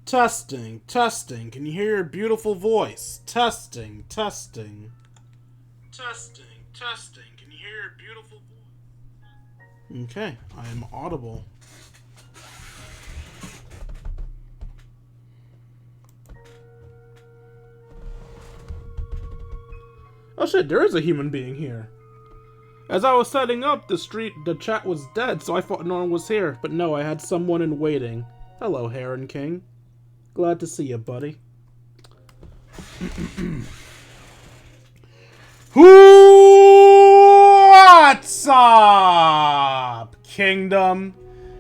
Testing, testing. Can you hear your beautiful voice? Testing, testing. Testing, testing. Can you hear your beautiful voice? Okay, I am audible. Oh shit, there is a human being here. As I was setting up the chat was dead, so I thought no one was here. But no, I had someone in waiting. Hello, Heron King. Glad to see you, buddy. What's up, Kingdom?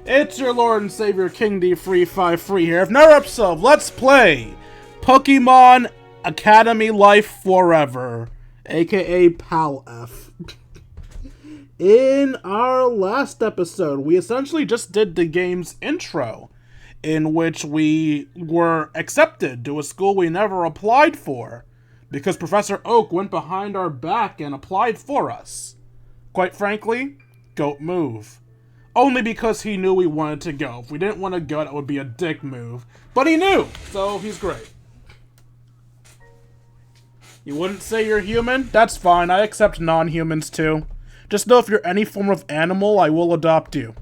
It's your Lord and Savior, King D353 here. If another episode, let's play Pokemon Academy Life Forever, aka Pal F. In our last episode, we essentially just did the game's intro, in which we were accepted to a school we never applied for, because Professor Oak went behind our back and applied for us. Quite frankly, goat move. Only because he knew we wanted to go. If we didn't want to go, that would be a dick move. But he knew, so he's great. You wouldn't say you're human? That's fine, I accept non-humans too. Just know if you're any form of animal, I will adopt you.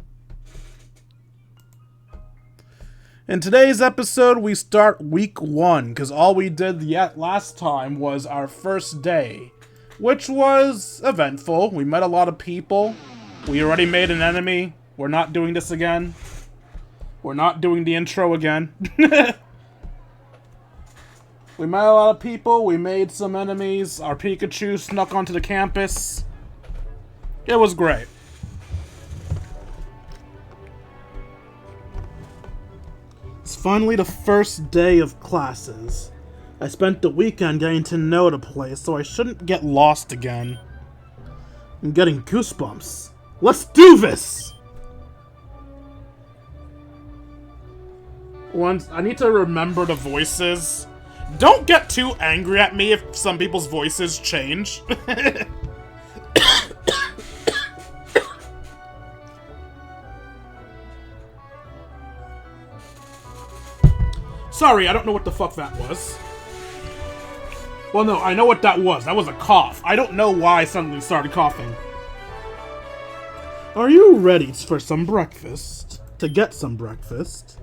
In today's episode, we start week 1, because all we did last time was our first day, which was eventful. We met a lot of people. We already made an enemy. We're not doing this again. We're not doing the intro again. We met a lot of people. We made some enemies. Our Pikachu snuck onto the campus. It was great. It's finally the first day of classes. I spent the weekend getting to know the place, so I shouldn't get lost again. I'm getting goosebumps. Let's do this! I need to remember the voices. Don't get too angry at me if some people's voices change. Sorry, I don't know what the fuck that was. Well, no, I know what that was. That was a cough. I don't know why I suddenly started coughing. Are you ready for some breakfast? To get some breakfast?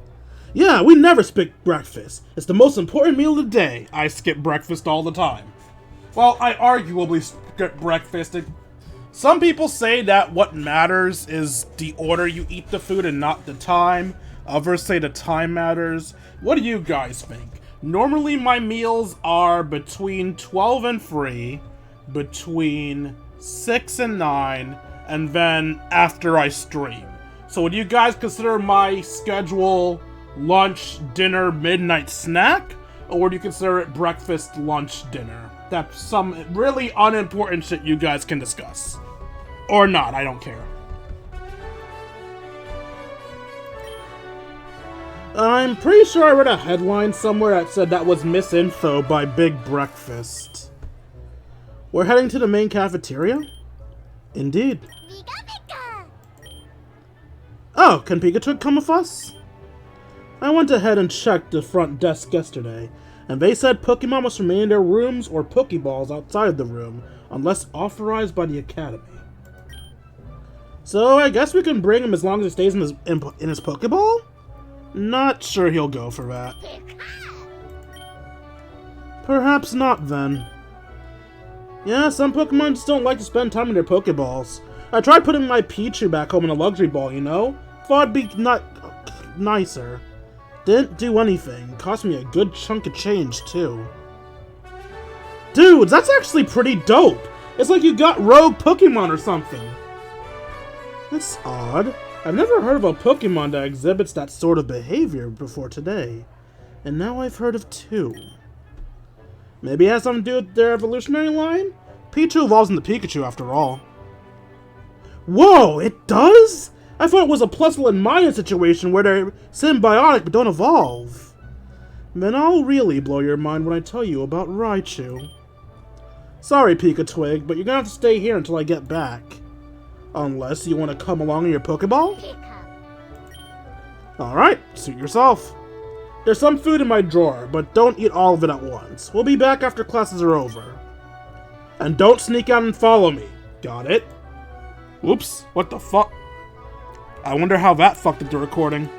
Yeah, we never skip breakfast. It's the most important meal of the day. I skip breakfast all the time. Well, I arguably skip breakfast. Some people say that what matters is the order you eat the food and not the time. Others say the time matters. What do you guys think? Normally my meals are between 12 and 3, between 6 and 9, and then after I stream. So would you guys consider my schedule lunch, dinner, midnight snack? Or would you consider it breakfast, lunch, dinner? That's some really unimportant shit you guys can discuss. Or not, I don't care. I'm pretty sure I read a headline somewhere that said that was misinfo by Big Breakfast. We're heading to the main cafeteria? Indeed. Oh, can Pikachu come with us? I went ahead and checked the front desk yesterday, and they said Pokemon must remain in their rooms or Pokeballs outside the room, unless authorized by the Academy. So I guess we can bring him as long as he stays in his Pokeball? Not sure he'll go for that. Perhaps not, then. Yeah, some Pokemon just don't like to spend time in their Pokeballs. I tried putting my Pichu back home in a luxury ball, you know? Thought it'd be nicer. Didn't do anything. Cost me a good chunk of change, too. Dudes, that's actually pretty dope! It's like you got rogue Pokemon or something. That's odd. I've never heard of a Pokemon that exhibits that sort of behavior before today. And now I've heard of 2. Maybe it has something to do with their evolutionary line? Pichu evolves into Pikachu after all. Whoa, it does? I thought it was a plus and minus situation where they're symbiotic but don't evolve. Then I'll really blow your mind when I tell you about Raichu. Sorry, Pika-Twig, but you're gonna have to stay here until I get back. Unless you want to come along in your Pokeball? Alright, suit yourself. There's some food in my drawer, but don't eat all of it at once. We'll be back after classes are over. And don't sneak out and follow me. Got it? Oops, what the fuck? I wonder how that fucked up the recording.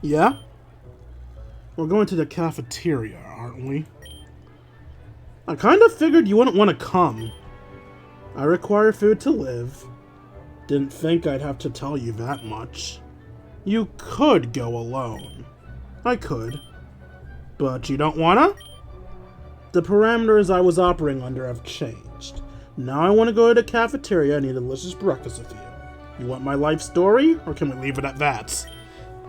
Yeah? We're going to the cafeteria, aren't we? I kind of figured you wouldn't want to come. I require food to live. Didn't think I'd have to tell you that much. You could go alone. I could. But you don't wanna? The parameters I was operating under have changed. Now I want to go to the cafeteria and eat a delicious breakfast with you. You want my life story, or can we leave it at that?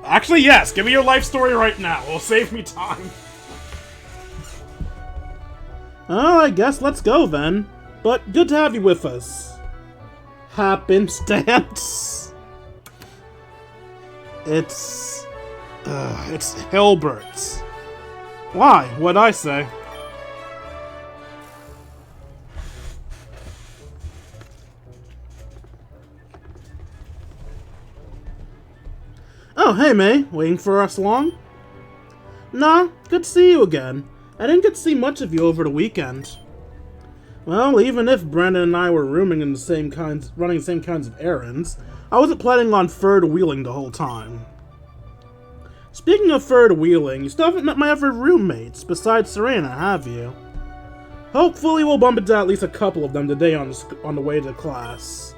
Actually, yes! Give me your life story right now. It'll save me time. Oh, I guess let's go then. But good to have you with us. Happenstance. It's Hilbert. Why? What'd I say? Oh, hey May. Waiting for us long? Nah, good to see you again. I didn't get to see much of you over the weekend. Well, even if Brandon and I were rooming in running the same kinds of errands, I wasn't planning on third-wheeling the whole time. Speaking of third-wheeling, you still haven't met my other roommates, besides Serena, have you? Hopefully we'll bump into at least a couple of them today on the way to class.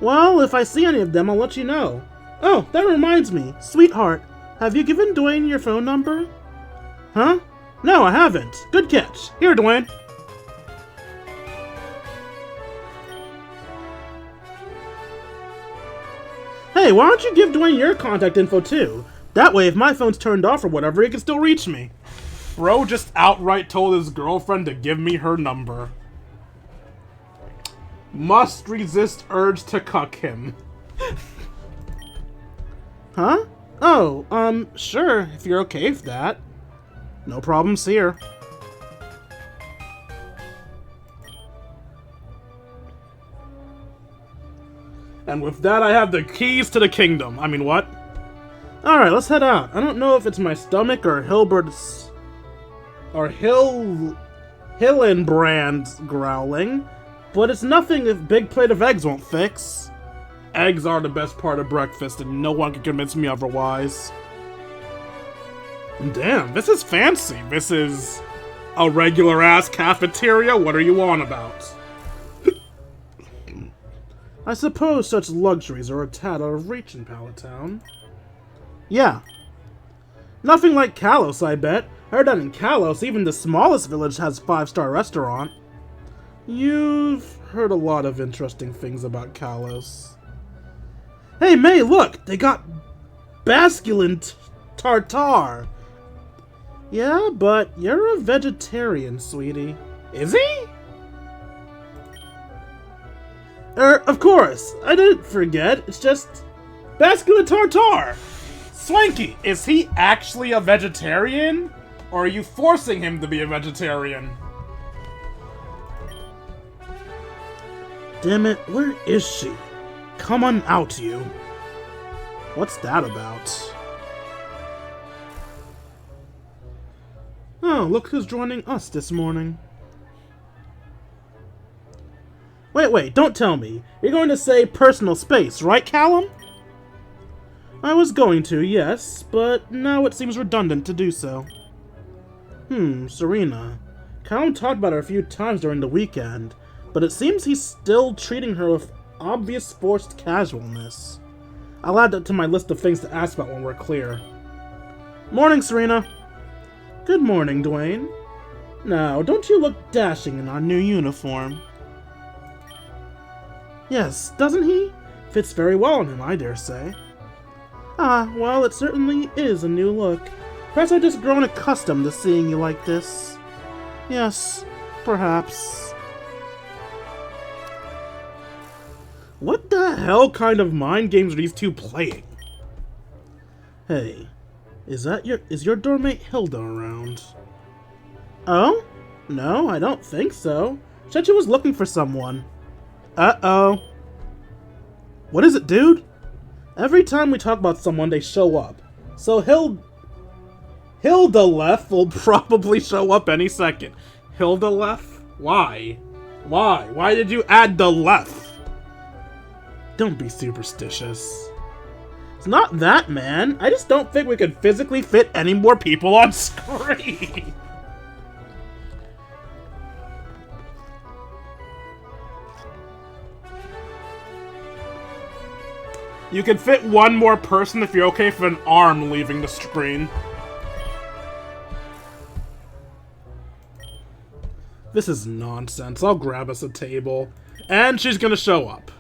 Well, if I see any of them, I'll let you know. Oh, that reminds me. Sweetheart, have you given Dwayne your phone number? Huh? No, I haven't. Good catch. Here, Dwayne. Hey, why don't you give Dwayne your contact info too? That way, if my phone's turned off or whatever, he can still reach me. Bro just outright told his girlfriend to give me her number. Must resist urge to cuck him. Huh? Oh, sure, if you're okay with that. No problems here. And with that, I have the keys to the kingdom. I mean, what? Alright, let's head out. I don't know if it's my stomach or Hilbert's... or Hillenbrand's growling, but it's nothing a big plate of eggs won't fix. Eggs are the best part of breakfast, and no one can convince me otherwise. Damn, this is fancy. This is a regular-ass cafeteria. What are you on about? I suppose such luxuries are a tad out of reach in Palatown. Yeah. Nothing like Kalos, I bet. Heard that in Kalos, even the smallest village has a 5-star restaurant. You've heard a lot of interesting things about Kalos. Hey, May, look! They got Basculin Tartar. Yeah, but you're a vegetarian, sweetie. Is he? Of course. I didn't forget. It's just Basculin Tartar. Swanky, is he actually a vegetarian? Or are you forcing him to be a vegetarian? Damn it, where is she? Come on out, you. What's that about? Oh, look who's joining us this morning. Wait, don't tell me. You're going to say personal space, right, Callum? I was going to, yes, but now it seems redundant to do so. Serena. Callum talked about her a few times during the weekend, but it seems he's still treating her with obvious forced casualness. I'll add that to my list of things to ask about when we're clear. Morning, Serena. Good morning, Dwayne. Now, don't you look dashing in our new uniform? Yes, doesn't he? Fits very well on him, I dare say. Ah, well, it certainly is a new look. Perhaps I've just grown accustomed to seeing you like this. Yes, perhaps. What the hell kind of mind games are these two playing? Hey, is your doormate Hilda around? Oh? No, I don't think so. Said she was looking for someone. Uh-oh. What is it, dude? Every time we talk about someone, they show up. So Hilda will probably show up any second. Hilda Lef? Why? Why? Why did you add the Lef? Don't be superstitious. It's not that, man. I just don't think we could physically fit any more people on screen. You can fit one more person if you're okay for an arm leaving the screen. This is nonsense. I'll grab us a table. And she's gonna show up.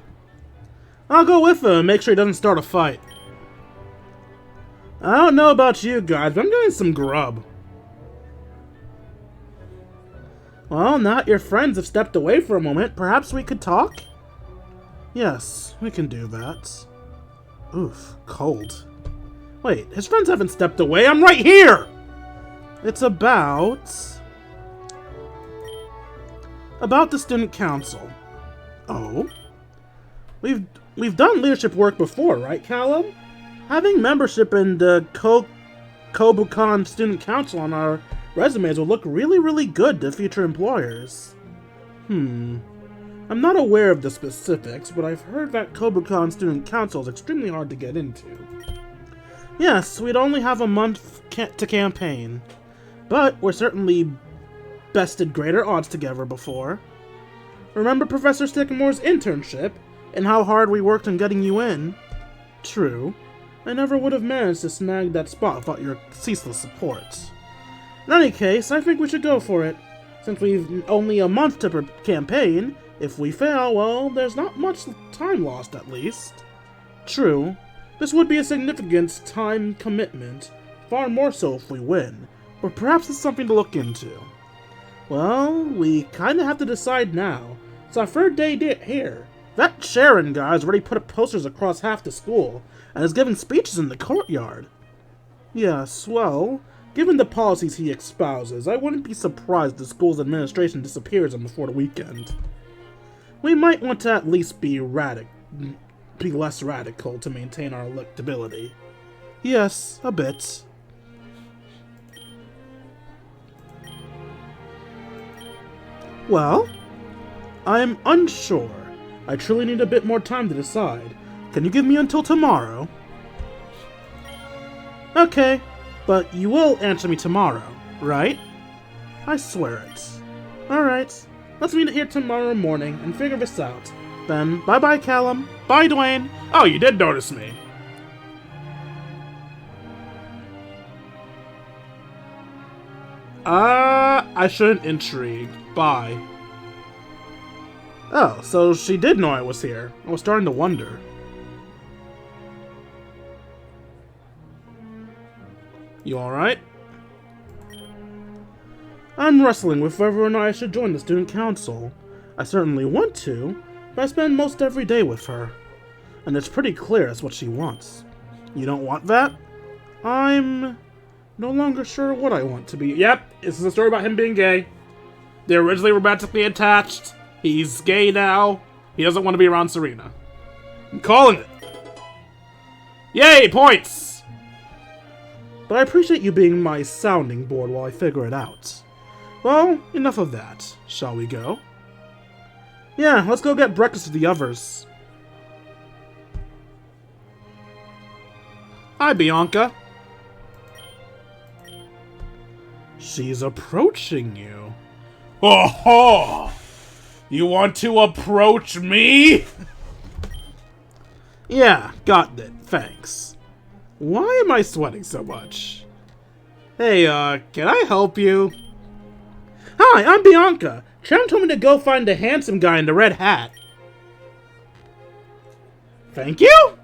I'll go with her and make sure he doesn't start a fight. I don't know about you guys, but I'm getting some grub. Well, now that your friends have stepped away for a moment, perhaps we could talk? Yes, we can do that. Oof, cold. Wait, his friends haven't stepped away. I'm right here! It's about the student council. Oh? We've done leadership work before, right, Callum? Having membership in the Kobukan Student Council on our resumes will look really, really good to future employers. I'm not aware of the specifics, but I've heard that Kobukan Student Council is extremely hard to get into. Yes, we'd only have a month to campaign, but we're certainly bested greater odds together before. Remember Professor Sycamore's internship, and how hard we worked on getting you in? True. I never would have managed to snag that spot without your ceaseless support. In any case, I think we should go for it. Since we've only a month to campaign, if we fail, well, there's not much time lost, at least. True. This would be a significant time commitment, far more so if we win, but perhaps it's something to look into. Well, we kinda have to decide now. It's our third day here. That Sharon guy's already put up posters across half the school, and is giving speeches in the courtyard. Yes, well, given the policies he espouses, I wouldn't be surprised if the school's administration disappears on before the weekend. We might want to at least be less radical to maintain our electability. Yes, a bit. Well, I'm unsure. I truly need a bit more time to decide. Can you give me until tomorrow? Okay, but you will answer me tomorrow, right? I swear it. Alright, let's meet here tomorrow morning and figure this out. Then, bye-bye, Callum. Bye, Dwayne. Oh, you did notice me. I shouldn't intrigue. Bye. Oh, so she did know I was here. I was starting to wonder. You alright? I'm wrestling with whether or not I should join the student council. I certainly want to, but I spend most every day with her. And it's pretty clear that's what she wants. You don't want that? I'm no longer sure what I want to be. Yep, this is a story about him being gay. They're originally romantically attached. He's gay now. He doesn't want to be around Serena. I'm calling it. Yay, points! But I appreciate you being my sounding board while I figure it out. Well, enough of that. Shall we go? Yeah, let's go get breakfast with the others. Hi, Bianca. She's approaching you. Oh-ho! You want to approach me? Yeah, got it. Thanks. Why am I sweating so much? Hey, can I help you? Hi, I'm Bianca. Cham told me to go find the handsome guy in the red hat. Thank you?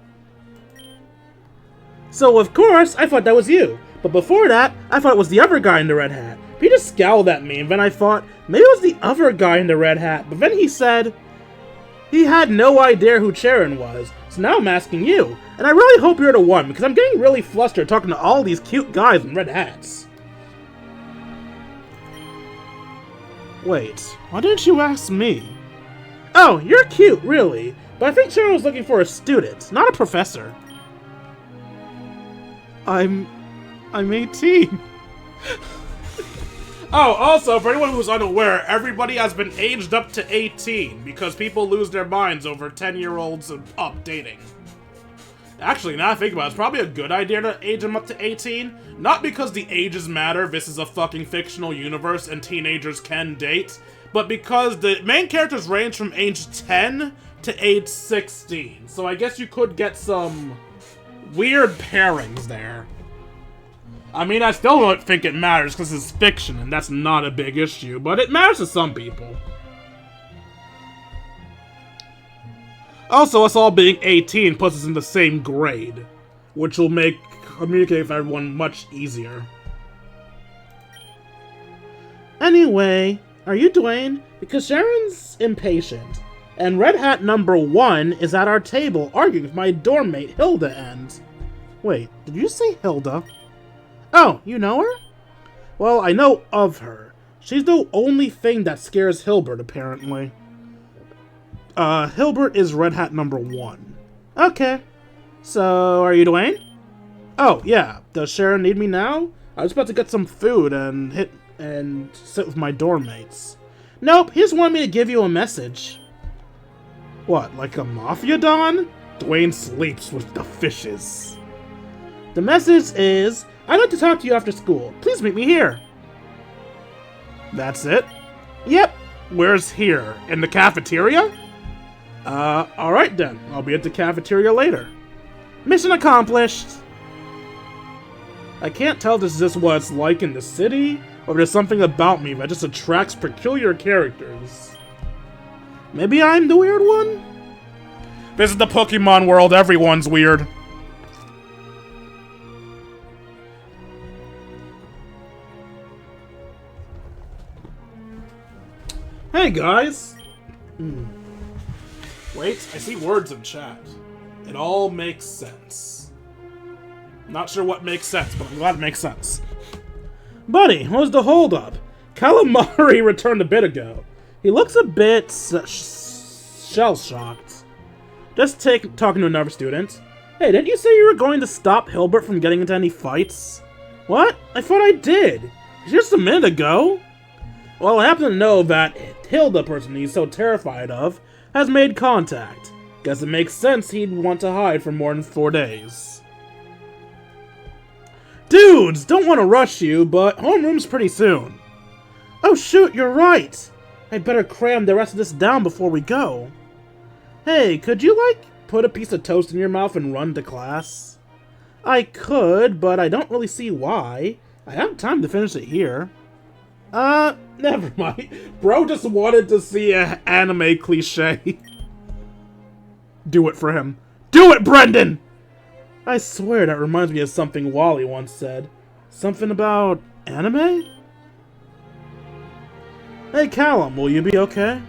So, of course, I thought that was you. But before that, I thought it was the other guy in the red hat. He just scowled at me, and then I thought, maybe it was the other guy in the red hat. But then he said he had no idea who Sharon was. So now I'm asking you. And I really hope you're the one, because I'm getting really flustered talking to all these cute guys in red hats. Wait, why didn't you ask me? Oh, you're cute, really. But I think Sharon was looking for a student, not a professor. I'm 18. Oh, also, for anyone who's unaware, everybody has been aged up to 18 because people lose their minds over 10-year-olds up dating. Actually, now I think about it, it's probably a good idea to age them up to 18. Not because the ages matter, this is a fucking fictional universe and teenagers can date, but because the main characters range from age 10 to age 16. So I guess you could get some weird pairings there. I mean, I still don't think it matters because it's fiction and that's not a big issue, but it matters to some people. Also, us all being 18 puts us in the same grade, which will make communicating with everyone much easier. Anyway, are you Dwayne? Because Sharon's impatient, and Red Hat number 1 is at our table arguing with my dorm mate Hilda and... Wait, did you say Hilda? Oh, you know her? Well, I know of her. She's the only thing that scares Hilbert, apparently. Hilbert is Red Hat number 1. Okay. So, are you Dwayne? Oh, yeah. Does Sharon need me now? I was about to get some food and sit with my dorm mates. Nope, he just wanted me to give you a message. What, like a mafia don? Dwayne sleeps with the fishes. The message is, I'd like to talk to you after school. Please meet me here. That's it? Yep. Where's here? In the cafeteria? Alright then. I'll be at the cafeteria later. Mission accomplished! I can't tell if this is just what it's like in the city, or if there's something about me that just attracts peculiar characters. Maybe I'm the weird one? This is the Pokemon world, everyone's weird. Hey guys! Wait, I see words in chat. It all makes sense. Not sure what makes sense, but I'm glad it makes sense. Buddy, what was the holdup? Calamari returned a bit ago. He looks a bit shell-shocked. Just talking to another student. Hey, didn't you say you were going to stop Hilbert from getting into any fights? What? I thought I did. Just a minute ago. Well, I happen to know that Hilda person he's so terrified of has made contact. Guess it makes sense he'd want to hide for more than 4 days. Dudes, don't want to rush you, but homeroom's pretty soon. Oh shoot, you're right! I'd better cram the rest of this down before we go. Hey, could you, put a piece of toast in your mouth and run to class? I could, but I don't really see why. I have time to finish it here. Never mind. Bro just wanted to see an anime cliche. Do it for him. Do it, Brendan! I swear that reminds me of something Wally once said. Something about anime? Hey Callum, will you be okay?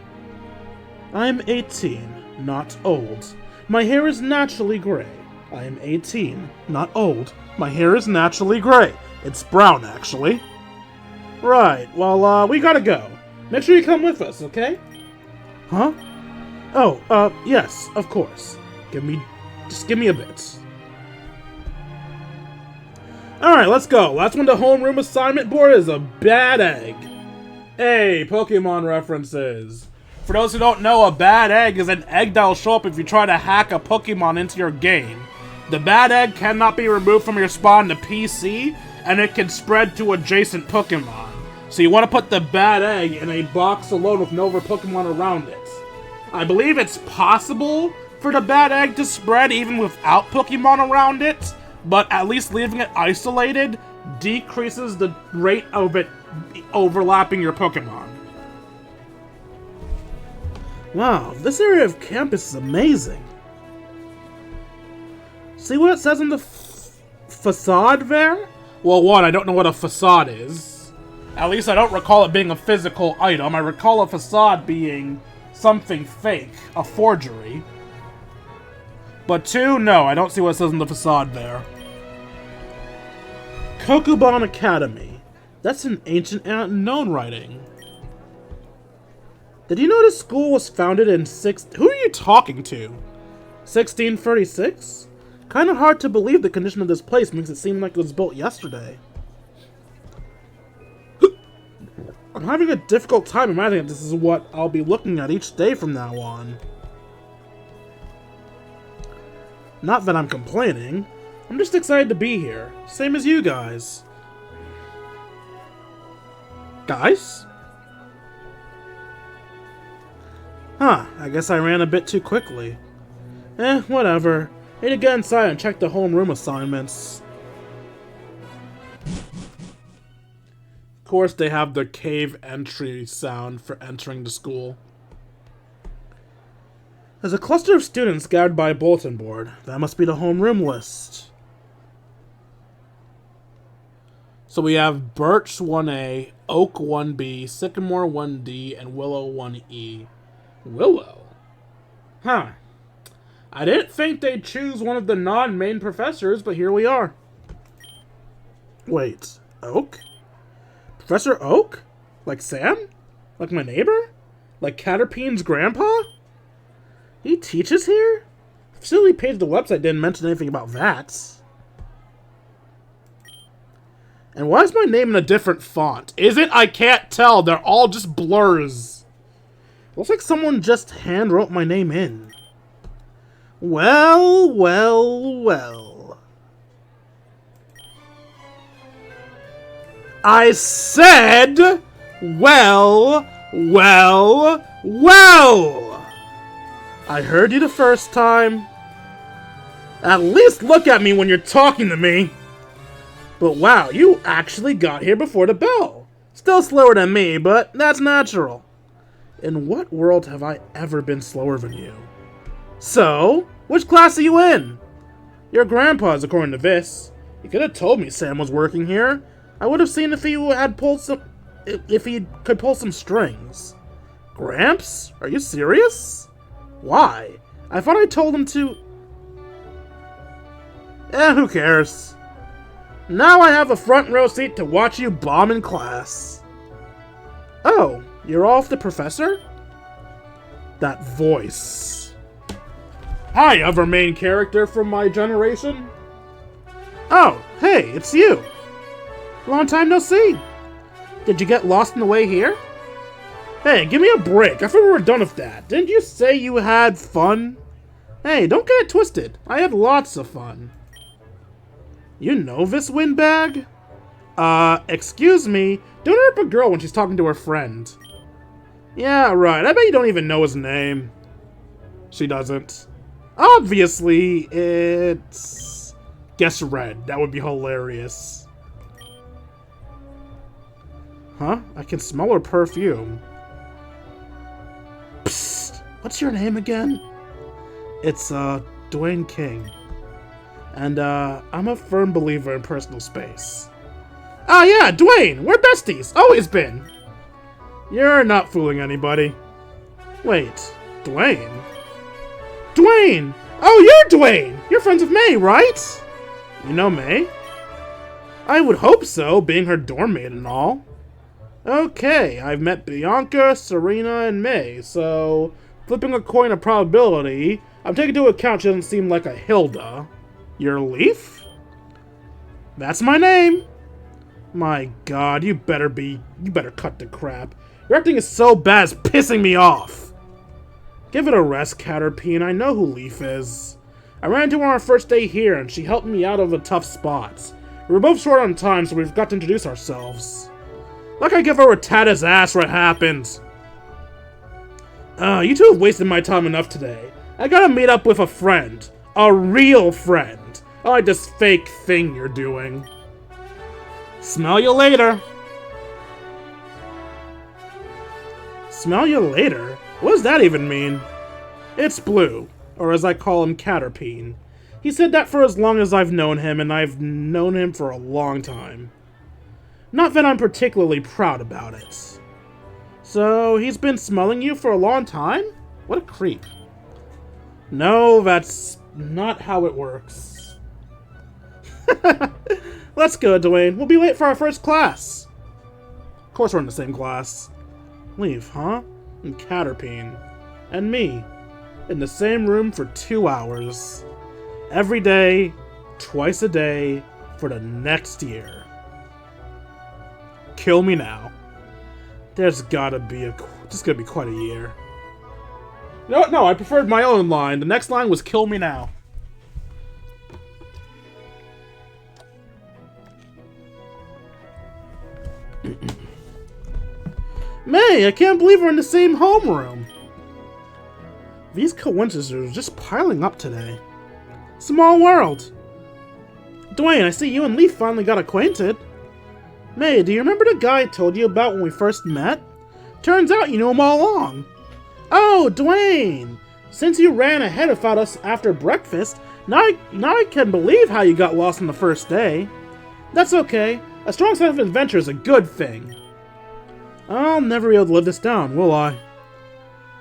I'm 18, not old. My hair is naturally gray. I am 18, not old. My hair is naturally gray. It's brown, actually. Right, well, we gotta go. Make sure you come with us, okay? Huh? Oh, yes, of course. Just give me a bit. Alright, let's go. Last one to homeroom assignment board is a bad egg. Hey, Pokemon references. For those who don't know, a bad egg is an egg that'll show up if you try to hack a Pokemon into your game. The bad egg cannot be removed from your spawn in the PC, and it can spread to adjacent Pokemon. So you want to put the bad egg in a box alone with no other Pokemon around it. I believe it's possible for the bad egg to spread even without Pokemon around it, but at least leaving it isolated decreases the rate of it overlapping your Pokemon. Wow, this area of campus is amazing. See what it says on the facade there? Well, one, I don't know what a facade is. At least I don't recall it being a physical item. I recall a facade being something fake, a forgery. But two, no, I don't see what it says on the facade there. Kokuban Academy. That's an ancient unknown writing. Did you know this school was founded in Who are you talking to? 1636? Kinda hard to believe the condition of this place makes it seem like it was built yesterday. I'm having a difficult time imagining this is what I'll be looking at each day from now on. Not that I'm complaining. I'm just excited to be here. Same as you guys. Guys? Huh, I guess I ran a bit too quickly. Whatever. Need to get inside and check the homeroom assignments. Of course they have the cave entry sound for entering the school. There's a cluster of students gathered by a bulletin board. That must be the homeroom list. So we have Birch 1A, Oak 1B, Sycamore 1D, and Willow 1E. Willow? Huh. I didn't think they'd choose one of the non-main professors, but here we are. Wait, Oak? Professor Oak? Like Sam? Like my neighbor? Like Caterpeen's grandpa? He teaches here? The facility page of the website didn't mention anything about that. And why is my name in a different font? Is it? I can't tell. They're all just blurs. Looks like someone just hand-wrote my name in. Well, well, well. I said, well, well, well. I heard you the first time. At least look at me when you're talking to me. But wow, you actually got here before the bell. Still slower than me, but that's natural. In what world have I ever been slower than you? So, which class are you in? Your grandpa's, according to this. You could have told me Sam was working here. I would have seen if he could pull some strings. Gramps? Are you serious? Why? I thought I told him to... who cares? Now I have a front row seat to watch you bomb in class. Oh, you're off the professor? That voice. Hi, other main character from my generation. Oh, hey, it's you. Long time no see. Did you get lost on the way here? Hey, give me a break. I thought we were done with that. Didn't you say you had fun? Hey, don't get it twisted. I had lots of fun. You know this windbag? Excuse me. Don't hurt a girl when she's talking to her friend. Yeah, right. I bet you don't even know his name. She doesn't. Obviously, it's... Guess Red. That would be hilarious. Huh? I can smell her perfume. Psst! What's your name again? It's, Dwayne King. And, I'm a firm believer in personal space. Oh yeah, Dwayne! We're besties! Always been! You're not fooling anybody. Wait, Dwayne? Dwayne! Oh, you're Dwayne! You're friends with May, right? You know May? I would hope so, being her dorm mate and all. Okay, I've met Bianca, Serena, and May, so... Flipping a coin of probability, I'm taking into account she doesn't seem like a Hilda. Your Leaf? That's my name. My god, you better cut the crap. Your acting is so bad it's pissing me off. Give it a rest, Caterpeen. I know who Leaf is. I ran into her on our first day here, and she helped me out of a tough spots. We were both short on time, so we've got to introduce ourselves. Like I give her a Tata's ass what happened. You two have wasted my time enough today. I gotta meet up with a friend. A real friend. Unlike this fake thing you're doing. Smell you later. Smell you later? What does that even mean? It's Blue, or as I call him, Caterpeen. He said that for as long as I've known him, and I've known him for a long time. Not that I'm particularly proud about it. So, he's been smelling you for a long time? What a creep. No, that's not how it works. Let's go, Dwayne. We'll be late for our first class. Of course we're in the same class. Leave, huh? and Caterpie, and me, in the same room for 2 hours. Every day, twice a day, for the next year. Kill me now. There's gotta be this is gonna be quite a year. No, I preferred my own line. The next line was kill me now. May, I can't believe we're in the same homeroom. These coincidences are just piling up today. Small world. Dwayne, I see you and Leaf finally got acquainted. May, do you remember the guy I told you about when we first met? Turns out you knew him all along. Oh, Dwayne! Since you ran ahead without us after breakfast, now I can believe how you got lost on the first day. That's okay. A strong sense of adventure is a good thing. I'll never be able to live this down, will I?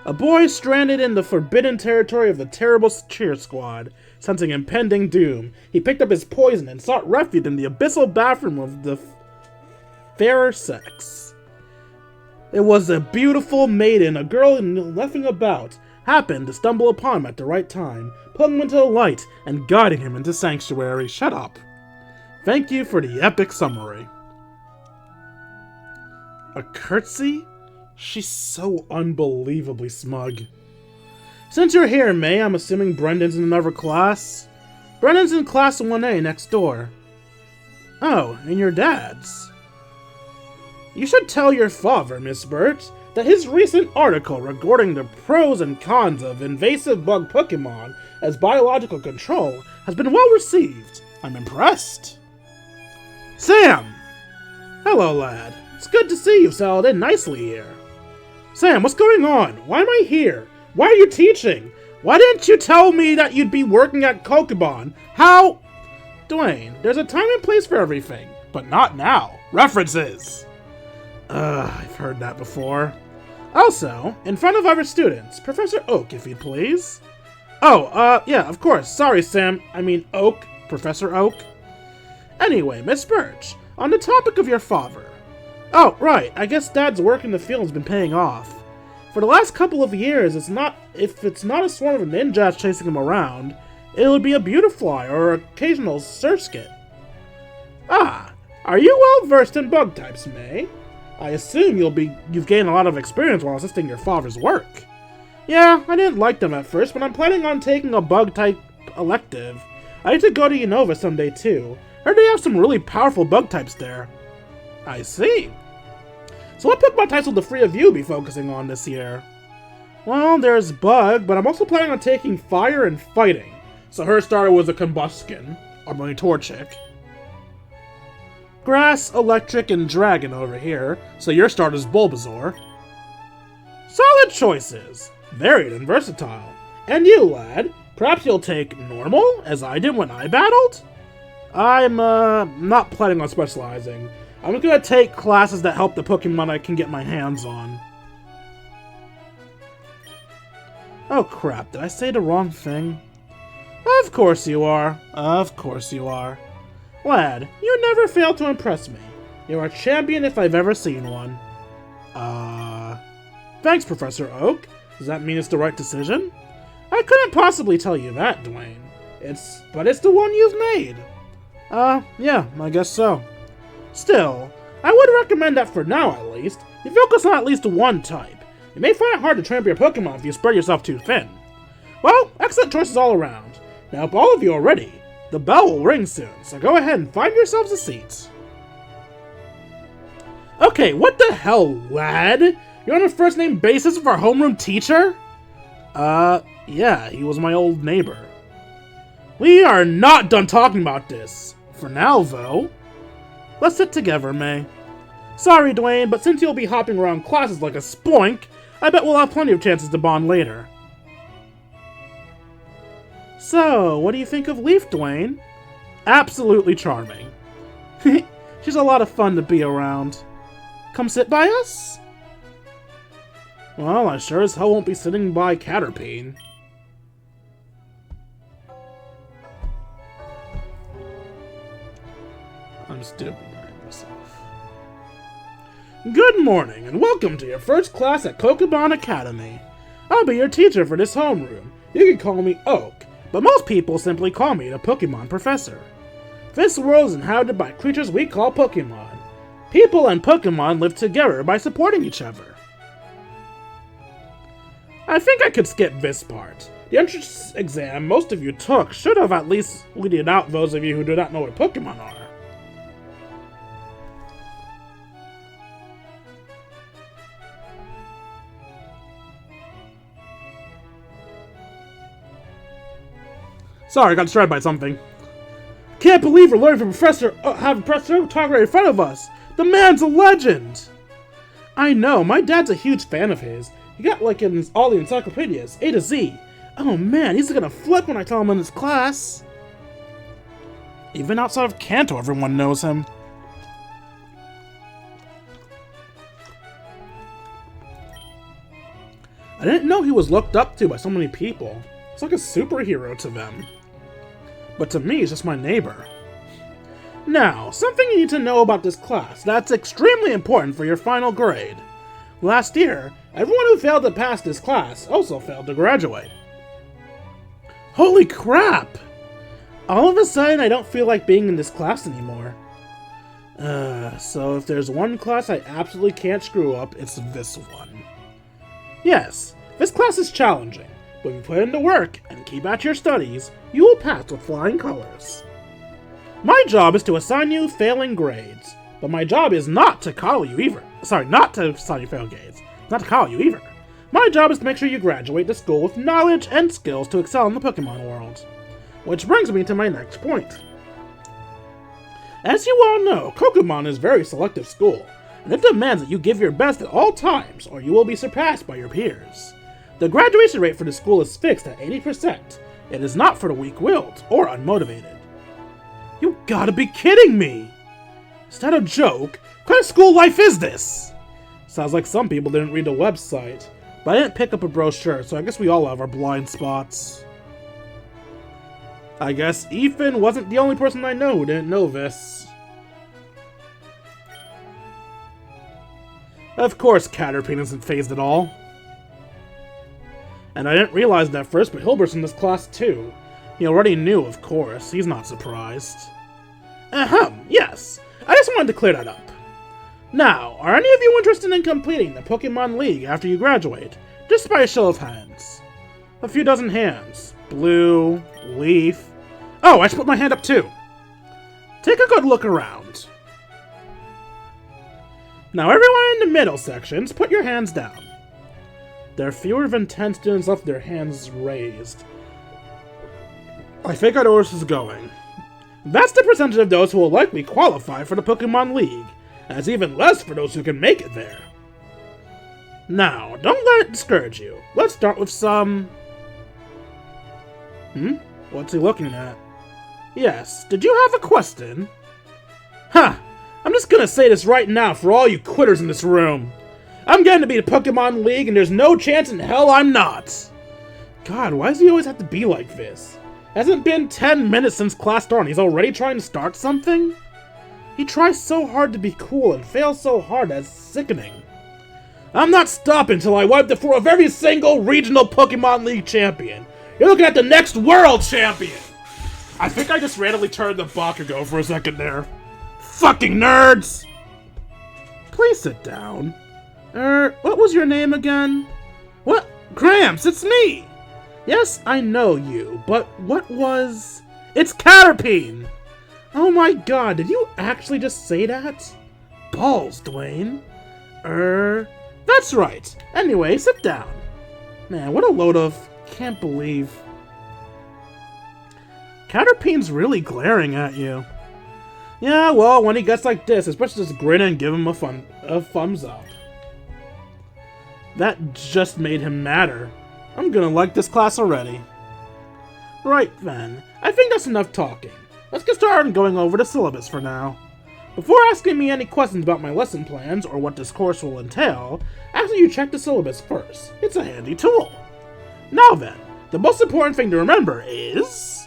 A boy stranded in the forbidden territory of the terrible cheer squad, sensing impending doom. He picked up his poison and sought refuge in the abyssal bathroom of the fairer sex. It was a beautiful maiden, a girl who knew nothing about, happened to stumble upon him at the right time, pulling him into the light and guiding him into sanctuary. Shut up. Thank you for the epic summary. A curtsy? She's so unbelievably smug. Since you're here, May, I'm assuming Brendan's in another class? Brendan's in class 1A next door. Oh, and your dad's? You should tell your father, Miss Burt, that his recent article regarding the pros and cons of invasive bug Pokemon as biological control has been well received. I'm impressed. Sam! Hello, lad. It's good to see you've settled in nicely here. Sam, what's going on? Why am I here? Why are you teaching? Why didn't you tell me that you'd be working at Pokemon? How? Dwayne, there's a time and place for everything, but not now. References! I've heard that before. Also, in front of other students, Professor Oak, if you'd please. Oh, yeah, of course. Sorry, Sam. I mean Oak. Professor Oak. Anyway, Miss Birch, on the topic of your father. Oh, right, I guess Dad's work in the field has been paying off. For the last couple of years, if it's not a swarm of ninjas chasing him around, it would be a Beautifly or occasional Surskit. Ah, are you well versed in bug types, May? I assume you've gained a lot of experience while assisting your father's work. Yeah, I didn't like them at first, but I'm planning on taking a bug type elective. I need to go to Unova someday too. Heard they have some really powerful bug types there. I see. So what Pokemon types will the three of you be focusing on this year? Well, there's Bug, but I'm also planning on taking Fire and Fighting. So her starter was a Combuskin, or my Torchic. Grass, Electric, and Dragon over here, so your starter's Bulbasaur. Solid choices! Varied and versatile. And you, lad, perhaps you'll take Normal, as I did when I battled? I'm, not planning on specializing. I'm gonna take classes that help the Pokemon I can get my hands on. Oh crap, did I say the wrong thing? Of course you are. Of course you are. Lad, you never fail to impress me. You're a champion if I've ever seen one. Thanks, Professor Oak. Does that mean it's the right decision? I couldn't possibly tell you that, Dwayne. But it's the one you've made. Yeah, I guess so. Still, I would recommend that for now at least, you focus on at least one type. You may find it hard to train up your Pokemon if you spread yourself too thin. Well, excellent choices all around. Now if all of you are ready, the bell will ring soon, so go ahead and find yourselves a seat. Okay, what the hell, lad? You're on a first-name basis with our homeroom teacher? Yeah, he was my old neighbor. We are not done talking about this. For now, though. Let's sit together, May. Sorry, Dwayne, but since you'll be hopping around classes like a spoink, I bet we'll have plenty of chances to bond later. So, what do you think of Leaf, Dwayne? Absolutely charming. She's a lot of fun to be around. Come sit by us? Well, I sure as hell won't be sitting by Caterpie. I'm stupid behind myself. Good morning, and welcome to your first class at Pokemon Academy. I'll be your teacher for this homeroom. You can call me Oak, but most people simply call me the Pokemon Professor. This world is inhabited by creatures we call Pokemon. People and Pokemon live together by supporting each other. I think I could skip this part. The entrance exam most of you took should have at least weeded out those of you who do not know what Pokemon are. Sorry, I got distracted by something. Can't believe we're learning from have Professor talk right in front of us. The man's a legend. I know, my dad's a huge fan of his. He got like in all the encyclopedias, A to Z. Oh man, he's gonna flip when I tell him in his class. Even outside of Kanto, everyone knows him. I didn't know he was looked up to by so many people. It's like a superhero to them. But to me, he's just my neighbor. Now, something you need to know about this class that's extremely important for your final grade. Last year, everyone who failed to pass this class also failed to graduate. Holy crap! All of a sudden, I don't feel like being in this class anymore. So if there's one class I absolutely can't screw up, it's this one. Yes, this class is challenging. But if you put into work and keep at your studies, you will pass with flying colors. My job is to assign you failing grades, but my job is not to call you either. Sorry, not to assign you failing grades. Not to call you either. My job is to make sure you graduate to school with knowledge and skills to excel in the Pokemon world. Which brings me to my next point. As you all know, Pokemon is a very selective school, and it demands that you give your best at all times, or you will be surpassed by your peers. The graduation rate for the school is fixed at 80%. It is not for the weak-willed or unmotivated. You gotta be kidding me! Is that a joke? What kind of school life is this? Sounds like some people didn't read the website, but I didn't pick up a brochure, so I guess we all have our blind spots. I guess Ethan wasn't the only person I know who didn't know this. Of course Caterpie isn't phased at all. And I didn't realize that at first, but Hilbert's in this class too. He already knew, of course. He's not surprised. Yes. I just wanted to clear that up. Now, are any of you interested in completing the Pokemon League after you graduate? Just by a show of hands. A few dozen hands. Blue, Leaf. Oh, I should put my hand up too. Take a good look around. Now everyone in the middle sections, put your hands down. There are fewer than 10 students left with their hands raised. I think I know where this is going. That's the percentage of those who will likely qualify for the Pokemon League, and it's even less for those who can make it there. Now, don't let it discourage you. Let's start with some... What's he looking at? Yes, did you have a question? I'm just gonna say this right now for all you quitters in this room. I'm getting to be the Pokemon League, and there's no chance in hell I'm not. God, why does he always have to be like this? Hasn't been 10 minutes since class started, and he's already trying to start something? He tries so hard to be cool and fails so hard that's sickening. I'm not stopping until I wipe the floor of every single regional Pokemon League champion. You're looking at the next world champion! I think I just randomly turned the Bakugo for a second there. Fucking nerds! Please sit down. What was your name again? What? Gramps, it's me! Yes, I know you, but what was... It's Caterpie! Oh my god, did you actually just say that? Balls, Dwayne. That's right. Anyway, sit down. Man, what a load of... Can't believe... Caterpie's really glaring at you. Yeah, well, when he gets like this, it's best to just grin and give him a thumbs up. That just made him madder. I'm gonna like this class already. Right then, I think that's enough talking. Let's get started on going over the syllabus for now. Before asking me any questions about my lesson plans or what this course will entail, after you check the syllabus first. It's a handy tool. Now then, the most important thing to remember is...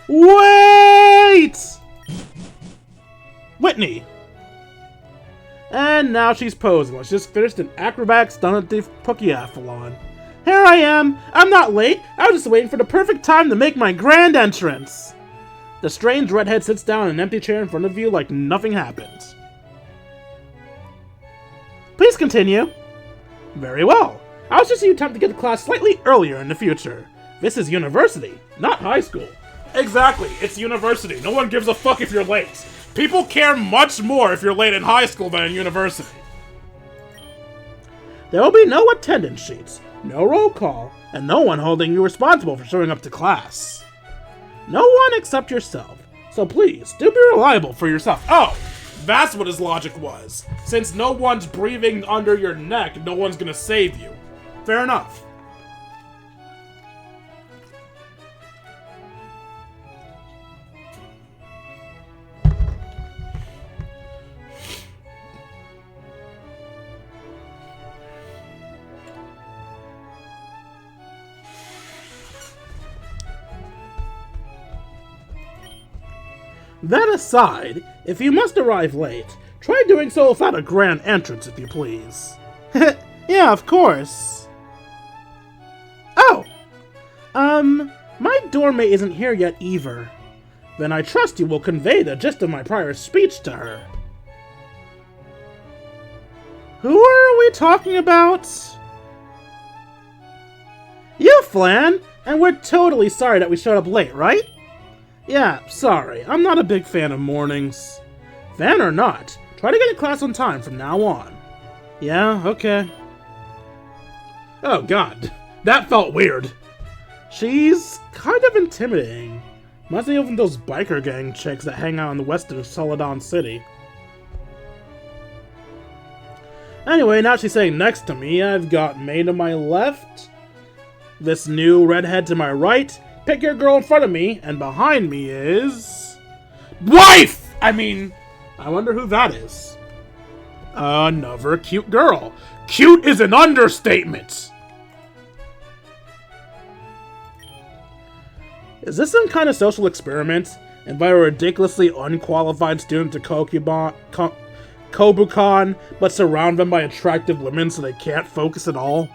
Wait! Whitney! And now she's posing. She just finished an acrobatic stunt at the Pokeathlon. Here I am. I'm not late. I was just waiting for the perfect time to make my grand entrance. The strange redhead sits down in an empty chair in front of you like nothing happened. Please continue. Very well. I was just using time to get to class slightly earlier in the future. This is university, not high school. Exactly, it's university. No one gives a fuck if you're late. People care much more if you're late in high school than in university. There will be no attendance sheets, no roll call, and no one holding you responsible for showing up to class. No one except yourself. So please, do be reliable for yourself. Oh, that's what his logic was. Since no one's breathing under your neck, no one's gonna save you. Fair enough. That aside, if you must arrive late, try doing so without a grand entrance, if you please. Yeah, of course. Oh! My doormate isn't here yet either. Then I trust you will convey the gist of my prior speech to her. Who are we talking about? You, Flan! And we're totally sorry that we showed up late, right? Yeah, sorry. I'm not a big fan of mornings. Fan or not, try to get to class on time from now on. Yeah, okay. Oh god, that felt weird. She's kind of intimidating. Reminds me of those biker gang chicks that hang out in the west of Celadon City. Anyway, now she's sitting next to me. I've got May to my left, this new redhead to my right. Pick your girl in front of me, and behind me is... Wife! I wonder who that is. Another cute girl. Cute is an understatement! Is this some kind of social experiment? Invite a ridiculously unqualified student to Kobukan, but surround them by attractive women so they can't focus at all?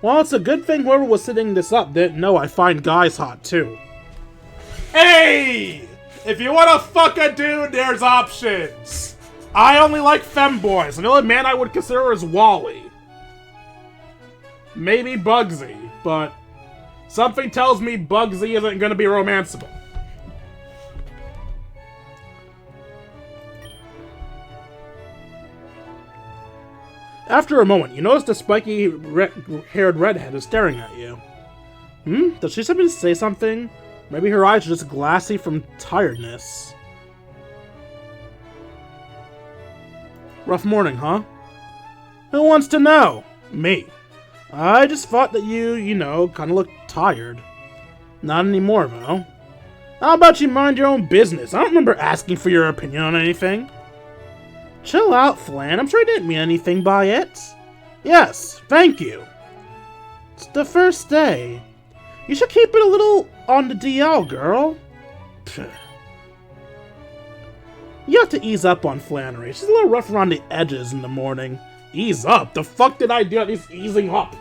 Well, it's a good thing whoever was setting this up didn't know I find guys hot, too. Hey! If you want to fuck a dude, there's options. I only like femboys, and the only man I would consider is Wally. Maybe Bugsy, but something tells me Bugsy isn't going to be romanceable. After a moment, you notice the spiky-haired redhead is staring at you. Does she simply say something? Maybe her eyes are just glassy from tiredness. Rough morning, huh? Who wants to know? Me. I just thought that you kind of looked tired. Not anymore, though. How about you mind your own business? I don't remember asking for your opinion on anything. Chill out, Flan. I'm sure I didn't mean anything by it. Yes, thank you. It's the first day. You should keep it a little on the DL, girl. Pfft. You have to ease up on Flannery. She's a little rough around the edges in the morning. Ease up? The fuck did I do at least easing up?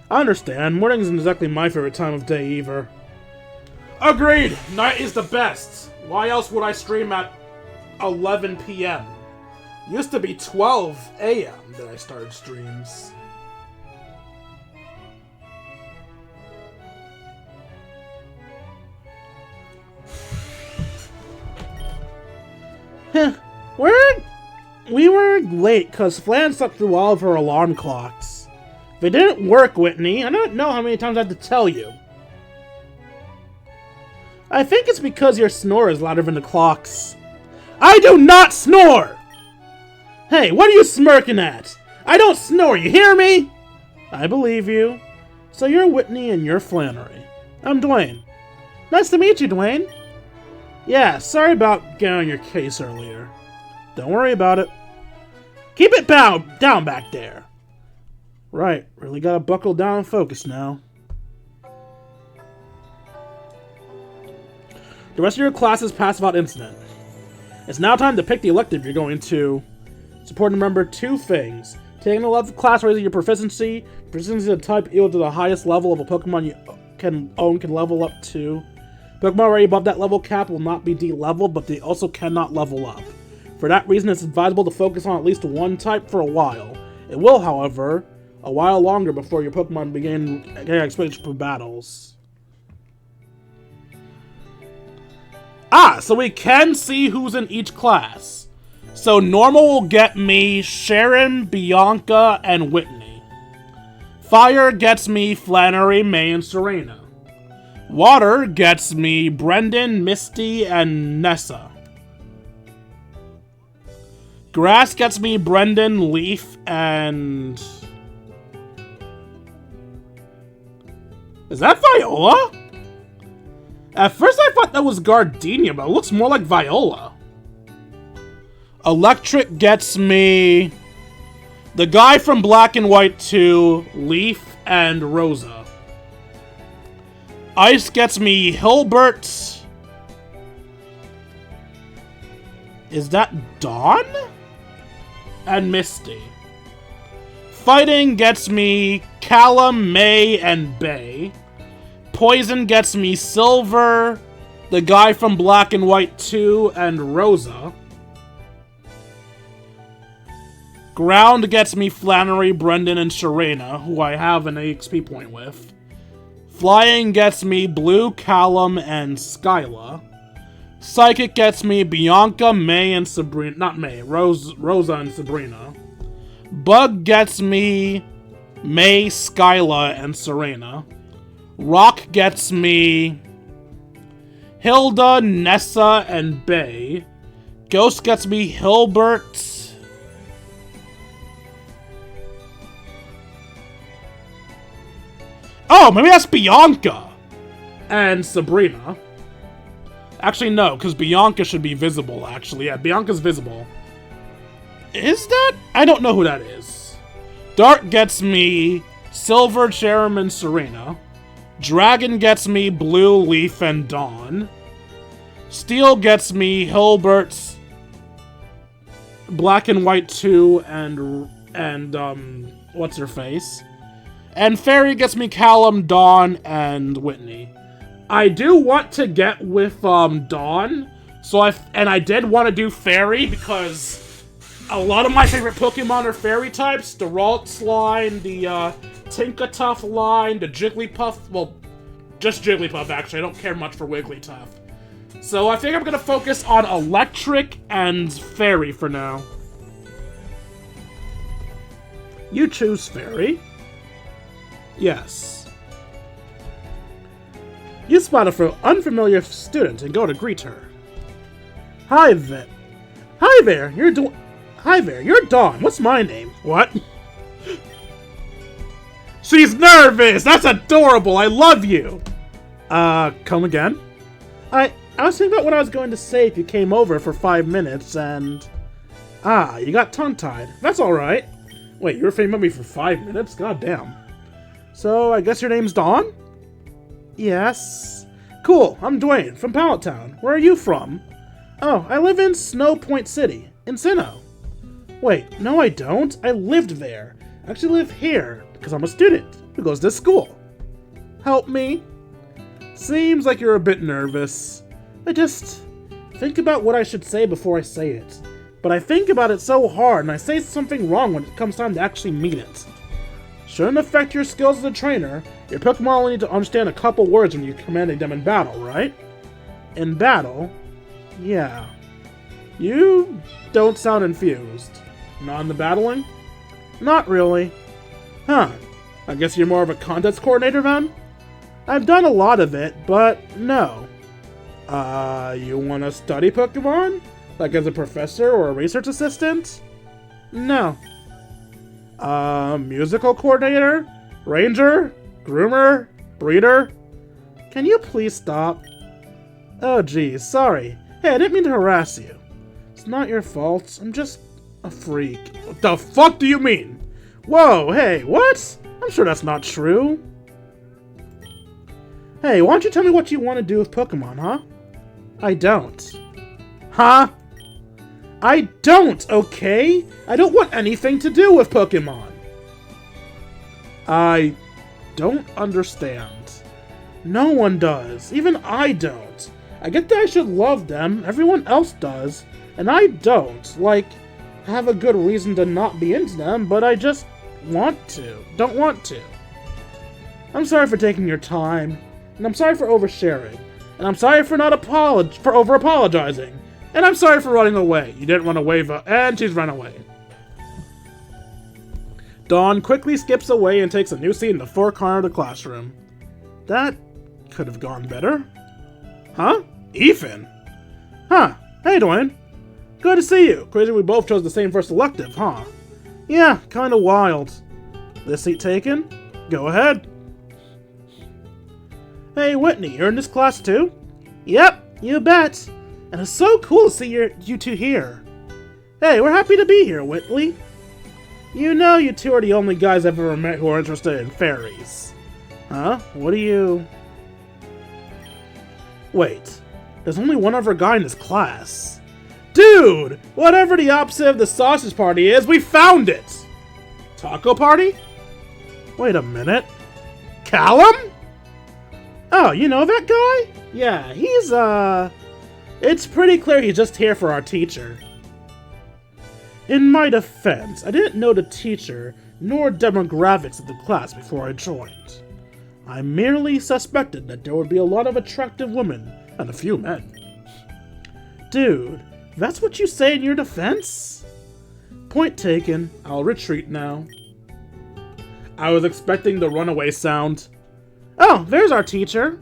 I understand. Morning isn't exactly my favorite time of day either. Agreed. Night is the best. Why else would I stream at 11 p.m. Used to be 12 a.m. that I started streams. We were late because Flan slept through all of her alarm clocks. If it didn't work, Whitney, I don't know how many times I have to tell you. I think it's because your snore is louder than the clocks. I do not snore! Hey, what are you smirking at? I don't snore, you hear me? I believe you. So you're Whitney and you're Flannery. I'm Dwayne. Nice to meet you, Dwayne. Yeah, sorry about getting on your case earlier. Don't worry about it. Keep it down back there. Right, really gotta buckle down and focus now. The rest of your classes pass without incident. It's now time to pick the elective you're going to It's important to remember two things. Taking a level class raises your proficiency. Proficiency of type equal to the highest level of a Pokemon you can level up to. Pokemon already above that level cap will not be de-leveled, but they also cannot level up. For that reason, it's advisable to focus on at least one type for a while. It will, however, a while longer before your Pokemon begin getting exposed for battles. So we can see who's in each class. So normal will get me Sharon, Bianca, and Whitney. Fire gets me Flannery, May, and Serena. Water gets me Brendan, Misty, and Nessa. Grass gets me Brendan, Leaf, and... Is that Viola? At first I thought that was Gardenia, but it looks more like Viola. Electric gets me... the guy from Black and White 2, Leaf, and Rosa. Ice gets me Hilbert. Is that Dawn? And Misty. Fighting gets me Callum, May, and Bay. Poison gets me Silver, the guy from Black and White 2, and Rosa. Ground gets me Flannery, Brendan, and Serena, who I have an XP point with. Flying gets me Blue, Callum, and Skyla. Psychic gets me Bianca, May, and Sabrina. Not May, Rosa and Sabrina. Bug gets me May, Skyla, and Serena. Rock gets me Hilda, Nessa, and Bay. Ghost gets me Hilbert. Oh, maybe that's Bianca and Sabrina. Actually, no, because Bianca should be visible, actually. Yeah, Bianca's visible. Is that? I don't know who that is. Dark gets me Silver, Jerem, and Serena. Dragon gets me Blue, Leaf, and Dawn. Steel gets me Hilbert's Black and White 2 and what's her face? And Fairy gets me Callum, Dawn, and Whitney. I do want to get with Dawn, so I did want to do Fairy because a lot of my favorite Pokemon are Fairy types. The Ralts line, the Tinkatuff line, the Jigglypuff. Well, just Jigglypuff actually. I don't care much for Wigglytuff. So I think I'm gonna focus on Electric and Fairy for now. You choose Fairy. Yes. You spot an unfamiliar student and go to greet her. Hi there. Hi there. You're Dawn. What's my name? What? She's nervous. That's adorable. I love you. Come again? I was thinking about what I was going to say if you came over for 5 minutes and... you got tongue-tied. That's alright. Wait, you were thinking about me for 5 minutes? God damn. So, I guess your name's Dawn? Yes. Cool, I'm Dwayne, from Pallet Town. Where are you from? Oh, I live in Snow Point City, in Sinnoh. Wait, no I don't. I lived there. I actually live here, because I'm a student who goes to school. Help me? Seems like you're a bit nervous. I just think about what I should say before I say it. But I think about it so hard, and I say something wrong when it comes time to actually mean it. Shouldn't affect your skills as a trainer. Your Pokemon only need to understand a couple words when you're commanding them in battle, right? In battle? Yeah. You don't sound infused. Not in the battling? Not really. Huh. I guess you're more of a contest coordinator then? I've done a lot of it, but no. You want to study Pokemon? Like as a professor or a research assistant? No. Musical coordinator? Ranger? Groomer? Breeder? Can you please stop? Oh geez, sorry. Hey, I didn't mean to harass you. It's not your fault. I'm just a freak. What the fuck do you mean? Whoa, hey, what? I'm sure that's not true. Hey, why don't you tell me what you want to do with Pokemon, huh? I don't. Huh? I don't, okay? I don't want anything to do with Pokemon. I don't understand. No one does. Even I don't. I get that I should love them. Everyone else does. And I don't. Like, have a good reason to not be into them, but I just want to. Don't want to. I'm sorry for taking your time. And I'm sorry for oversharing. And I'm sorry for over-apologizing. And I'm sorry for running away. You didn't run away, and she's run away. Dawn quickly skips away and takes a new seat in the far corner of the classroom. That could have gone better. Huh? Ethan? Huh. Hey, Dwayne. Good to see you. Crazy we both chose the same first elective, huh? Yeah, kinda wild. This seat taken? Go ahead. Hey, Whitney, you're in this class too? Yep, you bet. And it's so cool to see you two here. Hey, we're happy to be here, Whitley. You know you two are the only guys I've ever met who are interested in fairies. Huh? What do you... Wait, there's only one other guy in this class. Dude! Whatever the opposite of the sausage party is, we found it! Taco party? Wait a minute. Callum? Oh, you know that guy? Yeah, he's, It's pretty clear he's just here for our teacher. In my defense, I didn't know the teacher nor demographics of the class before I joined. I merely suspected that there would be a lot of attractive women and a few men. Dude, that's what you say in your defense? Point taken. I'll retreat now. I was expecting the runaway sound. Oh, there's our teacher.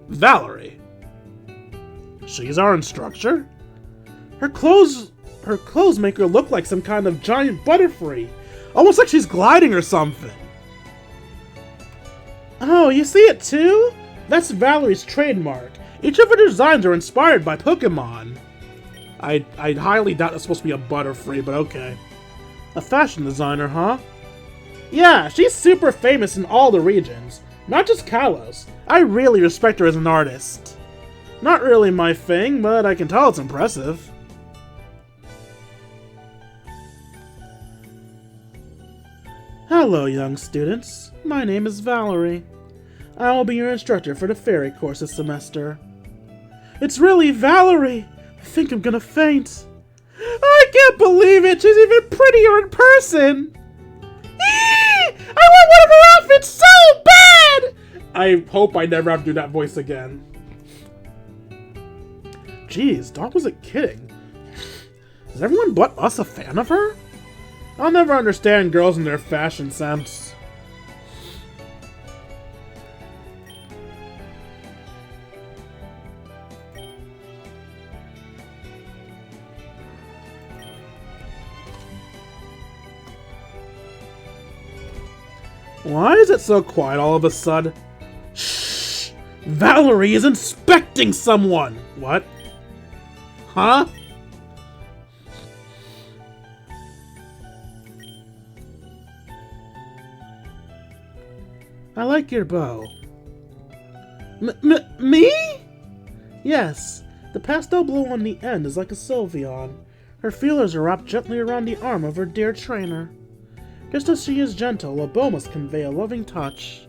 Valerie. She's our instructor? Her clothes make her look like some kind of giant butterfly. Almost like she's gliding or something. Oh, you see it too? That's Valerie's trademark. Each of her designs are inspired by Pokemon. I highly doubt it's supposed to be a butterfree, but okay. A fashion designer, huh? Yeah, she's super famous in all the regions. Not just Kalos. I really respect her as an artist. Not really my thing, but I can tell it's impressive. Hello, young students. My name is Valerie. I will be your instructor for the fairy course this semester. It's really Valerie! I think I'm gonna faint. I can't believe it! She's even prettier in person! I want one of her outfits so bad! I hope I never have to do that voice again. Jeez, Dawn wasn't kidding. Is everyone but us a fan of her? I'll never understand girls and their fashion sense. Why is it so quiet all of a sudden? Shh! Valerie is inspecting someone! What? Huh? I like your bow. Me? Yes. The pastel blue on the end is like a Sylveon. Her feelers are wrapped gently around the arm of her dear trainer. Just as she is gentle, a bow must convey a loving touch.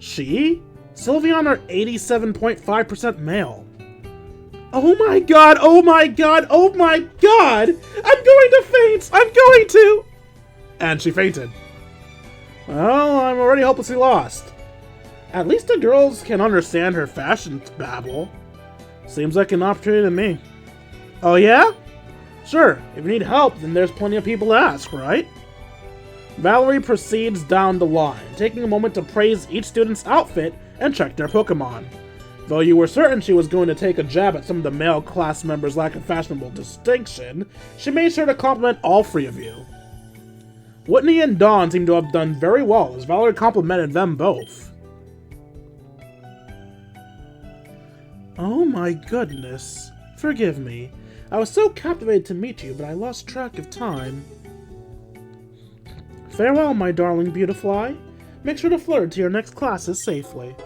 She? Sylveon are 87.5% male. Oh my god, oh my god, oh my god! I'm going to faint! I'm going to! And she fainted. Well, I'm already hopelessly lost. At least the girls can understand her fashion babble. Seems like an opportunity to me. Oh yeah? Sure, if you need help, then there's plenty of people to ask, right? Valerie proceeds down the line, taking a moment to praise each student's outfit and check their Pokemon. Though you were certain she was going to take a jab at some of the male class members' lack of fashionable distinction, she made sure to compliment all three of you. Whitney and Dawn seem to have done very well, as Valerie complimented them both. Oh my goodness. Forgive me. I was so captivated to meet you, but I lost track of time. Farewell, my darling Beautifly. Make sure to flirt to your next classes safely.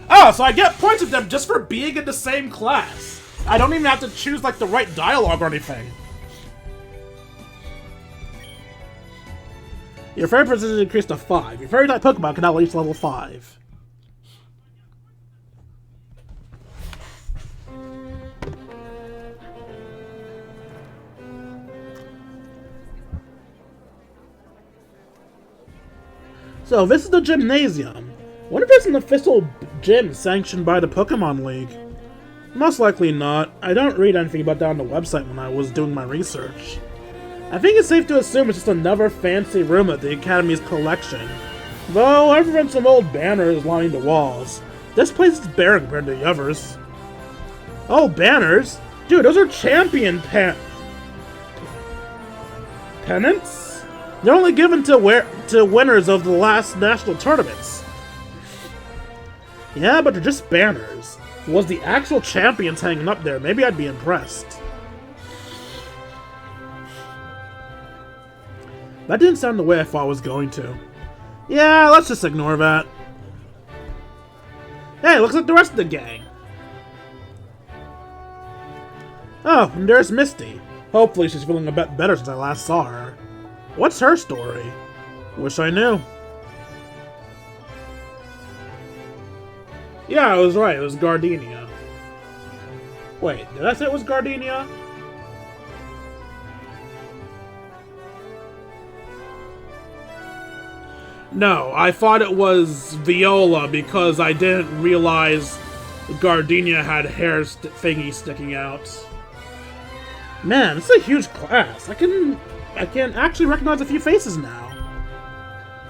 Oh, so I get points of them just for being in the same class. I don't even have to choose, like, the right dialogue or anything. Your fairy percentage is increased to 5. Your fairy type Pokemon can now reach level 5. So, this is the gymnasium. I wonder if it's an official gym sanctioned by the Pokemon League. Most likely not. I don't read anything about that on the website when I was doing my research. I think it's safe to assume it's just another fancy room at the Academy's collection. Though, I've read some old banners lining the walls. This place is bare compared to the others. Oh, banners? Dude, those are champion pennants? They're only given to winners of the last national tournaments. Yeah, but they're just banners. If it was the actual champions hanging up there, maybe I'd be impressed. That didn't sound the way I thought it was going to. Yeah, let's just ignore that. Hey, looks like the rest of the gang. Oh, and there's Misty. Hopefully she's feeling a bit better since I last saw her. What's her story? Wish I knew. Yeah, I was right. It was Gardenia. Wait, did I say it was Gardenia? No, I thought it was Viola because I didn't realize Gardenia had hair thingy sticking out. Man, it's a huge class. I can actually recognize a few faces now.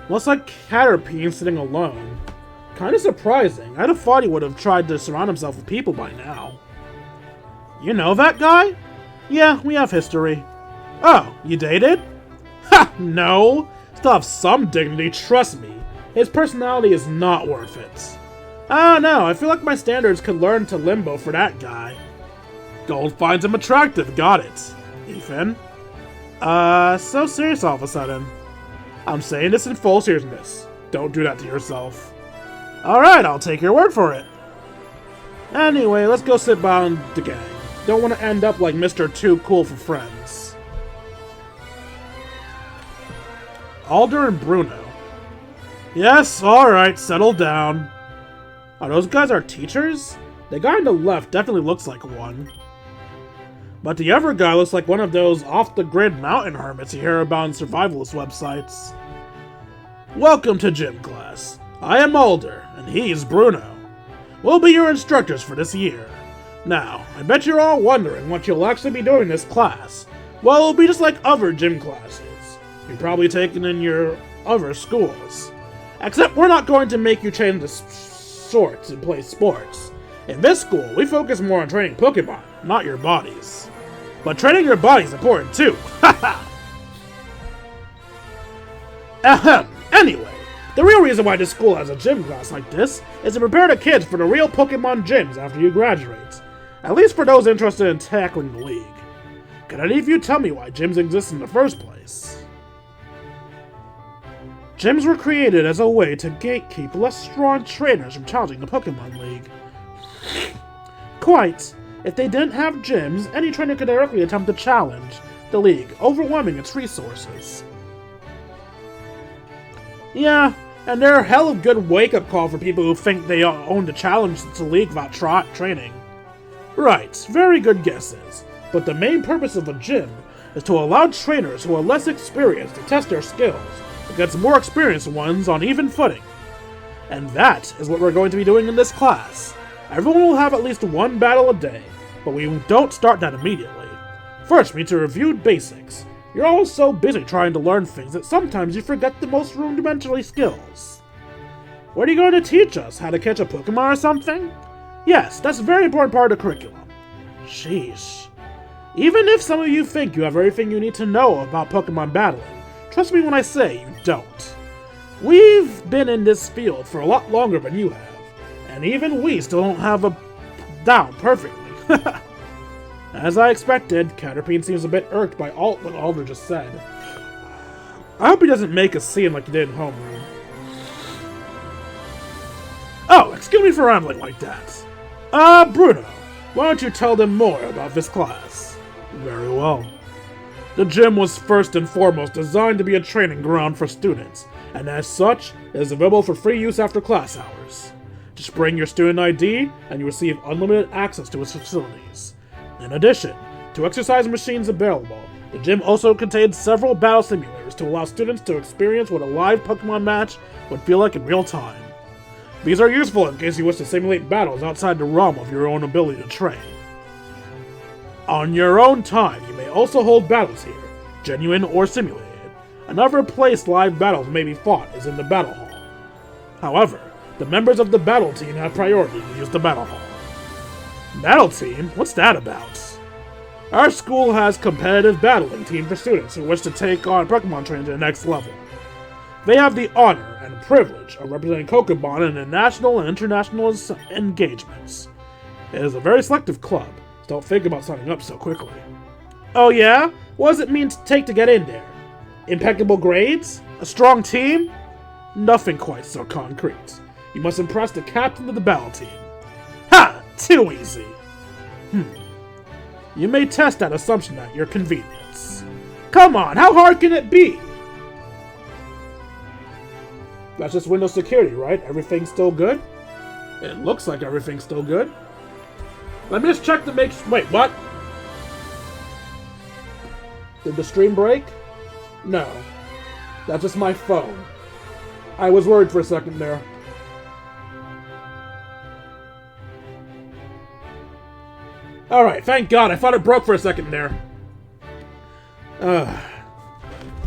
Looks like Caterpie sitting alone. Kinda surprising. I'd have thought he would have tried to surround himself with people by now. You know that guy? Yeah, we have history. Oh, you dated? Ha! No! Still have some dignity, trust me. His personality is not worth it. I don't know, I feel like my standards could learn to limbo for that guy. Gold finds him attractive, got it. Ethan? So serious all of a sudden. I'm saying this in full seriousness. Don't do that to yourself. Alright, I'll take your word for it. Anyway, let's go sit behind the gang. Don't want to end up like Mr. Too Cool for Friends. Alder and Bruno. Yes, alright, settle down. Oh, those guys are teachers? The guy on the left definitely looks like one. But the other guy looks like one of those off-the-grid mountain hermits you hear about on survivalist websites. Welcome to gym class. I am Alder, and he's Bruno. We'll be your instructors for this year. Now, I bet you're all wondering what you'll actually be doing in this class. Well, it'll be just like other gym classes you're probably taking in your other schools. Except we're not going to make you change the shorts and play sports. In this school, we focus more on training Pokemon, not your bodies. But training your body's important too. Haha! Ahem. Anyway, the real reason why this school has a gym class like this is to prepare the kids for the real Pokemon gyms after you graduate. At least for those interested in tackling the league. Can any of you tell me why gyms exist in the first place? Gyms were created as a way to gatekeep less strong trainers from challenging the Pokemon League. Quite. If they didn't have gyms, any trainer could directly attempt to challenge the league, overwhelming its resources. Yeah, and they're a hell of a good wake-up call for people who think they own the challenge to the league without training. Right, very good guesses. But the main purpose of a gym is to allow trainers who are less experienced to test their skills against more experienced ones on even footing. And that is what we're going to be doing in this class. Everyone will have at least one battle a day, but we don't start that immediately. First, we need to review basics. You're all so busy trying to learn things that sometimes you forget the most rudimentary skills. What are you going to teach us? How to catch a Pokemon or something? Yes, that's a very important part of the curriculum. Sheesh. Even if some of you think you have everything you need to know about Pokemon battling, trust me when I say you don't. We've been in this field for a lot longer than you have, and even we still don't have it down perfectly. As I expected, Caterpie seems a bit irked by what Alder just said. I hope he doesn't make a scene like he did in Homeroom. Oh, Excuse me for rambling like that. Bruno, why don't you tell them more about this class? Very well. The gym was first and foremost designed to be a training ground for students, and as such, it is available for free use after class hours. Just bring your student ID, and you receive unlimited access to its facilities. In addition to exercise machines available, the gym also contains several battle simulators to allow students to experience what a live Pokemon match would feel like in real time. These are useful in case you wish to simulate battles outside the realm of your own ability to train. On your own time, you may also hold battles here, genuine or simulated. Another place live battles may be fought is in the Battle Hall. However, the members of the battle team have priority to use the Battle Hall. Battle team? What's that about? Our school has competitive battling team for students who wish to take on Pokemon training to the next level. They have the honor and privilege of representing Pokemon in the national and international engagements. It is a very selective club, so don't think about signing up so quickly. Oh yeah? What does it mean to take to get in there? Impeccable grades? A strong team? Nothing quite so concrete. You must impress the captain of the battle team. Ha! Too easy. You may test that assumption at your convenience. Come on, how hard can it be? That's just Windows security, right? Everything's still good? It looks like everything's still good. Let me just check to make sure. Wait, what? Did the stream break? No. That's just my phone. I was worried for a second there. Alright, thank God. I thought it broke for a second there.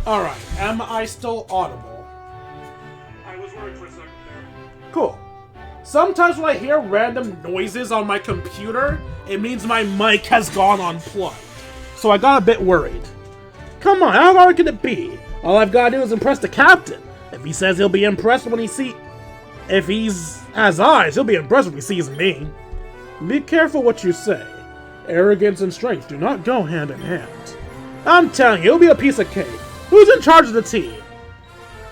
Alright, am I still audible? I was worried for a second there. Cool. Sometimes when I hear random noises on my computer, it means my mic has gone unplugged. So I got a bit worried. Come on, how hard can it be? All I've got to do is impress the captain. If he says he'll be impressed when he If he's has eyes, he'll be impressed when he sees me. Be careful what you say. Arrogance and strength do not go hand in hand. I'm telling you, it'll be a piece of cake. Who's in charge of the team?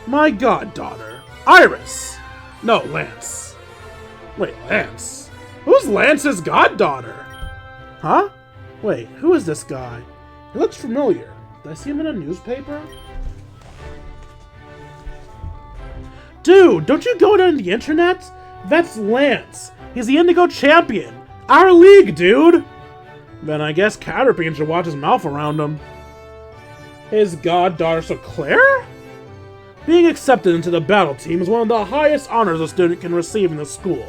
My goddaughter. Iris. No, Lance. Wait, Lance? Who's Lance's goddaughter? Huh? Wait, who is this guy? He looks familiar. Did I see him in a newspaper? Dude, don't you go down the internet? That's Lance. He's the Indigo champion. Our league, dude! Then I guess Caterpie should watch his mouth around him. His goddaughter, so Claire? Being accepted into the battle team is one of the highest honors a student can receive in the school.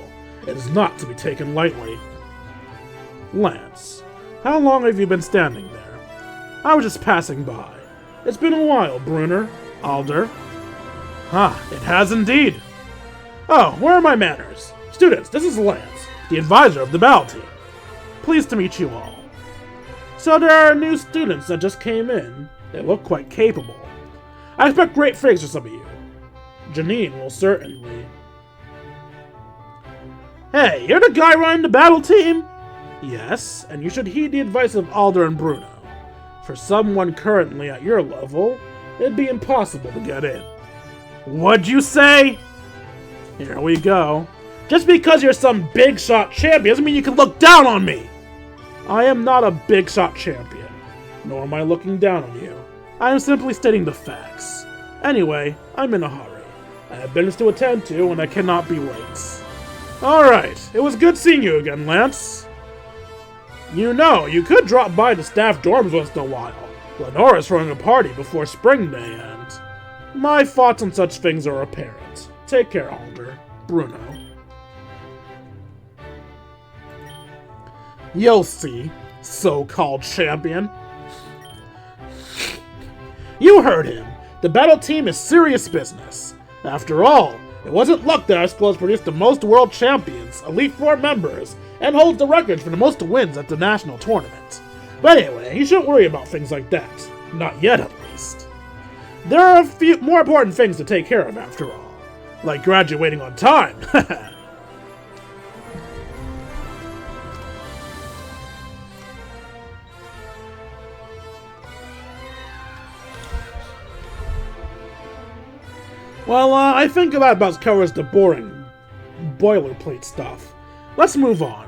It is not to be taken lightly. Lance, how long have you been standing there? I was just passing by. It's been a while, Brunner. Alder. It has indeed. Oh, where are my manners? Students, this is Lance, the advisor of the battle team. Pleased to meet you all. So there are new students that just came in. They look quite capable. I expect great things for some of you. Janine will certainly. Hey, you're the guy running the battle team? Yes, and you should heed the advice of Alder and Bruno. For someone currently at your level, it'd be impossible to get in. What'd you say? Here we go. Just because you're some big shot champion doesn't mean you can look down on me. I am not a big shot champion, nor am I looking down on you. I am simply stating the facts. Anyway, I'm in a hurry. I have business to attend to and I cannot be late. Alright, it was good seeing you again, Lance. You know, you could drop by the staff dorms once in a while. Lenora's throwing a party before spring day and... My thoughts on such things are apparent. Take care, Alder. Bruno. You'll see, so-called champion. You heard him. The battle team is serious business. After all, it wasn't luck that our school has produced the most world champions, Elite Four members, and holds the record for the most wins at the national tournament. But anyway, you shouldn't worry about things like that. Not yet, at least. There are a few more important things to take care of, after all. Like graduating on time. Well, I think that about covers the boring boilerplate stuff. Let's move on.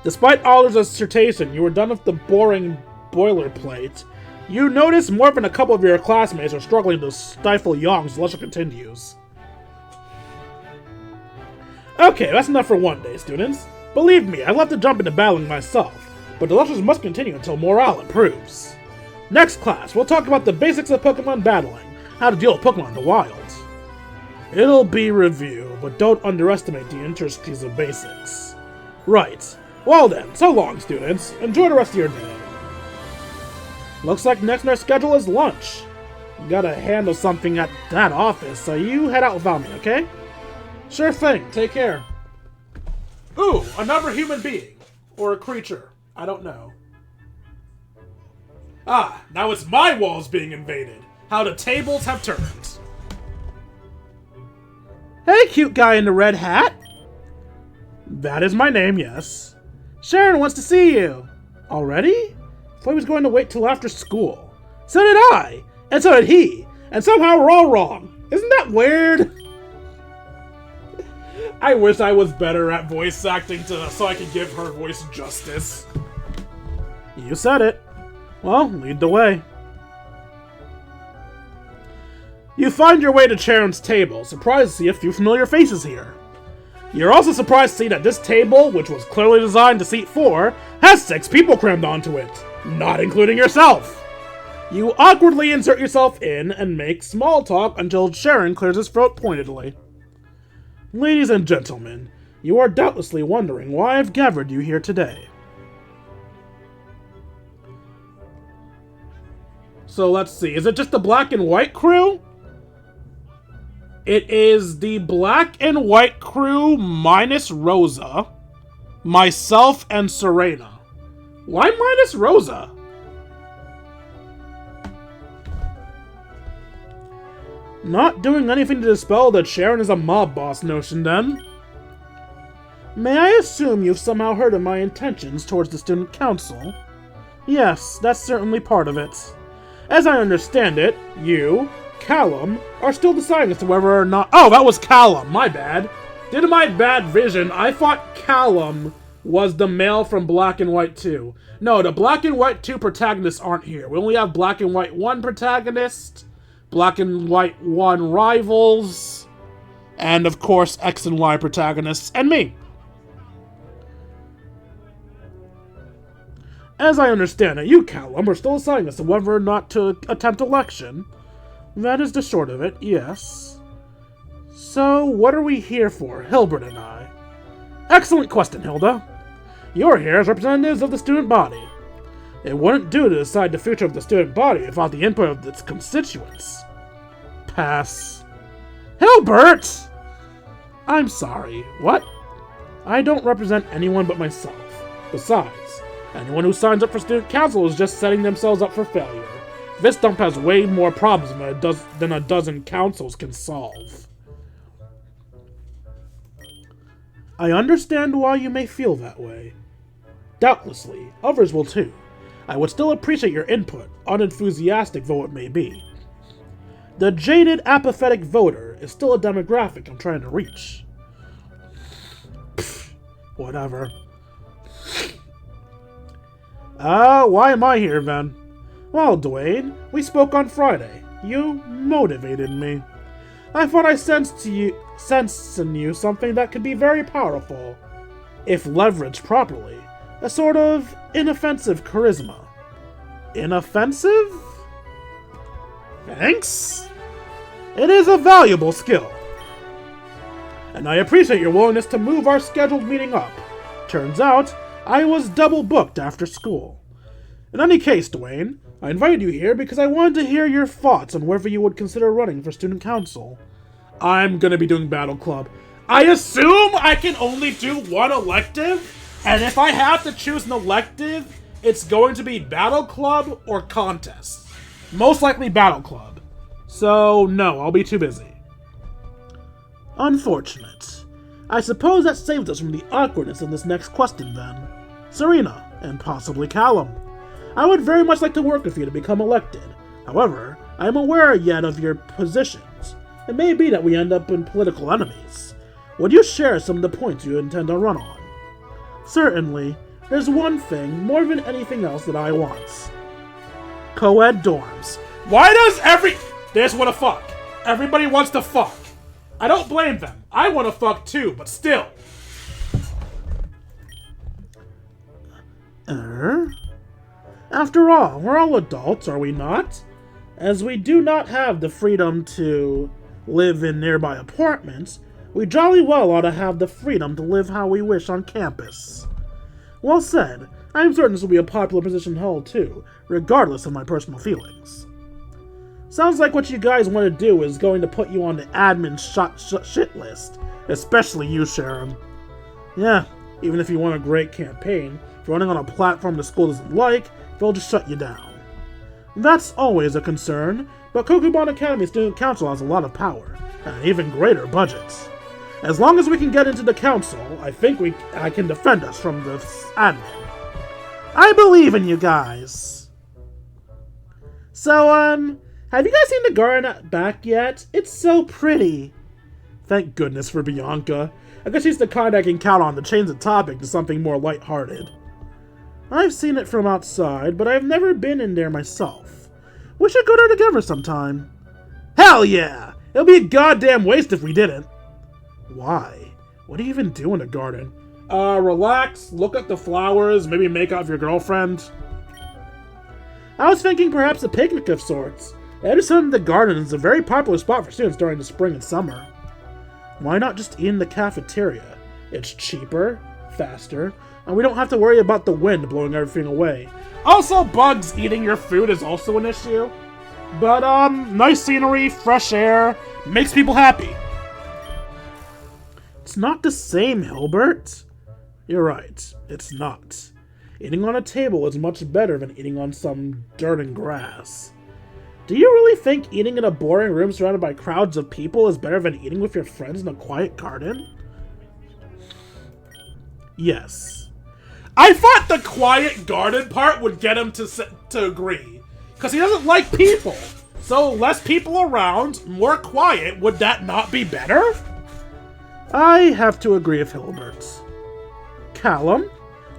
Despite Oliver's dissertation, you were done with the boring boilerplate. You notice more than a couple of your classmates are struggling to stifle yawns as the lecture continues. Okay, that's enough for one day, students. Believe me, I'd love to jump into battling myself, but the lectures must continue until morale improves. Next class, we'll talk about the basics of Pokemon battling, how to deal with Pokemon in the wild. It'll be review, but don't underestimate the intricacies of basics. Right. Well then, so long, students. Enjoy the rest of your day. Looks like next on our schedule is lunch. You gotta handle something at that office, so you head out without me, okay? Sure thing, take care. Ooh, another human being. Or a creature. I don't know. Ah, now it's my walls being invaded. How the tables have turned. Hey, cute guy in the red hat. That is my name, yes. Sharon wants to see you. Already? I thought he was going to wait till after school. So did I. And so did he. And somehow we're all wrong. Isn't that weird? I wish I was better at voice acting so I could give her voice justice. You said it. Well, lead the way. You find your way to Sharon's table, surprised to see a few familiar faces here. You're also surprised to see that this table, which was clearly designed to seat 4, has 6 people crammed onto it, not including yourself. You awkwardly insert yourself in and make small talk until Sharon clears his throat pointedly. Ladies and gentlemen, you are doubtlessly wondering why I've gathered you here today. So let's see, is it just the black and white crew? It is the black and white crew minus Rosa, myself, and Serena. Why minus Rosa? Not doing anything to dispel that Sharon is a mob boss notion, then? May I assume you've somehow heard of my intentions towards the student council? Yes, that's certainly part of it. As I understand it, you, Callum, are still deciding as to whether or not— Oh, that was Callum, my bad. Due to my bad vision, I thought Callum was the male from Black and White 2. No, the Black and White 2 protagonists aren't here. We only have Black and White 1 protagonist, Black and White 1 rivals, and of course X and Y protagonists, and me. As I understand it, you, Callum, are still deciding as to whether or not to attempt election. That is the short of it, yes. So, what are we here for, Hilbert and I? Excellent question, Hilda. You're here as representatives of the student body. It wouldn't do to decide the future of the student body without the input of its constituents. Pass. Hilbert! I'm sorry, what? I don't represent anyone but myself. Besides, anyone who signs up for student council is just setting themselves up for failure. This dump has way more problems than a dozen councils can solve. I understand why you may feel that way. Doubtlessly, others will too. I would still appreciate your input, unenthusiastic though it may be. The jaded, apathetic voter is still a demographic I'm trying to reach. Pfft, whatever. Why am I here then? Well, Dwayne, we spoke on Friday. You motivated me. I thought I sensed in you something that could be very powerful, if leveraged properly. A sort of inoffensive charisma. Inoffensive? Thanks. It is a valuable skill. And I appreciate your willingness to move our scheduled meeting up. Turns out, I was double booked after school. In any case, Dwayne, I invited you here because I wanted to hear your thoughts on whether you would consider running for student council. I'm gonna be doing Battle Club. I assume I can only do one elective? And if I have to choose an elective, it's going to be Battle Club or Contest. Most likely Battle Club. So, no, I'll be too busy. Unfortunate. I suppose that saves us from the awkwardness of this next question, then. Serena, and possibly Callum. I would very much like to work with you to become elected. However, I am aware yet of your positions. It may be that we end up in political enemies. Would you share some of the points you intend to run on? Certainly. There's one thing, more than anything else, that I want. Co-ed dorms. Why does They just want to fuck. Everybody wants to fuck. I don't blame them. I want to fuck too, but still. After all, we're all adults, are we not? As we do not have the freedom to live in nearby apartments, we jolly well ought to have the freedom to live how we wish on campus. Well said. I am certain this will be a popular position held too, regardless of my personal feelings. Sounds like what you guys want to do is going to put you on the admin shit list, especially you, Sharon. Yeah, even if you want a great campaign, if you're running on a platform the school doesn't like, they'll just shut you down. That's always a concern, but Kokubon Academy Student Council has a lot of power, and an even greater budget. As long as we can get into the council, I think I can defend us from the admin. I believe in you guys. So, have you guys seen the garden back yet? It's so pretty. Thank goodness for Bianca. I guess she's the kind I can count on to change the topic to something more lighthearted. I've seen it from outside, but I've never been in there myself. We should go there together sometime. Hell yeah! It'll be a goddamn waste if we didn't. Why? What do you even do in a garden? Relax, look at the flowers, maybe make out with your girlfriend. I was thinking perhaps a picnic of sorts. Edison the Garden is a very popular spot for students during the spring and summer. Why not just eat in the cafeteria? It's cheaper, faster, and we don't have to worry about the wind blowing everything away. Also, bugs eating your food is also an issue. But, nice scenery, fresh air, makes people happy. It's not the same, Hilbert. You're right, it's not. Eating on a table is much better than eating on some dirt and grass. Do you really think eating in a boring room surrounded by crowds of people is better than eating with your friends in a quiet garden? Yes. I thought the quiet garden part would get him to agree. Because he doesn't like people. So less people around, more quiet, would that not be better? I have to agree with Hilbert. Callum,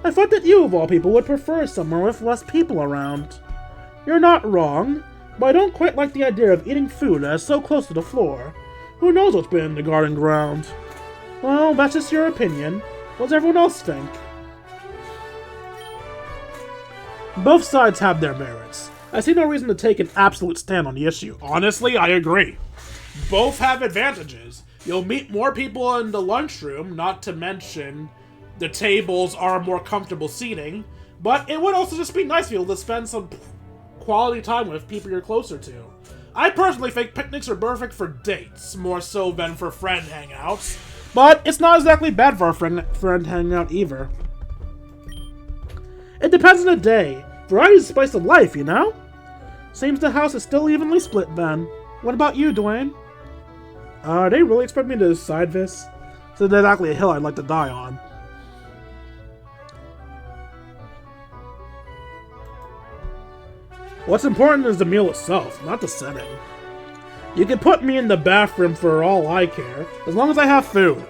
I thought that you, of all people, would prefer somewhere with less people around. You're not wrong, but I don't quite like the idea of eating food that is so close to the floor. Who knows what's been in the garden ground? Well, that's just your opinion. What does everyone else think? Both sides have their merits. I see no reason to take an absolute stand on the issue. Honestly, I agree. Both have advantages. You'll meet more people in the lunchroom, not to mention the tables are more comfortable seating, but it would also just be nice to be able to spend some quality time with people you're closer to. I personally think picnics are perfect for dates, more so than for friend hangouts, but it's not exactly bad for a friend hangout either. It depends on the day. Variety's the spice of life, you know? Seems the house is still evenly split then. What about you, Dwayne? They really expect me to decide this? This is exactly a hill I'd like to die on. What's important is the meal itself, not the setting. You can put me in the bathroom for all I care, as long as I have food.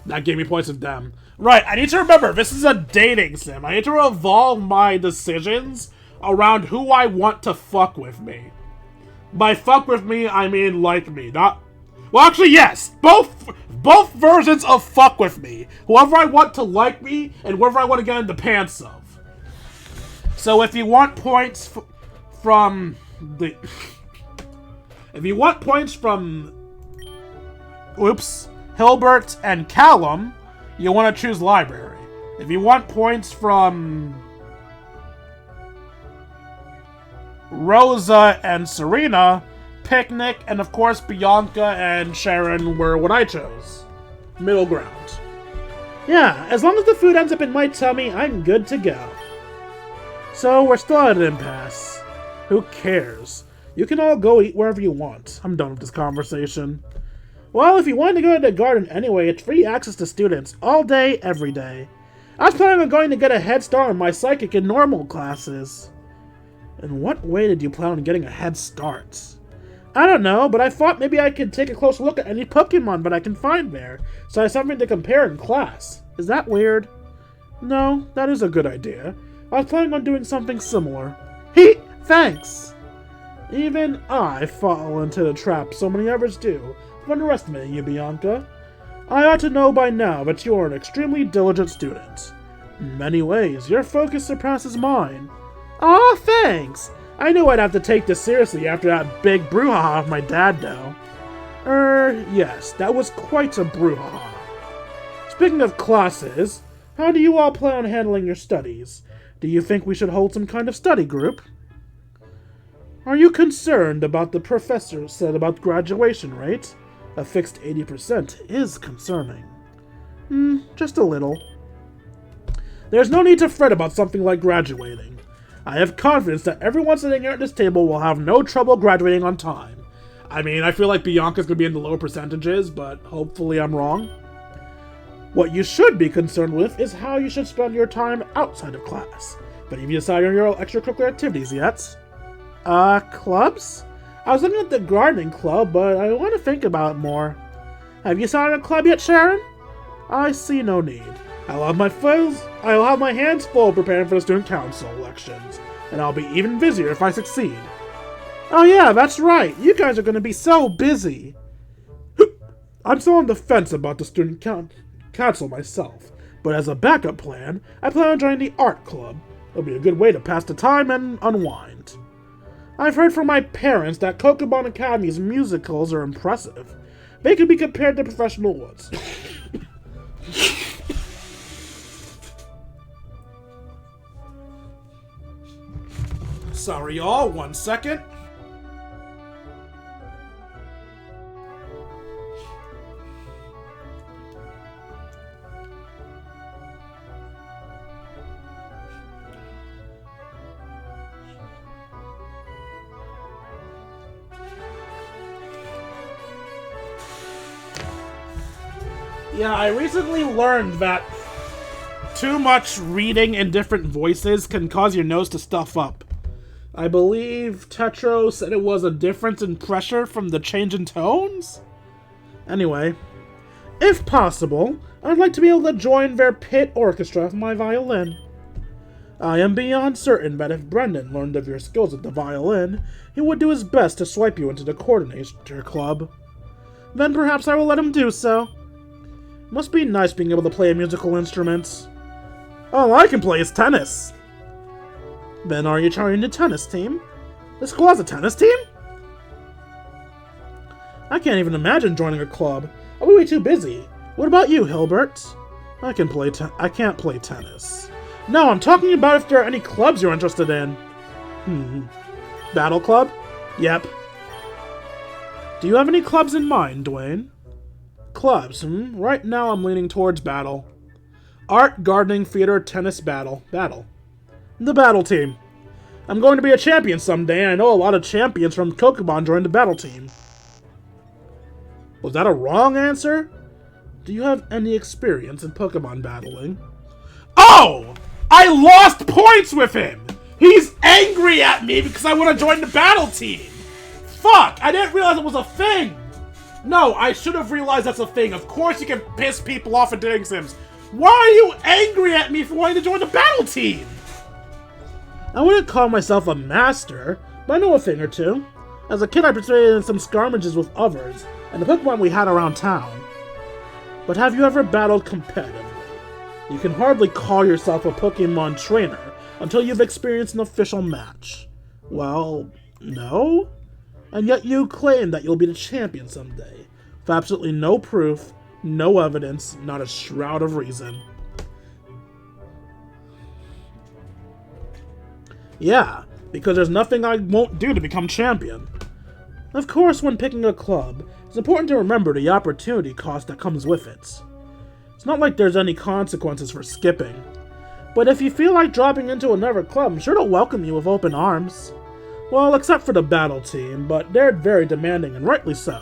That gave me points of them. Right, I need to remember, this is a dating sim. I need to revolve my decisions around who I want to fuck with me. By fuck with me, I mean like me, not... Well, actually, yes! Both versions of fuck with me. Whoever I want to like me, and whoever I want to get in the pants of. So if you want points from the... If you want points from... Oops. Hilbert and Callum, you want to choose library. If you want points from... Rosa and Serena, picnic, and of course Bianca and Sharon were what I chose. Middle ground. Yeah, as long as the food ends up in my tummy, I'm good to go. So we're still at an impasse. Who cares? You can all go eat wherever you want. I'm done with this conversation. Well, if you wanted to go to the garden anyway, it's free access to students, all day, every day. I was planning on going to get a head start on my psychic and normal classes. In what way did you plan on getting a head start? I don't know, but I thought maybe I could take a close look at any Pokemon that I can find there, so I have something to compare in class. Is that weird? No, that is a good idea. I was planning on doing something similar. He, thanks! Even I fall into the trap so many others do, of underestimating you, Bianca. I ought to know by now that you are an extremely diligent student. In many ways, your focus surpasses mine. Aw, thanks! I knew I'd have to take this seriously after that big brouhaha of my dad, though. Yes, that was quite a brouhaha. Speaking of classes, how do you all plan on handling your studies? Do you think we should hold some kind of study group? Are you concerned about the professor said about graduation rate? A fixed 80% is concerning. Just a little. There's no need to fret about something like graduating. I have confidence that everyone sitting here at this table will have no trouble graduating on time. I mean, I feel like Bianca's gonna be in the lower percentages, but hopefully I'm wrong. What you should be concerned with is how you should spend your time outside of class. But have you decided on your extracurricular activities yet? Clubs? I was looking at the gardening club, but I want to think about it more. Have you started a club yet, Sharon? I see no need. I'll have my hands full preparing for the student council elections, and I'll be even busier if I succeed. Oh yeah, that's right. You guys are going to be so busy. I'm still on the fence about the student council myself, but as a backup plan, I plan on joining the art club. It'll be a good way to pass the time and unwind. I've heard from my parents that Pokemon Academy's musicals are impressive. They could be compared to professional ones. Sorry, y'all. 1 second. Yeah, I recently learned that too much reading in different voices can cause your nose to stuff up. I believe Tetro said it was a difference in pressure from the change in tones? Anyway, if possible, I'd like to be able to join their pit orchestra with my violin. I am beyond certain that if Brendan learned of your skills at the violin, he would do his best to swipe you into the coordinator club. Then perhaps I will let him do so. Must be nice being able to play a musical instrument. All I can play is tennis. Then are you joining the tennis team? The school has a tennis team? I can't even imagine joining a club. I'll be way too busy. What about you, Hilbert? I can't play tennis. No, I'm talking about if there are any clubs you're interested in. Battle club? Yep. Do you have any clubs in mind, Dwayne? Clubs, Right now I'm leaning towards battle. Art, gardening, theater, tennis, battle. Battle. The battle team. I'm going to be a champion someday, and I know a lot of champions from Pokemon joined the battle team. Was that a wrong answer? Do you have any experience in Pokemon battling? Oh! I lost points with him! He's angry at me because I want to join the battle team! Fuck! I didn't realize it was a thing! No, I should have realized that's a thing. Of course you can piss people off in dating sims. Why are you angry at me for wanting to join the battle team? I wouldn't call myself a master, but I know a thing or two. As a kid, I participated in some skirmishes with others, and the Pokemon we had around town. But have you ever battled competitively? You can hardly call yourself a Pokemon trainer until you've experienced an official match. Well, no? And yet you claim that you'll be the champion someday, with absolutely no proof, no evidence, not a shroud of reason. Yeah, because there's nothing I won't do to become champion. Of course, when picking a club, it's important to remember the opportunity cost that comes with it. It's not like there's any consequences for skipping. But if you feel like dropping into another club, I'm sure they'll welcome you with open arms. Well, except for the battle team, but they're very demanding, and rightly so.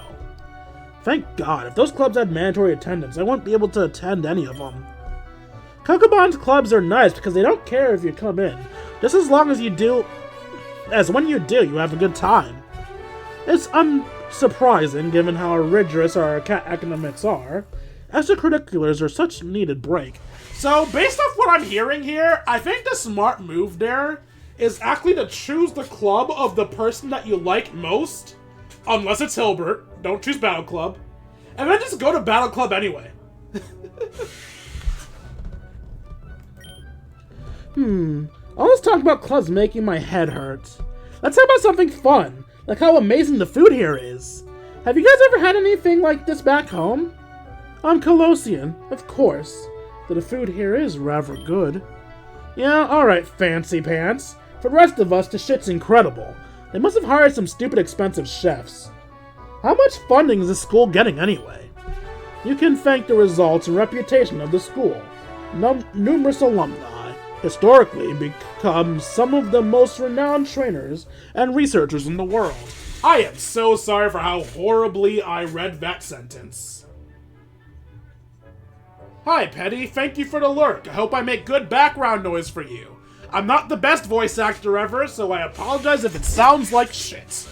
Thank God, if those clubs had mandatory attendance, I wouldn't be able to attend any of them. Pokemon clubs are nice because they don't care if you come in, just as long as you do, as when you do, you have a good time. It's unsurprising given how rigorous our academics are. Extracurriculars are such a needed break. So, based off what I'm hearing here, I think the smart move there is actually to choose the club of the person that you like most, unless it's Hilbert. Don't choose Battle Club. And then just go to Battle Club anyway. All this talk about clubs making my head hurt. Let's talk about something fun, like how amazing the food here is. Have you guys ever had anything like this back home? I'm Colossian, of course, but the food here is rather good. Yeah, alright, fancy pants. For the rest of us, the shit's incredible. They must have hired some stupid expensive chefs. How much funding is the school getting anyway? You can thank the results and reputation of the school. Numerous alumni historically become some of the most renowned trainers and researchers in the world. I am so sorry for how horribly I read that sentence. Hi, Petty. Thank you for the lurk. I hope I make good background noise for you. I'm not the best voice actor ever, so I apologize if it sounds like shit.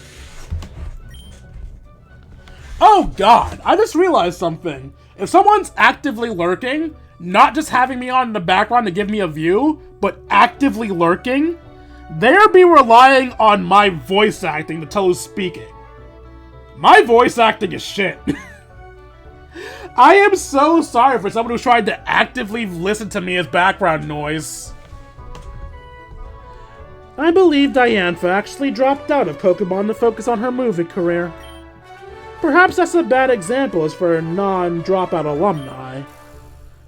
Oh god, I just realized something. If someone's actively lurking, not just having me on in the background to give me a view, but actively lurking, they'll be relying on my voice acting to tell who's speaking. My voice acting is shit. I am so sorry for someone who's trying to actively listen to me as background noise. I believe Diantha actually dropped out of Pokemon to focus on her movie career. Perhaps that's a bad example as for non-dropout alumni.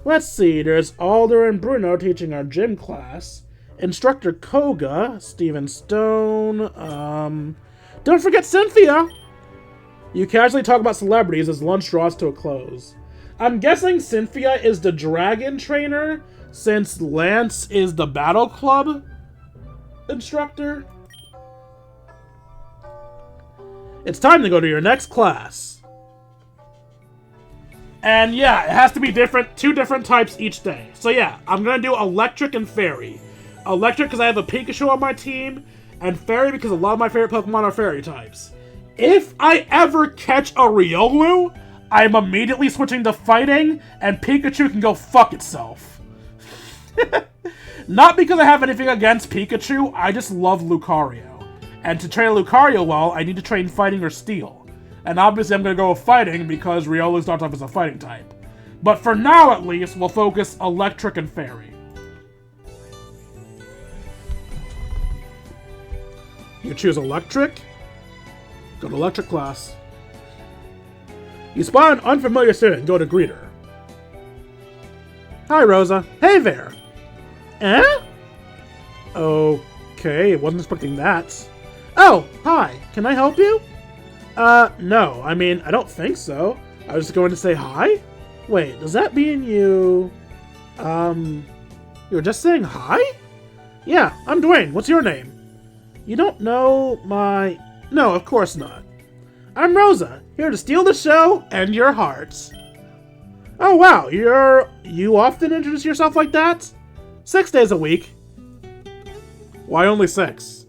Let's see, there's Alder and Bruno teaching our gym class. Instructor Koga, Steven Stone, don't forget Cynthia! You casually talk about celebrities as lunch draws to a close. I'm guessing Cynthia is the dragon trainer, since Lance is the Battle Club instructor. It's time to go to your next class. And yeah, it has to be different, 2 different types each day. So yeah, I'm gonna do Electric and Fairy. Electric because I have a Pikachu on my team, and Fairy because a lot of my favorite Pokemon are Fairy types. If I ever catch a Riolu, I'm immediately switching to Fighting, and Pikachu can go fuck itself. Not because I have anything against Pikachu, I just love Lucario. And to train Lucario well, I need to train Fighting or Steel. And obviously I'm going to go with Fighting because Riolu starts off as a Fighting type. But for now at least, we'll focus Electric and Fairy. You choose Electric? Go to Electric class. You spot an unfamiliar student and go to greet her. Hi, Rosa. Hey there. Eh? Okay, wasn't expecting that. Oh, hi. Can I help you? No. I mean, I don't think so. I was just going to say hi? Wait, does that mean you... You're just saying hi? Yeah, I'm Dwayne. What's your name? You don't know my... No, of course not. I'm Rosa, here to steal the show and your hearts. Oh wow, you often introduce yourself like that? 6 days a week. Why only 6?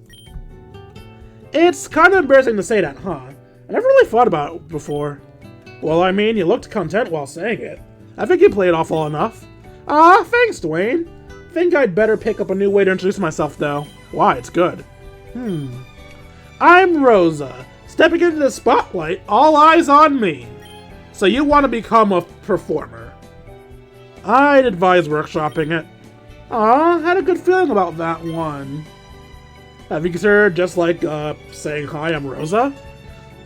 It's kind of embarrassing to say that, huh? I never really thought about it before. Well, I mean, you looked content while saying it. I think you played off well enough. Ah, thanks, Dwayne. Think I'd better pick up a new way to introduce myself, though. Why, it's good. I'm Rosa. Stepping into the spotlight, all eyes on me. So you want to become a performer. I'd advise workshopping it. Aw, had a good feeling about that one. Have you considered just like, saying hi, I'm Rosa?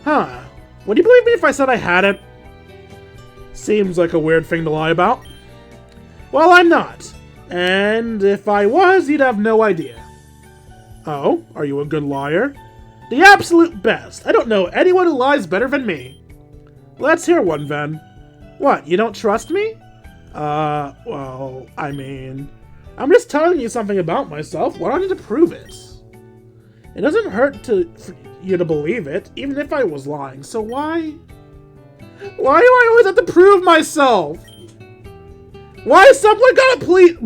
Huh. Would you believe me if I said I hadn't? Seems like a weird thing to lie about. Well, I'm not. And if I was, you'd have no idea. Oh, are you a good liar? The absolute best. I don't know anyone who lies better than me. Let's hear one, then. What, you don't trust me? Well, I mean... I'm just telling you something about myself. Why do I need to prove it? It doesn't hurt for you to believe it, even if I was lying, so why? Why do I always have to prove myself? Why is someone gonna please...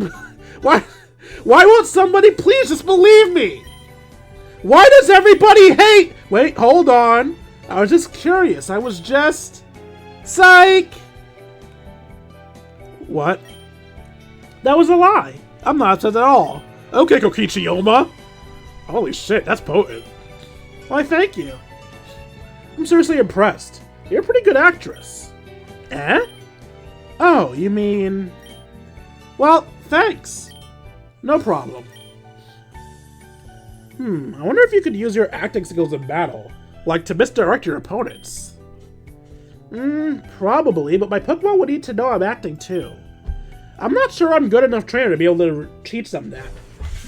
Why won't somebody please just believe me? Why does everybody hate... Wait, hold on. I was just curious. I was just... Psych! What? That was a lie. I'm not upset at all. Okay, Kokichiyoma. Holy shit, that's potent. Why, thank you. I'm seriously impressed. You're a pretty good actress. Eh? Oh, you mean... Well, thanks. No problem. I wonder if you could use your acting skills in battle, like to misdirect your opponents. Probably, but my Pokemon would need to know I'm acting too. I'm not sure I'm good enough trainer to be able to teach them that.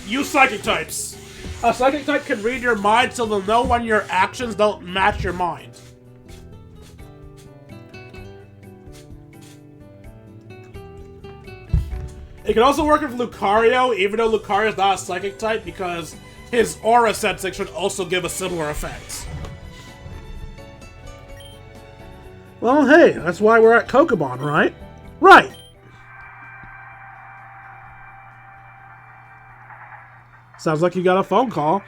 Use Psychic types! A Psychic type can read your mind so they'll know when your actions don't match your mind. It can also work with Lucario, even though Lucario's not a Psychic type, because his Aura sensing should also give a similar effect. Well, hey, that's why we're at Kokobon, right? Right! Sounds like you got a phone call.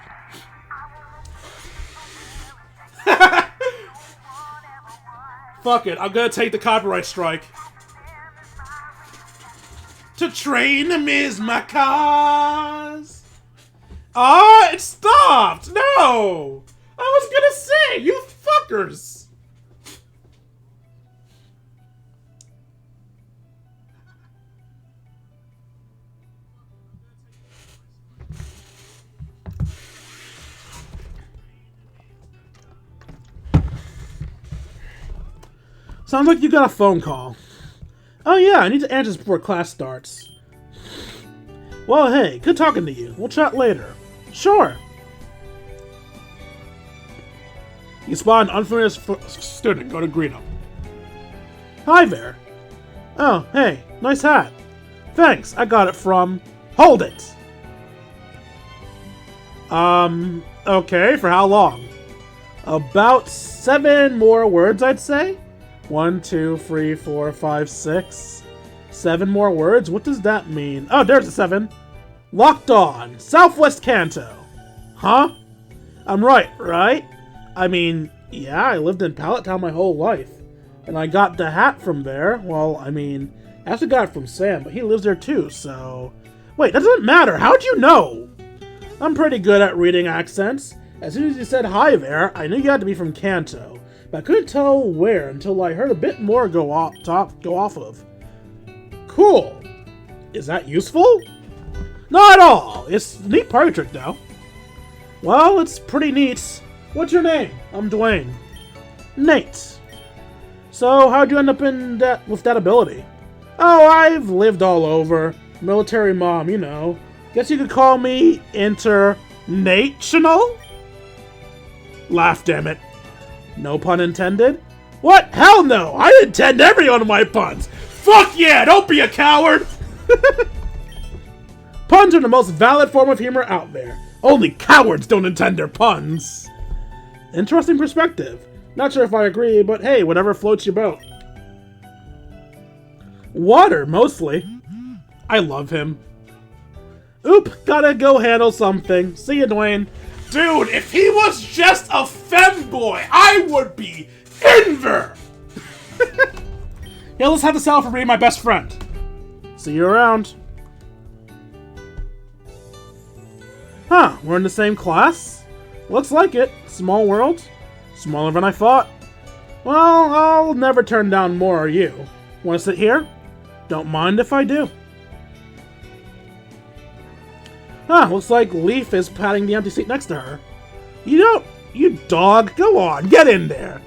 Fuck it, I'm gonna take the copyright strike. To train them is my cause. Ah, it stopped! No! I was gonna say, you fuckers! Sounds like you got a phone call. Oh yeah, I need to answer this before class starts. Well, hey, good talking to you. We'll chat later. Sure. You spot an unfamiliar student. Go to greet him. Hi there. Oh, hey, nice hat. Thanks, I got it from... Hold it! Okay, for how long? About 7 more words, I'd say? 1, 2, 3, 4, 5, 6. 7 more words? What does that mean? Oh, there's a 7. Locked on. Southwest Kanto. Huh? I'm right? I mean, yeah, I lived in Pallet Town my whole life. And I got the hat from there. Well, I mean, I actually got it from Sam, but he lives there too, so... Wait, that doesn't matter. How'd you know? I'm pretty good at reading accents. As soon as you said hi there, I knew you had to be from Kanto. But I couldn't tell where until I heard a bit more go off of. Cool. Is that useful? Not at all. It's a neat party trick, though. Well, it's pretty neat. What's your name? I'm Dwayne. Nate. So, how'd you end up with that ability? Oh, I've lived all over. Military mom, you know. Guess you could call me international? Laugh, damn it. No pun intended? What? Hell no! I intend every one of my puns! Fuck yeah! Don't be a coward! Puns are the most valid form of humor out there. Only cowards don't intend their puns. Interesting perspective. Not sure if I agree, but hey, whatever floats your boat. Water, mostly. I love him. Oop, gotta go handle something. See ya, Dwayne. Dude, if he was just a femboy, I would be Inver! Yeah, let's have the sell for being my best friend. See you around. Huh, we're in the same class? Looks like it. Small world. Smaller than I thought. Well, I'll never turn down more, are you? Want to sit here? Don't mind if I do. Huh, looks like Leaf is patting the empty seat next to her. You dog, go on, get in there.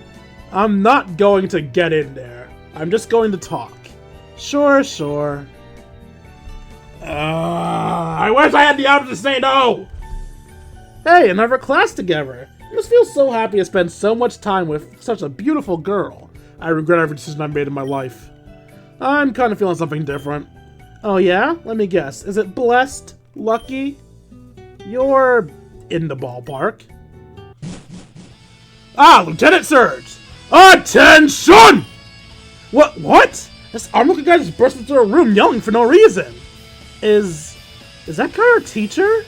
I'm not going to get in there. I'm just going to talk. Sure. I wish I had the option to say no! Hey, another class together. I just feel so happy to spend so much time with such a beautiful girl. I regret every decision I've made in my life. I'm kind of feeling something different. Oh yeah? Let me guess. Is it blessed? Lucky? You're in the ballpark. Ah, Lieutenant Surge! Attention! What? This arm-looking guy just burst into a room yelling for no reason. Is that guy our teacher?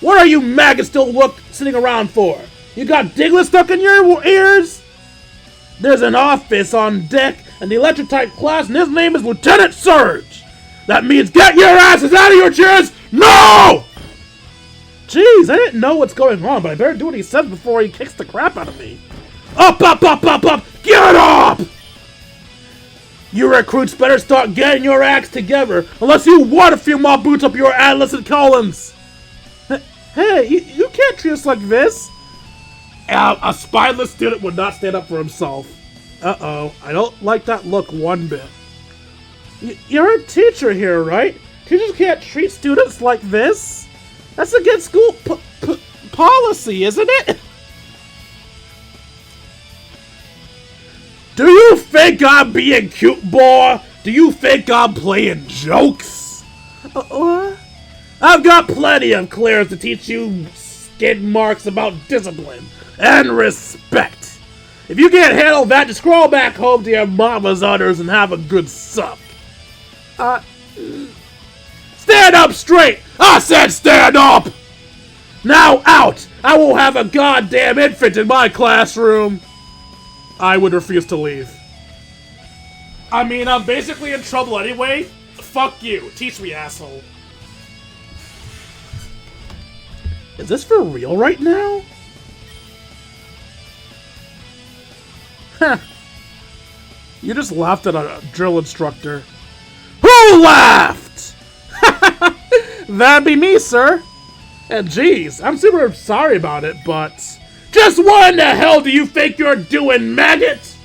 What are you maggots still sitting around for? You got Diglett stuck in your ears? There's an office on deck in the electric type class, and his name is Lieutenant Surge. That means get your asses out of your chairs now! Jeez, I didn't know what's going on, but I better do what he says before he kicks the crap out of me. Up, up, up, up, up! Get up! You recruits better start getting your acts together, unless you want a few more boots up your Atlas and Collins. Hey, you can't treat us like this. A spineless student would not stand up for himself. Uh-oh, I don't like that look one bit. You're a teacher here, right? Teachers can't treat students like this? That's against school policy, isn't it? Do you think I'm being cute, boy? Do you think I'm playing jokes? I've got plenty of clears to teach you skid marks about discipline and respect. If you can't handle that, just crawl back home to your mama's udders and have a good sup. Stand up straight! I said stand up! Now out! I will have a goddamn infant in my classroom! I would refuse to leave. I mean, I'm basically in trouble anyway. Fuck you. Teach me, asshole. Is this for real right now? Heh. You just laughed at a drill instructor. Who laughed? That'd be me, sir. And geez, I'm super sorry about it, but... Just what in the hell do you think you're doing, maggot?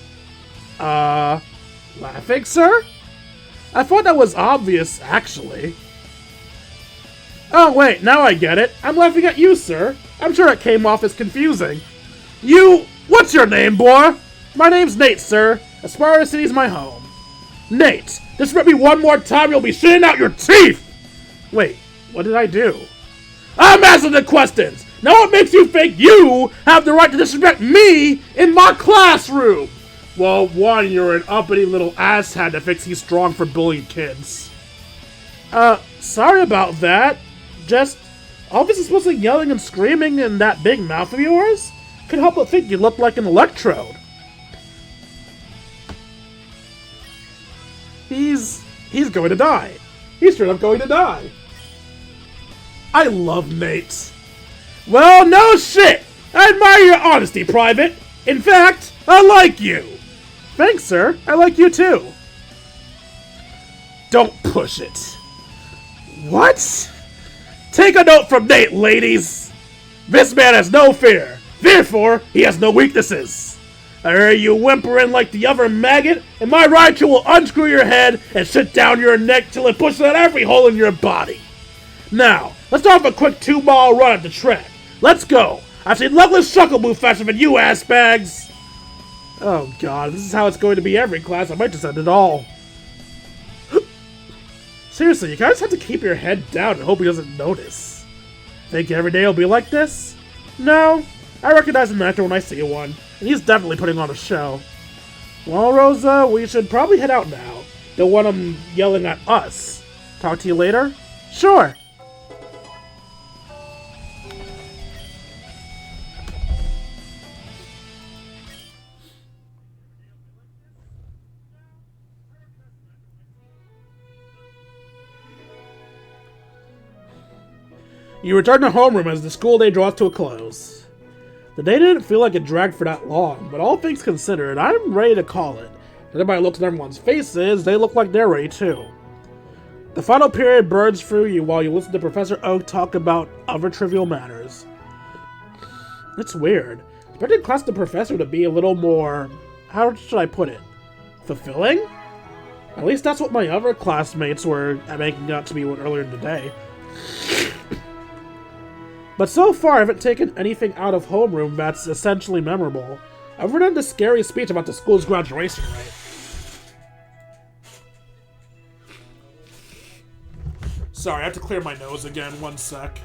Laughing, sir? I thought that was obvious, actually. Oh, wait, now I get it. I'm laughing at you, sir. I'm sure it came off as confusing. What's your name, boy? My name's Nate, sir. Aspire City's my home. Nate, disrespect me one more time, you'll be shitting out your teeth! Wait, what did I do? I'm asking the questions! Now what makes you think you have the right to disrespect me in my classroom? Well, one, you're an uppity little asshat that thinks he's strong for bullying kids. Sorry about that. Just, all this is supposed to be yelling and screaming in that big mouth of yours? Could help but think you look like an electrode. He's going to die. He's straight up going to die. I love Nate. Well, no shit! I admire your honesty, Private. In fact, I like you. Thanks, sir. I like you too. Don't push it. What? Take a note from Nate, ladies. This man has no fear. Therefore, he has no weaknesses. I hear you whimpering like the other maggot, and my Raichu will unscrew your head and shit down your neck till it pushes out every hole in your body. Now, let's start with a quick 2-mile run at the track. Let's go! I've seen Loveless Shuckle move faster than you, ass bags! Oh god, this is how it's going to be every class. I might just end it all. Seriously, you guys have to keep your head down and hope he doesn't notice. Think every day will be like this? No, I recognize an actor when I see one, and he's definitely putting on a show. Well, Rosa, we should probably head out now. Don't want him yelling at us. Talk to you later? Sure. You return to homeroom as the school day draws to a close. The day didn't feel like it dragged for that long, but all things considered, I'm ready to call it. Everybody looks at everyone's faces, they look like they're ready too. The final period burns through you while you listen to Professor Oak talk about other trivial matters. It's weird. I expected class the professor to be a little more, how should I put it, fulfilling? At least that's what my other classmates were making out to be earlier in the day. But so far, I haven't taken anything out of homeroom that's essentially memorable. I've written the scary speech about the school's graduation rate. Sorry, I have to clear my nose again. One sec.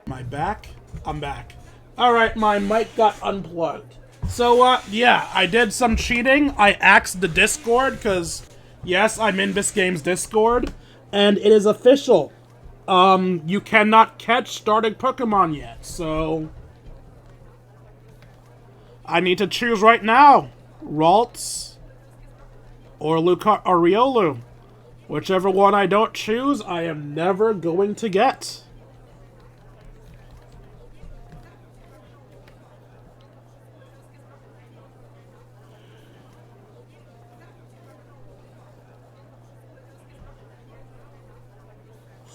Am I back? I'm back. Alright, my mic got unplugged. So, yeah, I did some cheating. I axed the Discord, because, yes, I'm in this game's Discord, and it is official. You cannot catch starting Pokemon yet, so I need to choose right now. Ralts or Riolu. Whichever one I don't choose, I am never going to get.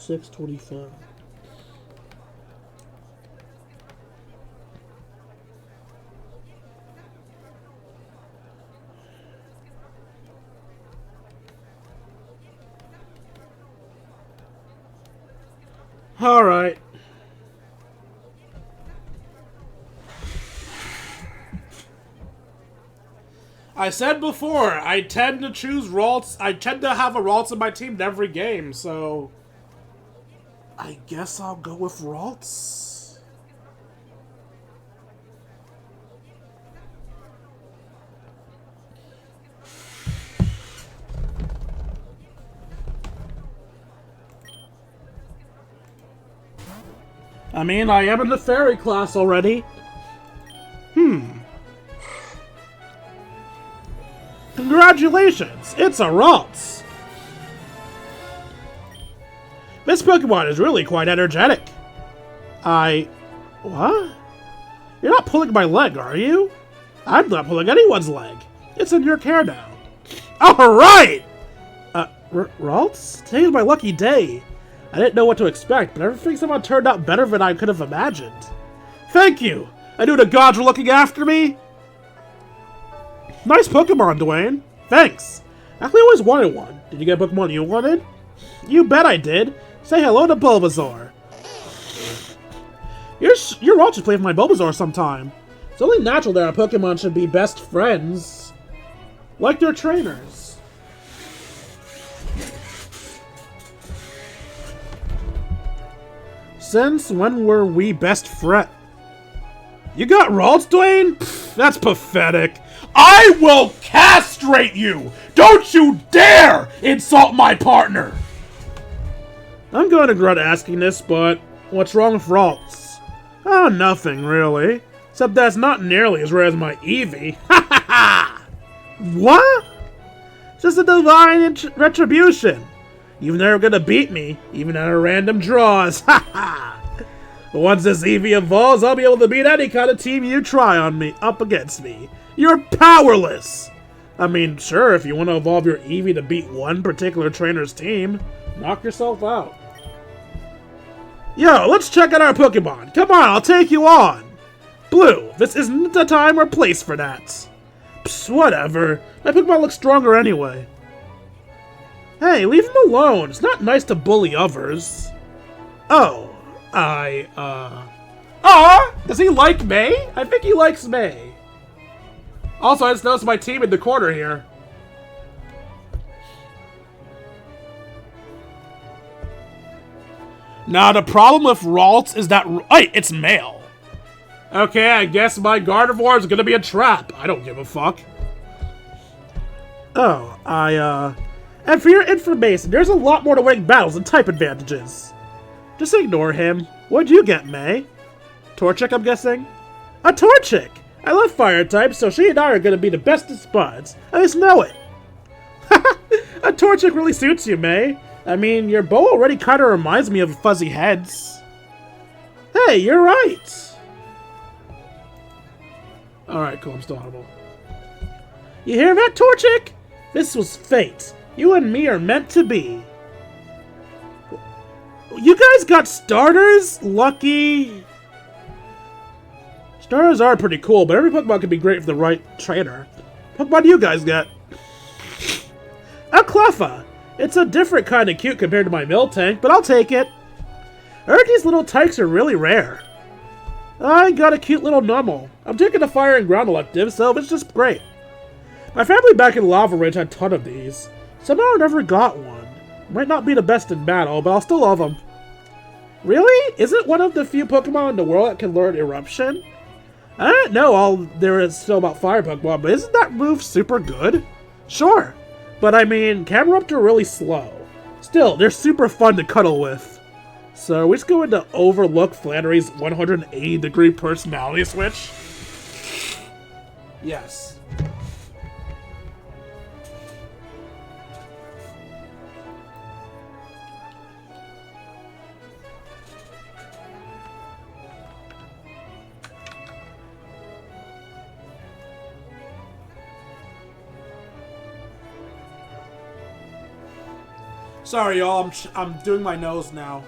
$6.25. All right. I said before, I tend to choose Ralts. I tend to have a Ralts in my team in every game, so I guess I'll go with Ralts. I mean, I am in the fairy class already. Congratulations! It's a Ralts! This Pokemon is really quite energetic. What? You're not pulling my leg, are you? I'm not pulling anyone's leg. It's in your care now. Alright! Ralts? Today's my lucky day. I didn't know what to expect, but everything somehow turned out better than I could have imagined. Thank you! I knew the gods were looking after me! Nice Pokemon, Dwayne. Thanks. I actually always wanted one. Did you get a Pokemon you wanted? You bet I did. Say hello to Bulbasaur. Your Ralts should play with my Bulbasaur sometime. It's only natural that our Pokemon should be best friends. Like their trainers. Since when were we best friends? You got Ralts, Dwayne? Pfft, that's pathetic. I will castrate you! Don't you dare insult my partner! I'm going to regret asking this, but what's wrong with Ralts? Oh, nothing, really. Except that's not nearly as rare as my Eevee. Ha ha ha! What? Just a divine retribution. You're never gonna beat me, even at a random draws. Ha ha! Once this Eevee evolves, I'll be able to beat any kind of team you try on me, up against me. You're powerless! I mean, sure, if you want to evolve your Eevee to beat one particular trainer's team, knock yourself out. Yo, let's check out our Pokemon. Come on, I'll take you on. Blue, this isn't the time or place for that. Psst, whatever. My Pokemon looks stronger anyway. Hey, leave him alone. It's not nice to bully others. Oh, does he like May? I think he likes May. Also, I just noticed my team in the corner here. Now, the problem with Ralts is that... Hey, it's male. Okay, I guess my Gardevoir is gonna be a trap. I don't give a fuck. Oh, And for your information, there's a lot more to winning battles than type advantages. Just ignore him. What'd you get, May? Torchic, I'm guessing? A Torchic! I love fire types, so she and I are gonna be the bestest buds. I just know it. A Torchic really suits you, May. I mean, your bow already kinda reminds me of fuzzy heads. Hey, you're right! Alright, cool, I'm still audible. You hear that, Torchic? This was fate. You and me are meant to be. You guys got starters? Lucky. Starters are pretty cool, but every Pokemon can be great for the right trainer. What Pokemon do you guys get? A Cleffa. It's a different kind of cute compared to my Miltank, but I'll take it. I heard these little tykes are really rare. I got a cute little normal. I'm taking a fire and ground elective, so it's just great. My family back in Lava Ridge had a ton of these. Somehow I never got one. Might not be the best in battle, but I'll still love them. Really? Is it one of the few Pokemon in the world that can learn Eruption? I don't know all there is still about fire Pokemon, but isn't that move super good? Sure. But I mean, Camerupt are really slow. Still, they're super fun to cuddle with. So we're just going to overlook Flannery's 180-degree personality switch. Yes. Sorry, y'all. I'm doing my nose now.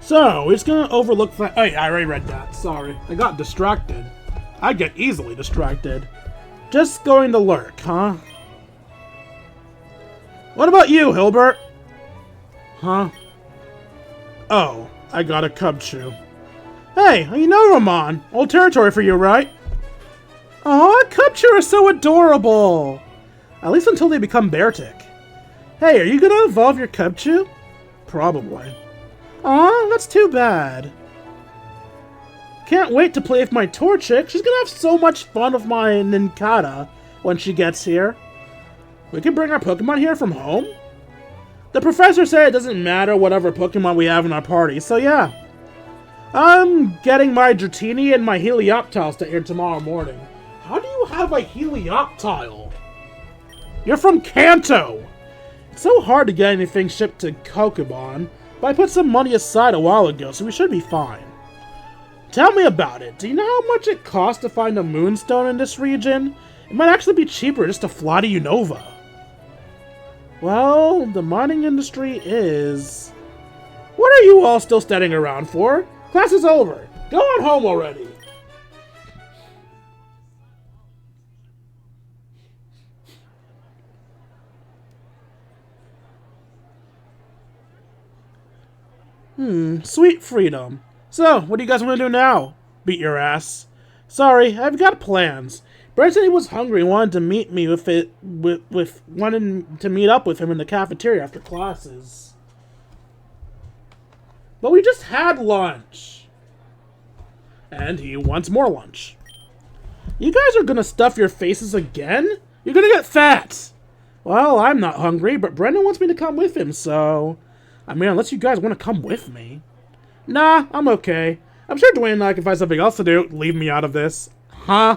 So, we're just gonna overlook that. Hey, I already read that. Sorry. I got distracted. I get easily distracted. Just going to lurk, huh? What about you, Hilbert? Huh? Oh, I got a Cubchoo. Hey, you know Ramon. Old territory for you, right? Aw, Cubchoo are so adorable. At least until they become Beartic. Hey, are you gonna evolve your Cubchoo? Probably. Aw, that's too bad. Can't wait to play with my Torchic. She's gonna have so much fun with my Nincada when she gets here. We can bring our Pokemon here from home? The professor said it doesn't matter whatever Pokemon we have in our party, so yeah. I'm getting my Dratini and my Helioptile to here tomorrow morning. How do you have a Helioptile? You're from Kanto! It's so hard to get anything shipped to Pokemon. But I put some money aside a while ago, so we should be fine. Tell me about it. Do you know how much it costs to find a moonstone in this region? It might actually be cheaper just to fly to Unova. Well, the mining industry is... What are you all still standing around for? Class is over. Go on home already. Sweet freedom. So, what do you guys want to do now? Beat your ass. Sorry, I've got plans. Brent said he was hungry and wanted to meet me wanted to meet up with him in the cafeteria after classes. But we just had lunch. And he wants more lunch. You guys are gonna stuff your faces again? You're gonna get fat! Well, I'm not hungry, but Brendan wants me to come with him, so... I mean, unless you guys want to come with me. Nah, I'm okay. I'm sure Dwayne and I can find something else to do. Leave me out of this. Huh?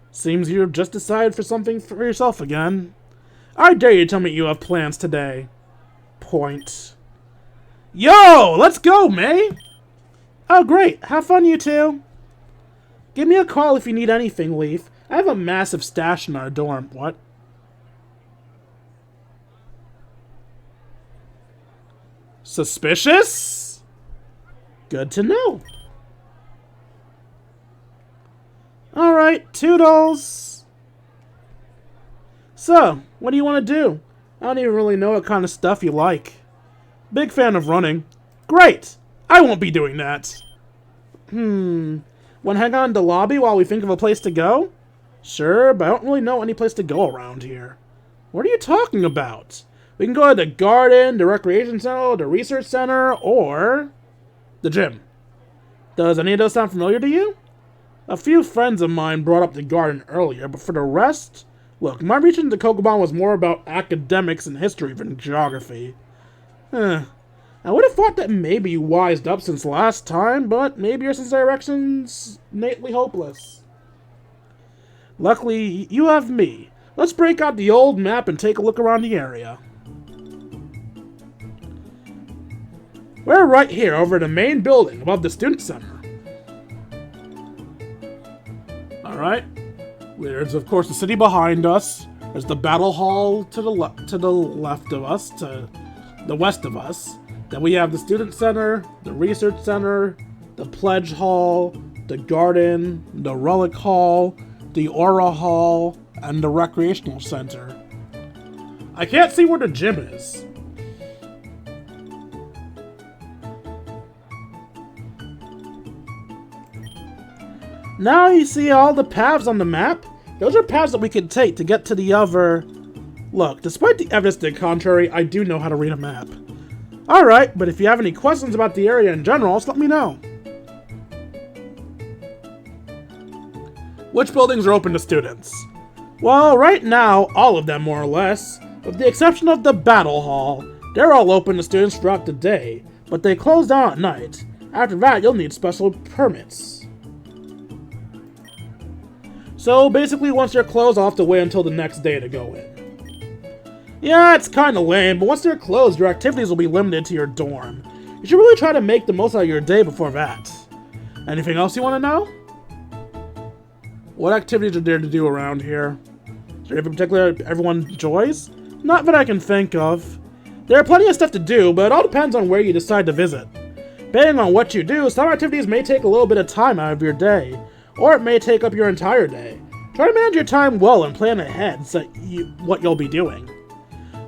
Seems you've just decided for something for yourself again. I dare you tell me you have plans today. Point. Yo, let's go, May! Oh, great. Have fun, you two. Give me a call if you need anything, Leaf. I have a massive stash in our dorm. What? Suspicious? Good to know. Alright, toodles. So, what do you want to do? I don't even really know what kind of stuff you like. Big fan of running. Great! I won't be doing that. Want to hang out in the lobby while we think of a place to go? Sure, but I don't really know any place to go around here. What are you talking about? We can go to the garden, the recreation center, the research center, or the gym. Does any of those sound familiar to you? A few friends of mine brought up the garden earlier, but for the rest... Look, my reach into Kokoban was more about academics and history than geography. I would have thought that maybe you wised up since last time, but maybe your sense of direction's innately hopeless. Luckily, you have me. Let's break out the old map and take a look around the area. We're right here over the main building above the student center. Alright. There's, of course, the city behind us. There's the battle hall to the left of us, to the west of us. Then we have the student center, the research center, the pledge hall, the garden, the relic hall, the aura hall, and the recreational center. I can't see where the gym is. Now you see all the paths on the map? Those are paths that we can take to get to the other... Look, despite the evidence to the contrary, I do know how to read a map. Alright, but if you have any questions about the area in general, just let me know. Which buildings are open to students? Well, right now, all of them more or less, with the exception of the Battle Hall. They're all open to students throughout the day, but they close down at night. After that, you'll need special permits. So basically, once they're closed, I'll have to wait until the next day to go in. Yeah, it's kinda lame, but once they're closed, your activities will be limited to your dorm. You should really try to make the most out of your day before that. Anything else you want to know? What activities are there to do around here? Is there anything particular everyone enjoys? Not that I can think of. There are plenty of stuff to do, but it all depends on where you decide to visit. Depending on what you do, some activities may take a little bit of time out of your day, or it may take up your entire day. Try to manage your time well and plan ahead so what you'll be doing.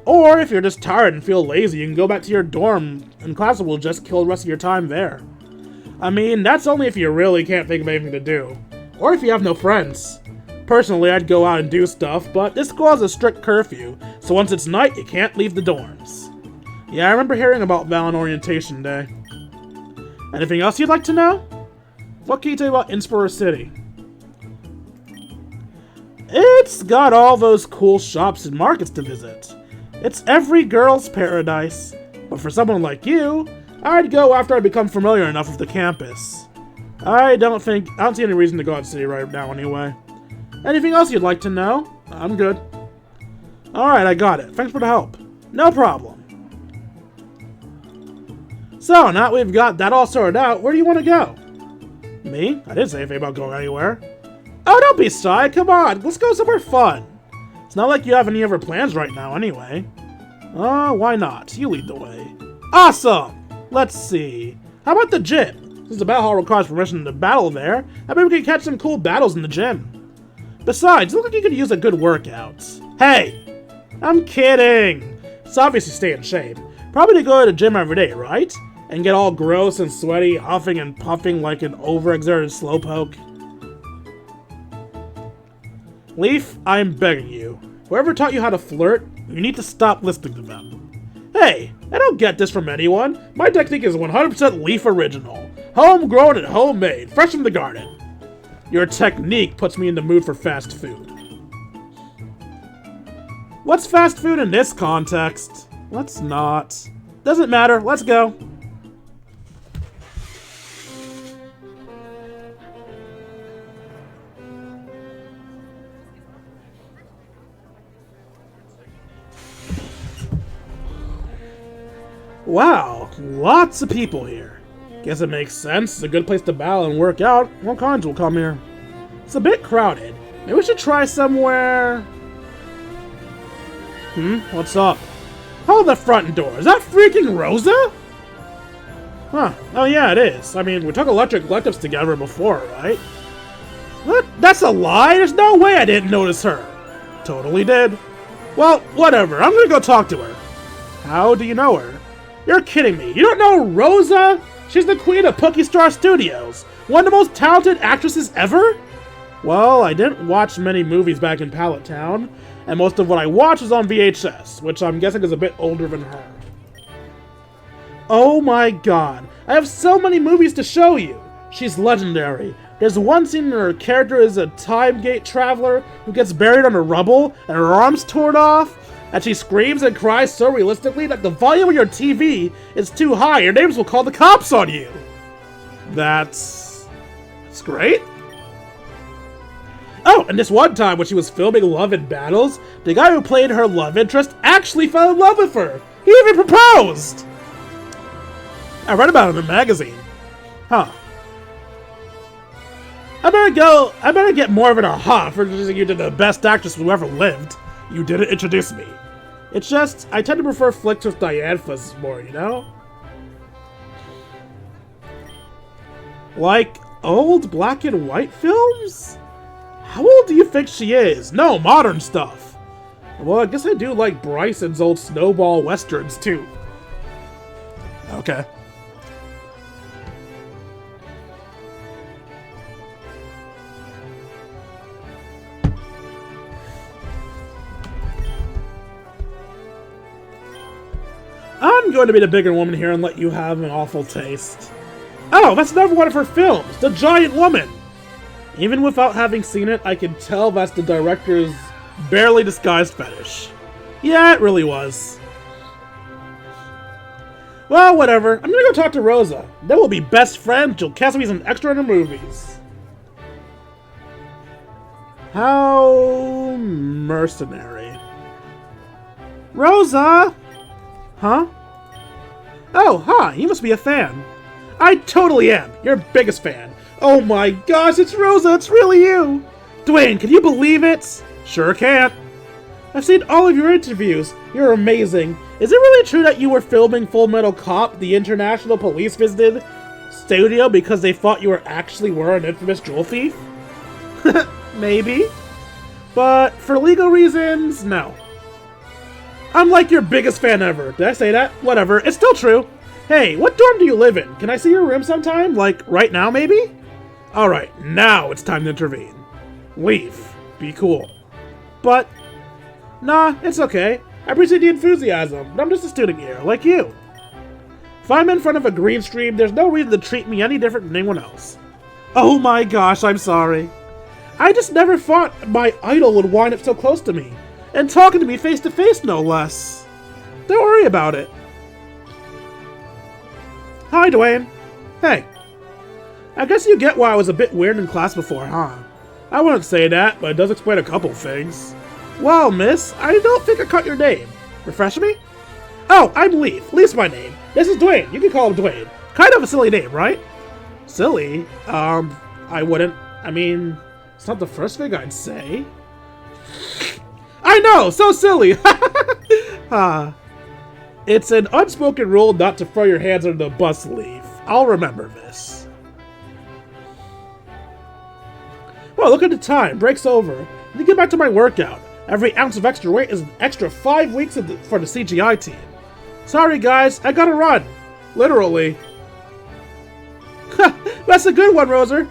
Or if you're just tired and feel lazy, you can go back to your dorm and class will just kill the rest of your time there. I mean, that's only if you really can't think of anything to do. Or if you have no friends. Personally, I'd go out and do stuff, but this school has a strict curfew, so once it's night, you can't leave the dorms. Yeah, I remember hearing about that on orientation day. Anything else you'd like to know? What can you tell you about Inspira City? It's got all those cool shops and markets to visit. It's every girl's paradise. But for someone like you, I'd go after I become familiar enough with the campus. I don't see any reason to go out to city right now anyway. Anything else you'd like to know? I'm good. Alright, I got it. Thanks for the help. No problem. So, now that we've got that all sorted out, where do you want to go? Me? I didn't say anything about going anywhere. Oh, don't be shy. Come on. Let's go somewhere fun. It's not like you have any other plans right now anyway. Why not? You lead the way. Awesome! Let's see. How about the gym? Since the battle hall requires permission to battle there, I bet we can catch some cool battles in the gym. Besides, you look like you could use a good workout. Hey! I'm kidding! It's obviously stay in shape. Probably to go to the gym every day, right? And get all gross and sweaty, huffing and puffing like an overexerted slowpoke. Leaf, I'm begging you. Whoever taught you how to flirt, you need to stop listening to them. Hey, I don't get this from anyone. My technique is 100% Leaf original. Homegrown and homemade, fresh from the garden. Your technique puts me in the mood for fast food. What's fast food in this context? Let's not. Doesn't matter, let's go. Wow, lots of people here. Guess it makes sense. It's a good place to battle and work out. All kinds will come here. It's a bit crowded. Maybe we should try somewhere... What's up? Hold the front door. Is that freaking Rosa? Huh. Oh yeah, it is. I mean, we took electric electives together before, right? What? That's a lie? There's no way I didn't notice her. Totally did. Well, whatever. I'm gonna go talk to her. How do you know her? You're kidding me. You don't know Rosa? She's the queen of Pookie Star Studios. One of the most talented actresses ever? Well, I didn't watch many movies back in Pallet Town, and most of what I watched was on VHS, which I'm guessing is a bit older than her. Oh my god, I have so many movies to show you! She's legendary. There's one scene where her character is a time gate traveler who gets buried under rubble and her arms torn off, and she screams and cries so realistically that the volume of your TV is too high. Your neighbors will call the cops on you. That's great. Oh, and this one time when she was filming Love and Battles, the guy who played her love interest actually fell in love with her. He even proposed. I read about it in a magazine. Huh. I better get more of an aha for introducing you to the best actress who ever lived. You didn't introduce me. It's just, I tend to prefer flicks with diaphas more, you know? Like, old black and white films? How old do you think she is? No, modern stuff. Well, I guess I do like Bryson's old snowball westerns, too. Okay. I'm going to be the bigger woman here and let you have an awful taste. Oh, that's another one of her films, The Giant Woman! Even without having seen it, I can tell that's the director's barely disguised fetish. Yeah, it really was. Well, whatever. I'm gonna go talk to Rosa. Then we'll be best friends. She'll cast me as an extra in her movies. How mercenary. Rosa! Huh? Oh, hi, you must be a fan. I totally am, your biggest fan. Oh my gosh, it's Rosa, it's really you! Dwayne, can you believe it? Sure can. I've seen all of your interviews. You're amazing. Is it really true that you were filming Full Metal Cop, the international police visited studio because they thought you actually were an infamous jewel thief? Maybe. But for legal reasons, no. I'm like your biggest fan ever. Did I say that? Whatever, it's still true. Hey, what dorm do you live in? Can I see your room sometime? Like, right now, maybe? Alright, now it's time to intervene. Leave. Be cool. But, nah, it's okay. I appreciate the enthusiasm, but I'm just a student here, like you. If I'm in front of a green screen, there's no reason to treat me any different than anyone else. Oh my gosh, I'm sorry. I just never thought my idol would wind up so close to me. And talking to me face to face, no less. Don't worry about it. Hi, Dwayne. Hey. I guess you get why I was a bit weird in class before, huh? I wouldn't say that, but it does explain a couple things. Well, miss, I don't think I caught your name. Refresh me? Oh, I'm Leaf. Leaf's my name. This is Dwayne. You can call him Dwayne. Kind of a silly name, right? Silly? I wouldn't. I mean, it's not the first thing I'd say. I know! So silly! It's an unspoken rule not to throw your hands under the bus, Leaf. I'll remember this. Well, look at the time. Break's over. Let me get back to my workout. Every ounce of extra weight is an extra 5 weeks for the CGI team. Sorry, guys. I gotta run. Literally. That's a good one, Roser.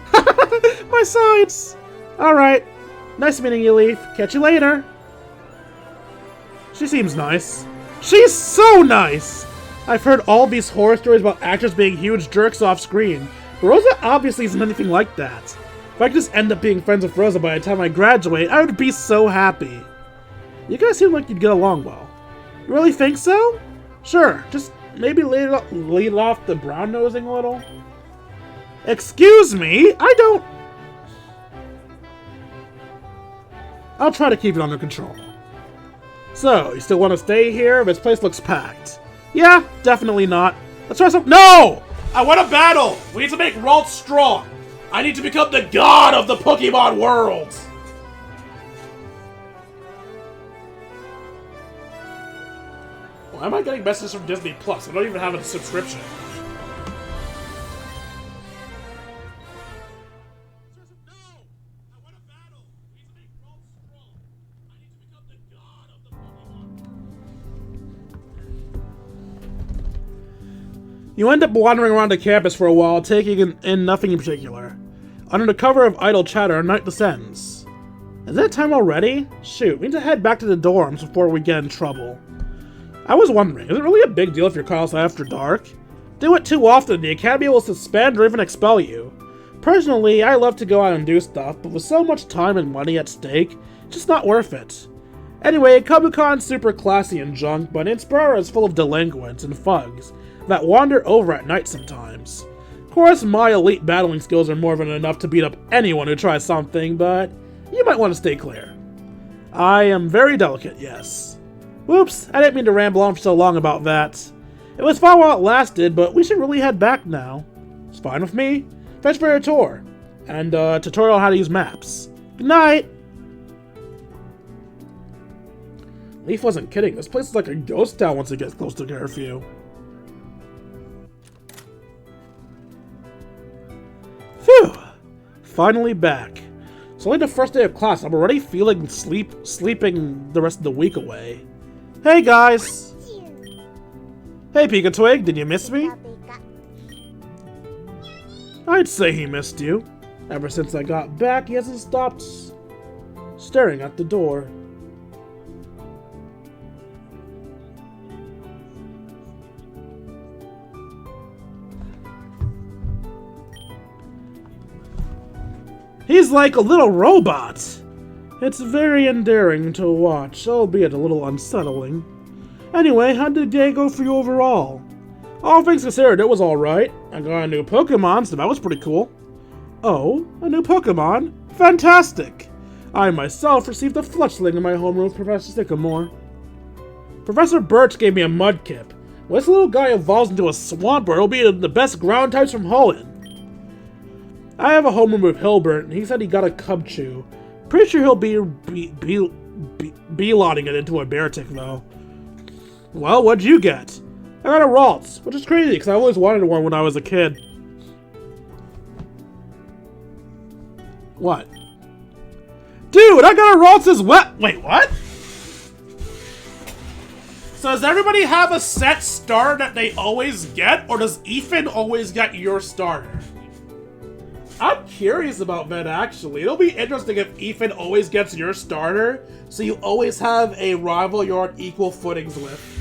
My sides. Alright. Nice meeting you, Leaf. Catch you later. She seems nice. She's so nice! I've heard all these horror stories about actors being huge jerks off screen, but Rosa obviously isn't anything like that. If I could just end up being friends with Rosa by the time I graduate, I would be so happy. You guys seem like you'd get along well. You really think so? Sure, just maybe lead off the brown-nosing a little. Excuse me? I don't... I'll try to keep it under control. So, you still want to stay here? This place looks packed. Yeah, definitely not. Let's try some- No! I want a battle! We need to make Ralt strong! I need to become the god of the Pokemon world! Why am I getting messages from Disney Plus? I don't even have a subscription. You end up wandering around the campus for a while, taking in nothing in particular. Under the cover of Idle Chatter, night descends. Is it time already? Shoot, we need to head back to the dorms before we get in trouble. I was wondering, is it really a big deal if you're caught outside after dark? Do it too often, the Academy will suspend or even expel you. Personally, I love to go out and do stuff, but with so much time and money at stake, it's just not worth it. Anyway, Kabukon's super classy and junk, but Inspira is full of delinquents and thugs that wander over at night sometimes. Of course, my elite battling skills are more than enough to beat up anyone who tries something, but you might want to stay clear. I am very delicate, yes. Whoops, I didn't mean to ramble on for so long about that. It was fun while it lasted, but we should really head back now. It's fine with me. Thanks for your tour, and tutorial on how to use maps. Good night! Leaf wasn't kidding, this place is like a ghost town once it gets close to curfew. Phew! Finally back. It's only the first day of class. I'm already feeling sleeping the rest of the week away. Hey guys! Hey Pika-Twig, did you miss me? I'd say he missed you. Ever since I got back, he hasn't stopped staring at the door. He's like a little robot! It's very endearing to watch, albeit a little unsettling. Anyway, how did the day go for you overall? All things considered, it was alright. I got a new Pokemon, so that was pretty cool. Oh, a new Pokemon? Fantastic! I myself received a fletchling in my homeroom with Professor Sycamore. Professor Birch gave me a Mudkip. When this little guy evolves into a Swampert, it'll be the best ground types from Holland. I have a homeroom with Hilbert, and he said he got a Cubchoo. Pretty sure he'll be beelotting it into a Beartic, though. Well, what'd you get? I got a Ralts, which is crazy, because I always wanted one when I was a kid. What? Dude, I got a Ralts as well! Wait, what? So does everybody have a set starter that they always get, or does Ethan always get your starter? I'm curious about that, actually. It'll be interesting if Ethan always gets your starter, so you always have a rival you're on equal footings with.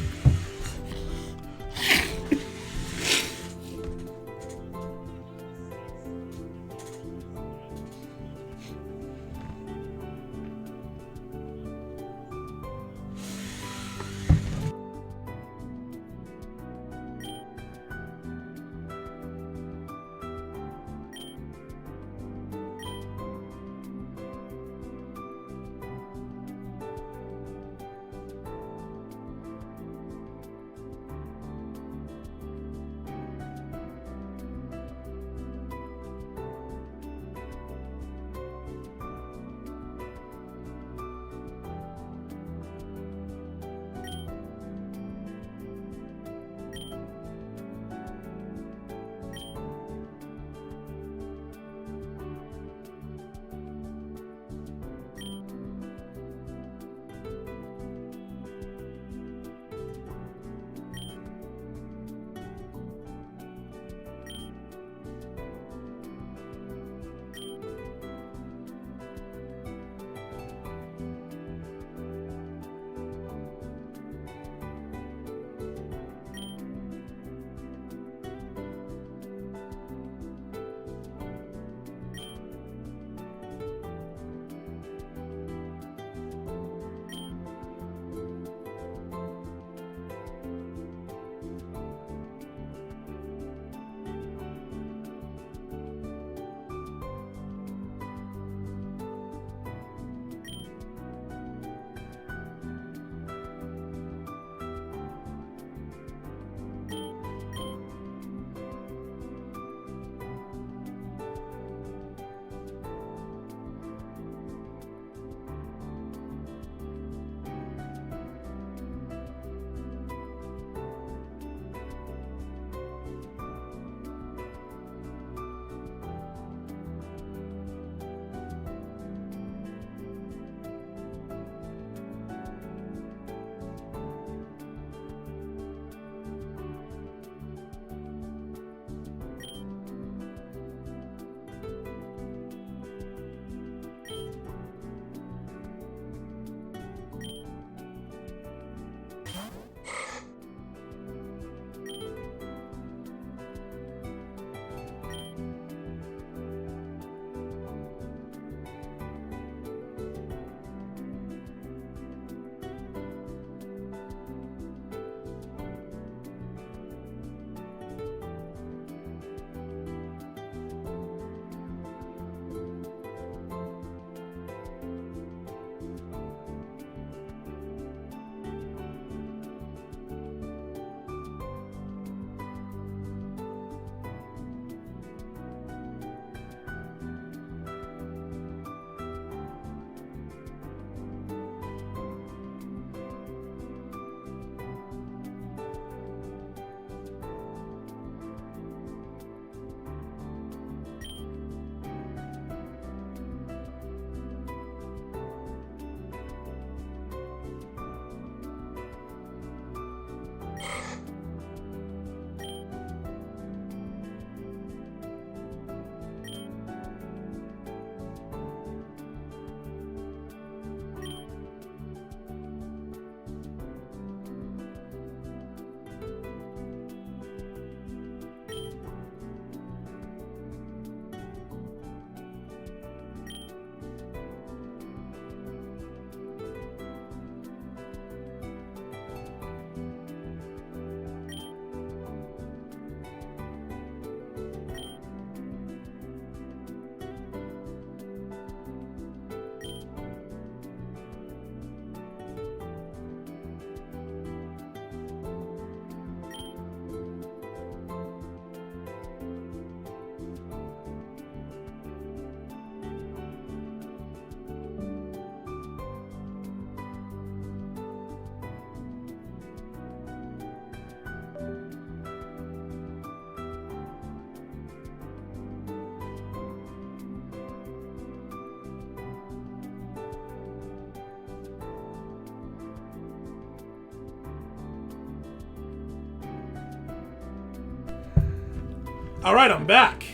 Alright, I'm back.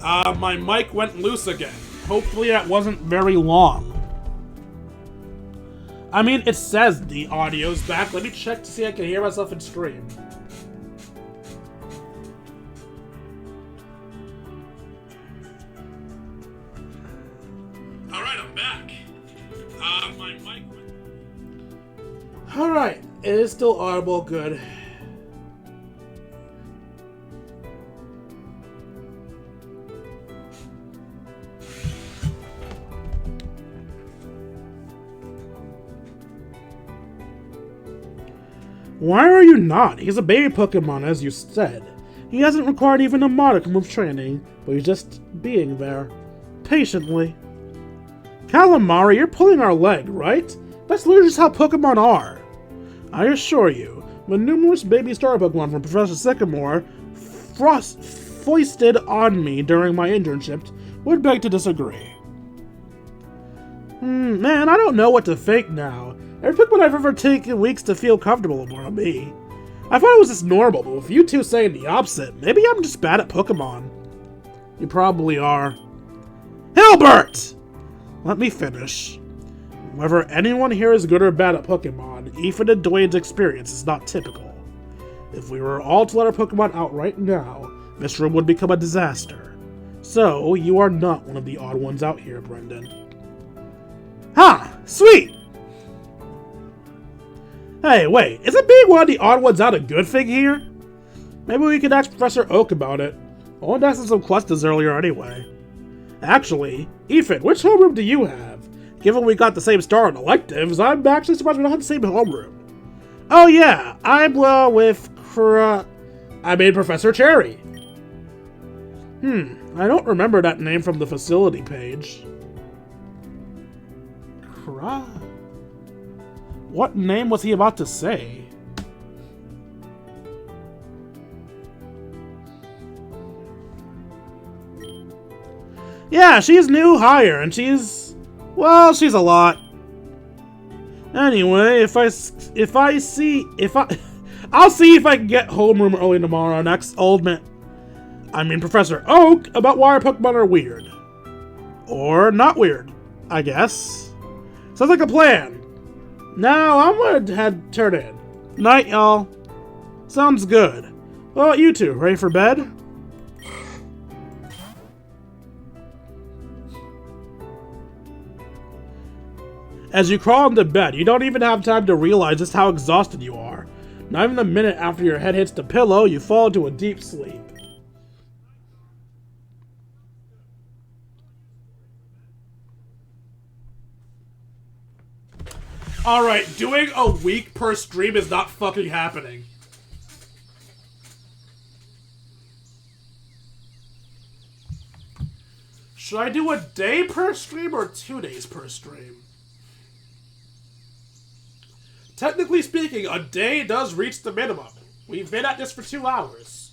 My mic went loose again. Hopefully that wasn't very long. I mean, it says the audio's back. Let me check to see if I can hear myself in stream. Alright, I'm back. My mic went... Alright, it is still audible, good. Why are you not? He's a baby Pokemon, as you said. He hasn't required even a modicum of training, but he's just being there. Patiently. Calamari, you're pulling our leg, right? That's literally just how Pokemon are. I assure you, the numerous baby star Pokemon from Professor Sycamore foisted on me during my internship would beg to disagree. Man, I don't know what to think now. Every Pokemon I've ever taken weeks to feel comfortable around me. I thought it was just normal, but with you two saying the opposite, maybe I'm just bad at Pokemon. You probably are. Hilbert! Let me finish. Whether anyone here is good or bad at Pokemon, even in Dwayne's experience is not typical. If we were all to let our Pokemon out right now, this room would become a disaster. So, you are not one of the odd ones out here, Brendan. Ha! Sweet! Hey, wait, isn't being one of the odd ones out a good thing here? Maybe we could ask Professor Oak about it. I wanted to ask him some questions earlier anyway. Actually, Ethan, which homeroom do you have? Given we got the same star on electives, I'm actually surprised we don't have the same homeroom. Oh yeah, I'm with I made Professor Cherry. I don't remember that name from the facility page. What name was he about to say? Yeah, she's new hire, and she's... well, she's a lot. Anyway, I'll see if I can get homeroom early tomorrow and ask Professor Oak about why our Pokemon are weird. Or not weird, I guess. Sounds like a plan. Now, I'm gonna turn in. Night, y'all. Sounds good. What about you two? Ready for bed? As you crawl into bed, you don't even have time to realize just how exhausted you are. Not even a minute after your head hits the pillow, you fall into a deep sleep. Alright, doing a week per stream is not fucking happening. Should I do a day per stream or 2 days per stream? Technically speaking, a day does reach the minimum. We've been at this for 2 hours.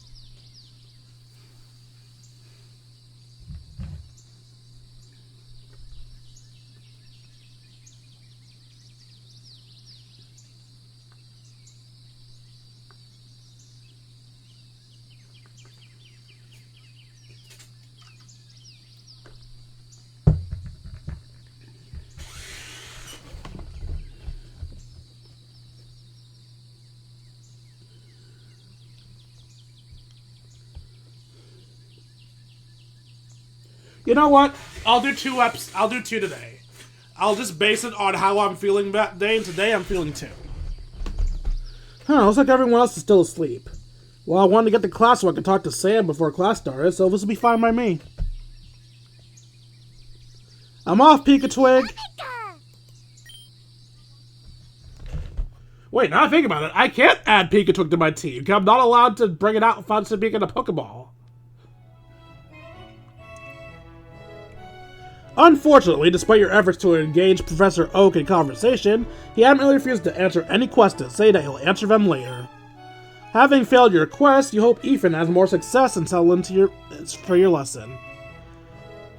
You know what? I'll do 2 I'll do 2 today. I'll just base it on how I'm feeling that day, and today I'm feeling 2. Looks like everyone else is still asleep. Well, I wanted to get to class so I could talk to Sam before class started, so this will be fine by me. I'm off, Pika-Twig! Wait, now I think about it, I can't add Pika-Twig to my team, because I'm not allowed to bring it out without speaking a Pokeball. Unfortunately, despite your efforts to engage Professor Oak in conversation, he adamantly refused to answer any questions, saying that he'll answer them later. Having failed your quest, you hope Ethan has more success and settle into for your lesson.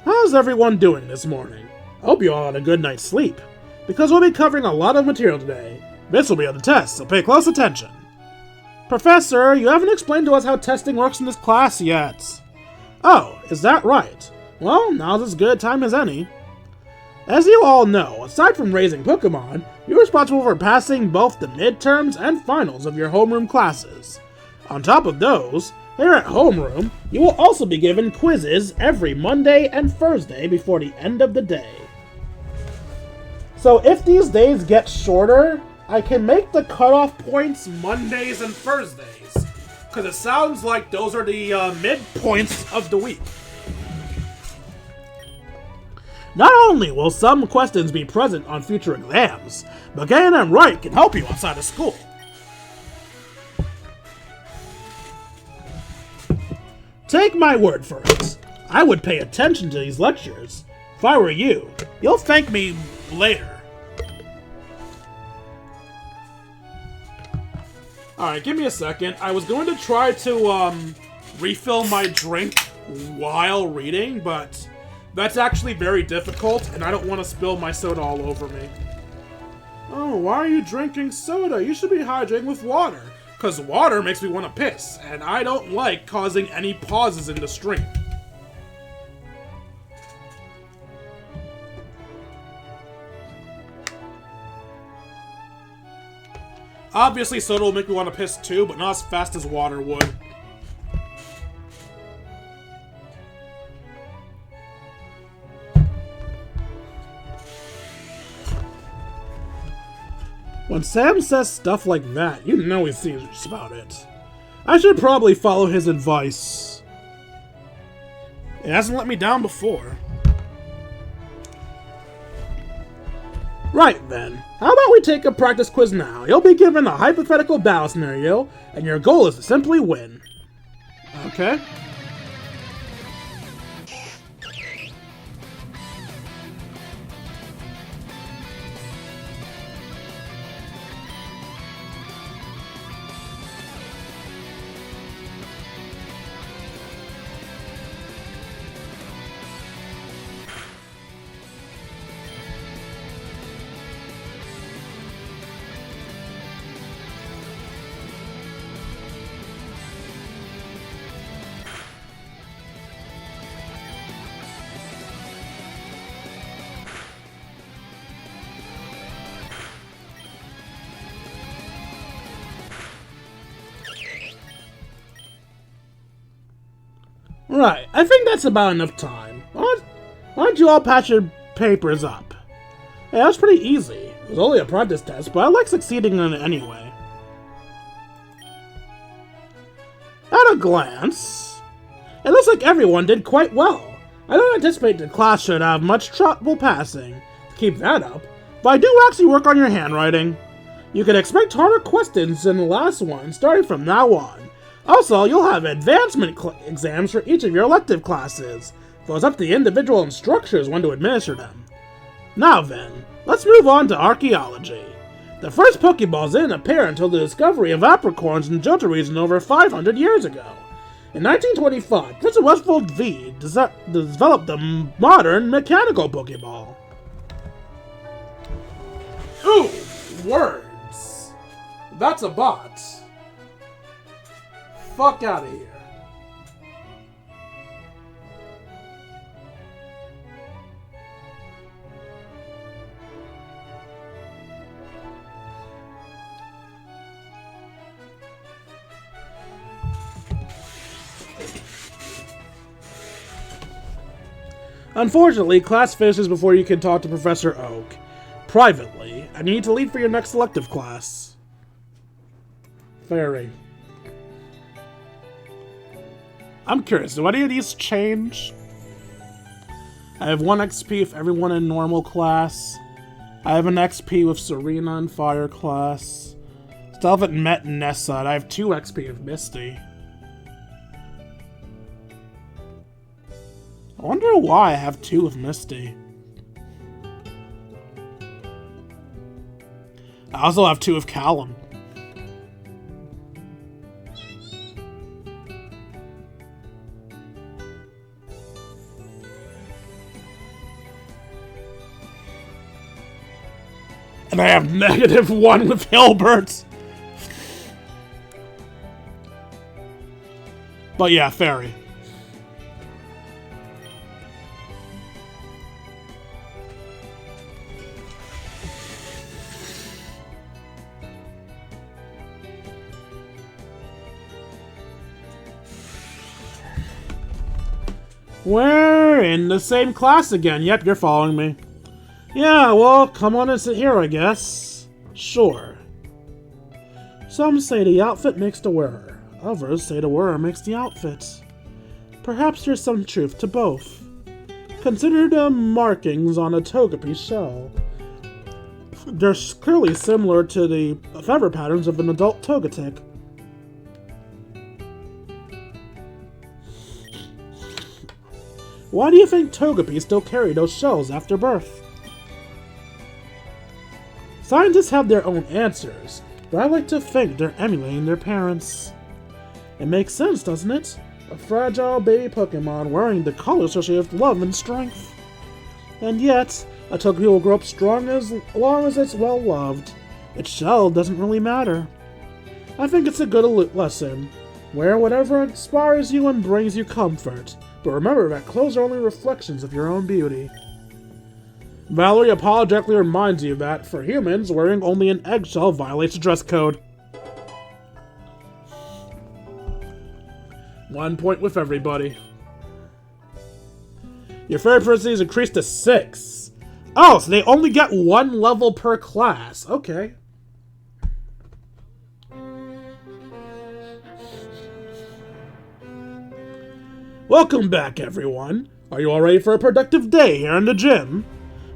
How's everyone doing this morning? I hope you all had a good night's sleep, because we'll be covering a lot of material today. This will be on the test, so pay close attention. Professor, you haven't explained to us how testing works in this class yet. Oh, is that right? Well, now's as good a time as any. As you all know, aside from raising Pokemon, you're responsible for passing both the midterms and finals of your homeroom classes. On top of those, here at homeroom, you will also be given quizzes every Monday and Thursday before the end of the day. So if these days get shorter, I can make the cutoff points Mondays and Thursdays, because it sounds like those are the midpoints of the week. Not only will some questions be present on future exams, but getting them right can help you outside of school. Take my word for it. I would pay attention to these lectures. If I were you, you'll thank me later. Alright, give me a second. I was going to try to refill my drink while reading, but that's actually very difficult, and I don't want to spill my soda all over me. Oh, why are you drinking soda? You should be hydrating with water. Because water makes me want to piss, and I don't like causing any pauses in the stream. Obviously, soda will make me want to piss too, but not as fast as water would. When Sam says stuff like that, you know he's serious about it. I should probably follow his advice. It hasn't let me down before. Right then, how about we take a practice quiz now? You'll be given a hypothetical battle scenario, and your goal is to simply win. Okay. Right, I think that's about enough time. Why don't you all patch your papers up? Hey, that was pretty easy. It was only a practice test, but I like succeeding in it anyway. At a glance, it looks like everyone did quite well. I don't anticipate the class should have much trouble passing. To keep that up, but I do actually work on your handwriting. You can expect harder questions than the last one starting from now on. Also, you'll have advancement exams for each of your elective classes, so it's up to the individual instructors when to administer them. Now then, let's move on to archaeology. The first Pokeballs didn't appear until the discovery of apricorns in Johto region over 500 years ago. In 1925, Professor Westfield V developed the modern mechanical Pokeball. Ooh, words. That's a bot. Fuck out of here. Unfortunately, class finishes before you can talk to Professor Oak. Privately, and you need to leave for your next elective class. Fairy. I'm curious, do any of these change? I have 1 XP with everyone in normal class. I have an XP with Serena in fire class. Still haven't met Nessa, and I have 2 XP with Misty. I wonder why I have 2 with Misty. I also have 2 with Callum. And I have -1 with Hilbert. But yeah, fairy. We're in the same class again. Yep, you're following me. Yeah, well, come on and sit here, I guess. Sure. Some say the outfit makes the wearer. Others say the wearer makes the outfit. Perhaps there's some truth to both. Consider the markings on a Togepi shell. They're clearly similar to the feather patterns of an adult Togetic. Why do you think Togepi still carry those shells after birth? Scientists have their own answers, but I like to think they're emulating their parents. It makes sense, doesn't it? A fragile baby Pokemon wearing the color associated with love and strength. And yet, a Togepi will grow up strong as long as it's well loved. Its shell doesn't really matter. I think it's a good lesson. Wear whatever inspires you and brings you comfort. But remember that clothes are only reflections of your own beauty. Valerie apologetically reminds you that, for humans, wearing only an eggshell violates the dress code. 1 point with everybody. Your fairy proficiency is increased to 6. Oh, so they only get 1 level per class. Okay. Welcome back, everyone. Are you all ready for a productive day here in the gym?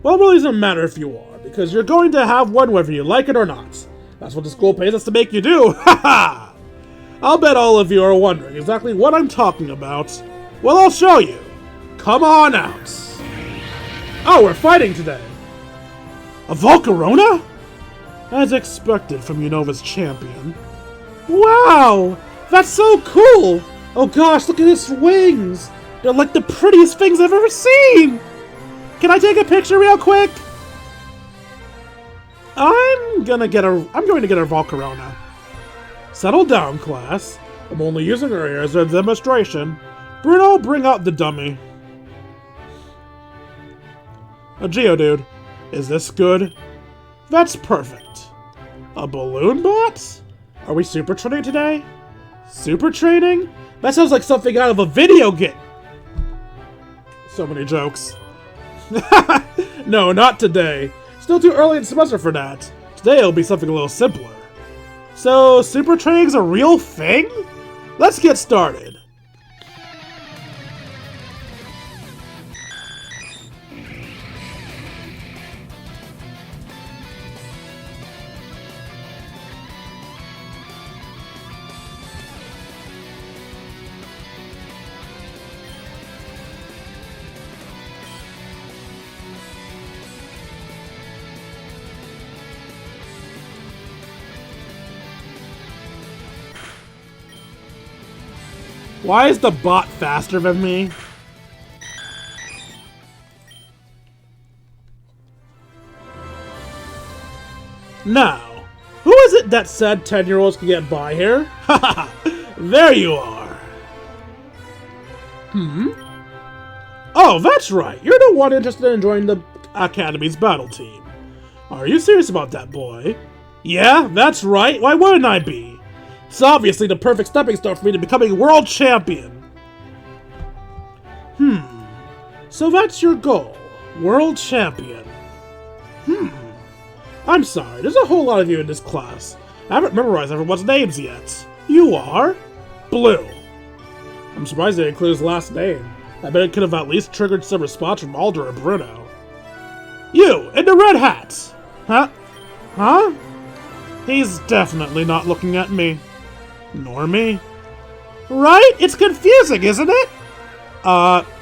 Well, it really doesn't matter if you are, because you're going to have one whether you like it or not. That's what the school pays us to make you do. Haha! I'll bet all of you are wondering exactly what I'm talking about. Well, I'll show you. Come on out. Oh, we're fighting today. A Volcarona? As expected from Unova's champion. Wow! That's so cool! Oh gosh, look at his wings! They're like the prettiest things I've ever seen! Can I take a picture real quick? I'm going to get her Volcarona. Settle down, class. I'm only using her here as a demonstration. Bruno, bring out the dummy. A Geodude. Is this good? That's perfect. A balloon bot? Are we super training today? Super training? That sounds like something out of a video game. So many jokes. No, not today. Still too early in the semester for that. Today it'll be something a little simpler. So, super training's a real thing? Let's get started. Why is the bot faster than me? Now, who is it that said 10-year-olds can get by here? Haha, there you are. Oh, that's right. You're the one interested in joining the Academy's battle team. Are you serious about that, boy? Yeah, that's right. Why wouldn't I be? It's obviously the perfect stepping stone for me to becoming world champion. So that's your goal. World champion. I'm sorry, there's a whole lot of you in this class. I haven't memorized everyone's names yet. You are? Blue. I'm surprised they included his last name. I bet it could have at least triggered some response from Alder or Bruno. You, in the red hat! Huh? He's definitely not looking at me. Nor me. Right? It's confusing, isn't it?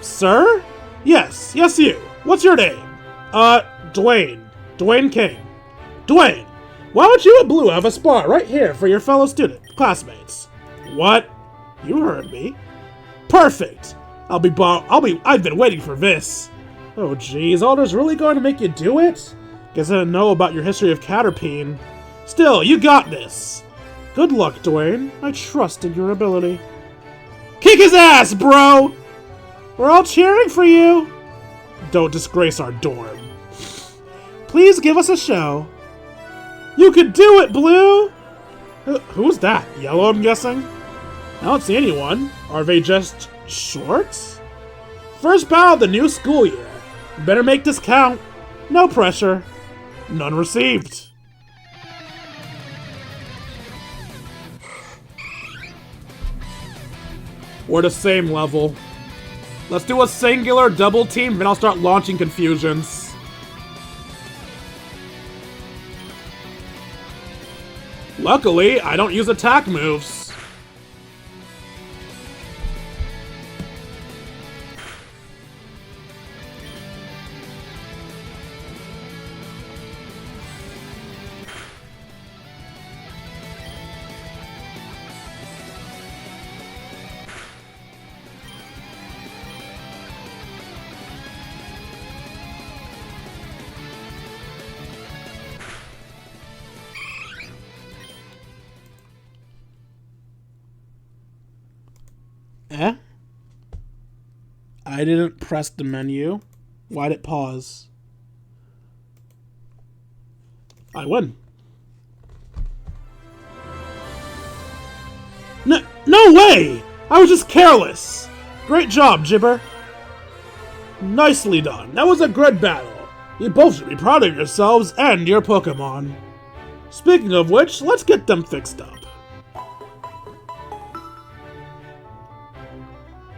Sir? Yes, you. What's your name? Dwayne. Dwayne King. Dwayne, why don't you and Blue have a spar right here for your fellow classmates? What? You heard me. Perfect. I've been waiting for this. Oh geez, Alder's really going to make you do it? Guess I didn't know about your history of Caterpie. Still, you got this. Good luck, Dwayne. I trust in your ability. Kick his ass, bro! We're all cheering for you! Don't disgrace our dorm. Please give us a show. You could do it, Blue! Who's that? Yellow, I'm guessing? I don't see anyone. Are they just shorts? First battle of the new school year. Better make this count. No pressure. None received. We're the same level. Let's do a singular double team, then I'll start launching confusions. Luckily, I don't use attack moves. Eh? I didn't press the menu. Why'd it pause? I win. No way! I was just careless! Great job, Gibber. Nicely done. That was a good battle. You both should be proud of yourselves and your Pokemon. Speaking of which, let's get them fixed up.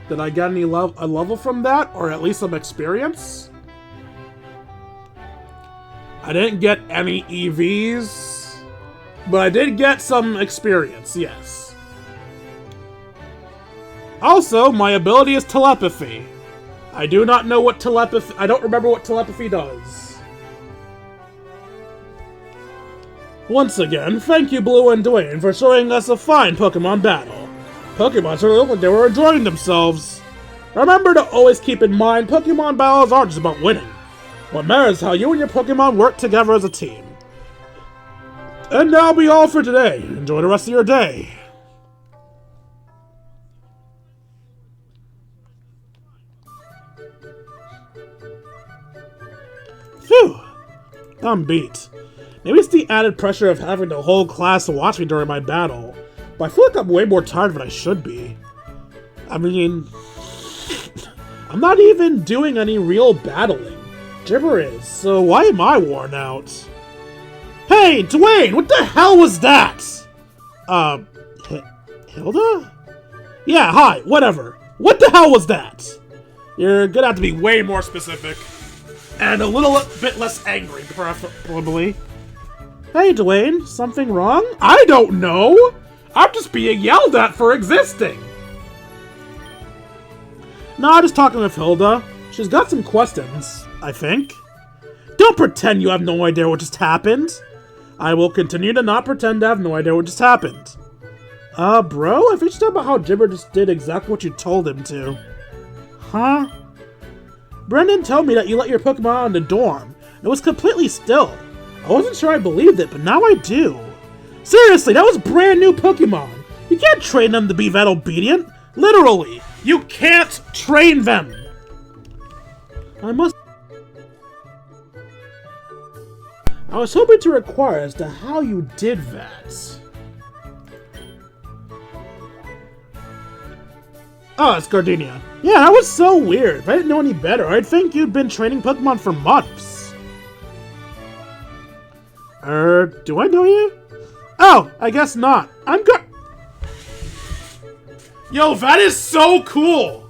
Did I get any a level from that, or at least some experience? I didn't get any EVs, but I did get some experience, yes. Also, my ability is telepathy. I do not know what telepathy... I don't remember what telepathy does. Once again, thank you, Blue and Dwayne, for showing us a fine Pokemon battle. Pokemon sure looked like they were enjoying themselves. Remember to always keep in mind, Pokemon battles aren't just about winning. What matters is how you and your Pokemon work together as a team. And that'll be all for today. Enjoy the rest of your day. Phew! I'm beat. Maybe it's the added pressure of having the whole class watch me during my battle. But I feel like I'm way more tired than I should be. I mean, I'm not even doing any real battling. Gibber is, so why am I worn out? Hey, Dwayne, what the hell was that? Hilda? Yeah, hi, whatever. What the hell was that? You're gonna have to be way more specific. And a little bit less angry, preferably. Hey, Dwayne, something wrong? I don't know! I'm just being yelled at for existing! Nah, just talking with Hilda. She's got some questions, I think. Don't pretend you have no idea what just happened. I will continue to not pretend to have no idea what just happened. Bro, I think you about how Gibber just did exactly what you told him to. Huh? Brendan told me that you let your Pokemon out in the dorm. It was completely still. I wasn't sure I believed it, but now I do. Seriously, that was brand new Pokemon. You can't train them to be that obedient. Literally, you can't train them. I was hoping to inquire as to how you did that. Oh, it's Gardenia. Yeah, that was so weird. If I didn't know any better, I'd think you'd been training Pokemon for months. Do I know you? Oh, I guess not. I'm good. Yo, that is so cool!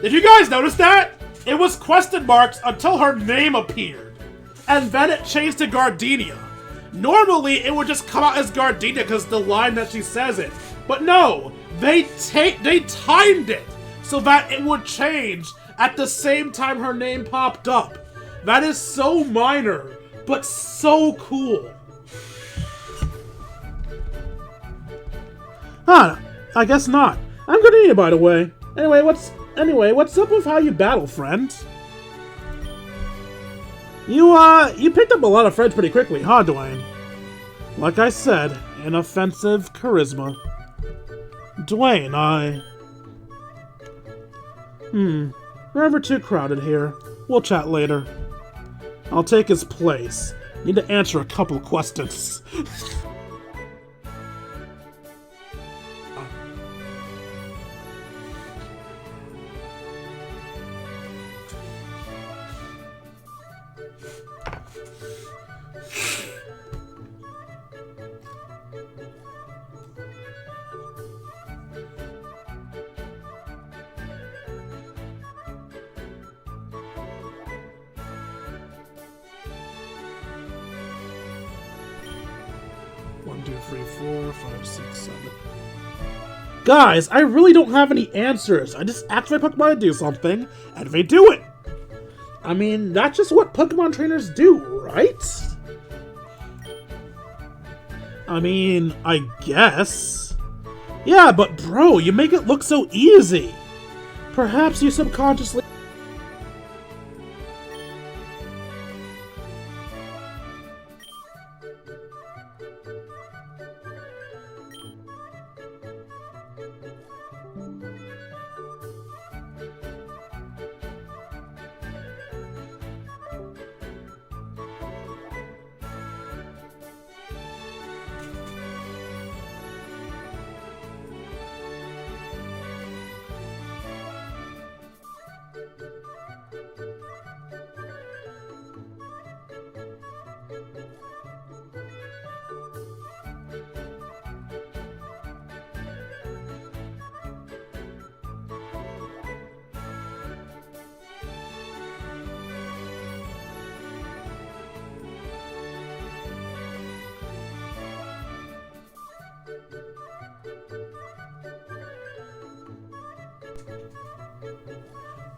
Did you guys notice that? It was question marks until her name appeared. And then it changed to Gardenia. Normally, it would just come out as Gardenia because the line that she says it. But no, they timed it so that it would change at the same time her name popped up. That is so minor, but so cool. Huh, I guess not. I'm Gardenia, by the way. Anyway, what's up with how you battle, friend? You picked up a lot of friends pretty quickly, huh, Dwayne? Like I said, inoffensive charisma. Dwayne, Never too crowded here. We'll chat later. I'll take his place. Need to answer a couple questions. One, two, three, four, five, six, seven. Guys, I really don't have any answers. I just activate Pokemon to do something, and they do it. I mean, that's just what Pokemon trainers do, right? I mean, I guess. Yeah, but bro, you make it look so easy. Perhaps you subconsciously...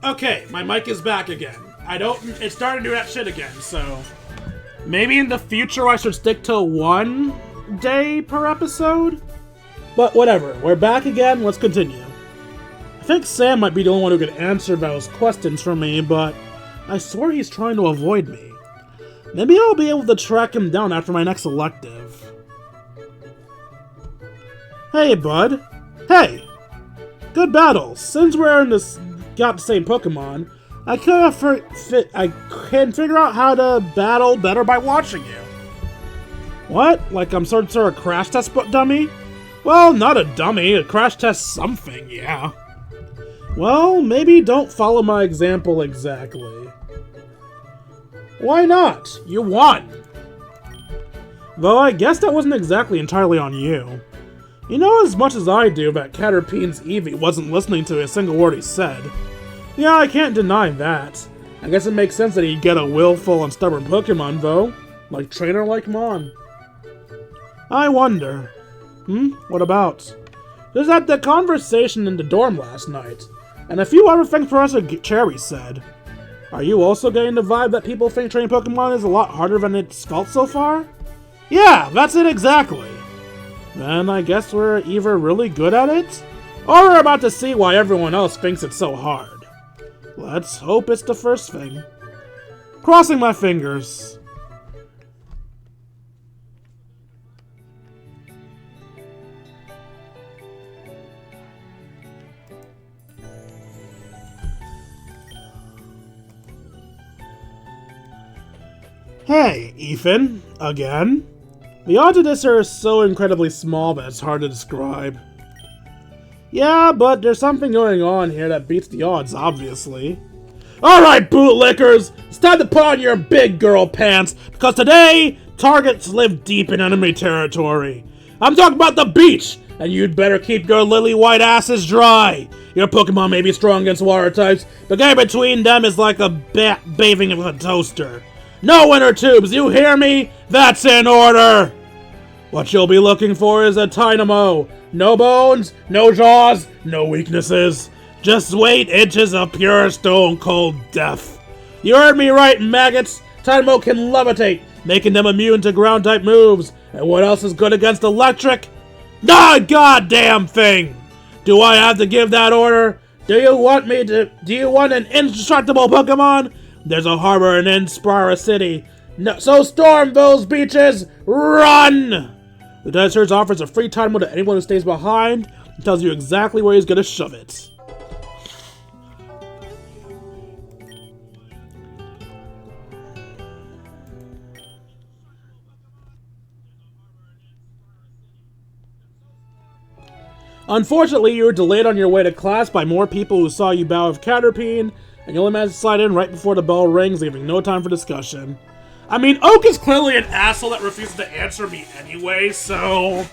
Okay, my mic is back again. It's starting to do that shit again, so... Maybe in the future I should stick to 1 day per episode? But whatever, we're back again, let's continue. I think Sam might be the only one who could answer those questions for me, but I swear he's trying to avoid me. Maybe I'll be able to track him down after my next elective. Hey, bud. Hey! Good battle. Since we're in this... got the same Pokemon, I can figure out how to battle better by watching you. What? Like I'm sort of a crash test dummy? Well, not a dummy, a crash test something, yeah. Well, maybe don't follow my example exactly. Why not? You won! Though I guess that wasn't exactly entirely on you. You know as much as I do that Caterpie's Eevee wasn't listening to a single word he said. Yeah, I can't deny that. I guess it makes sense that he'd get a willful and stubborn Pokemon, though. Like trainer like Mon. I wonder. What about? There's that the conversation in the dorm last night, and a few other things Professor Cherry said. Are you also getting the vibe that people think training Pokemon is a lot harder than it's felt so far? Yeah, that's it exactly. Then I guess we're either really good at it, or we're about to see why everyone else thinks it's so hard. Let's hope it's the first thing. Crossing my fingers. Hey, Ethan. Again? The odds of this are so incredibly small that it's hard to describe. Yeah, but there's something going on here that beats the odds, obviously. Alright, bootlickers! It's time to put on your big girl pants, because today, targets live deep in enemy territory. I'm talking about the beach, and you'd better keep your lily white asses dry. Your Pokemon may be strong against water types, but getting between them is like a bat bathing with a toaster. No inner tubes, you hear me? That's in order! What you'll be looking for is a Dynamo. No bones, no jaws, no weaknesses. Just weight inches of pure stone-cold death. You heard me right, maggots. Dynamo can levitate, making them immune to ground-type moves. And what else is good against electric? The goddamn thing! Do I have to give that order? Do you want an indestructible Pokemon? There's a harbor in Inspira City. No, so storm those beaches! Run! The Desert offers a free Dynamo to anyone who stays behind and tells you exactly where he's gonna shove it. Unfortunately, you were delayed on your way to class by more people who saw you bow with Caterpie, and you only managed to slide in right before the bell rings, leaving no time for discussion. I mean, Oak is clearly an asshole that refuses to answer me anyway, so...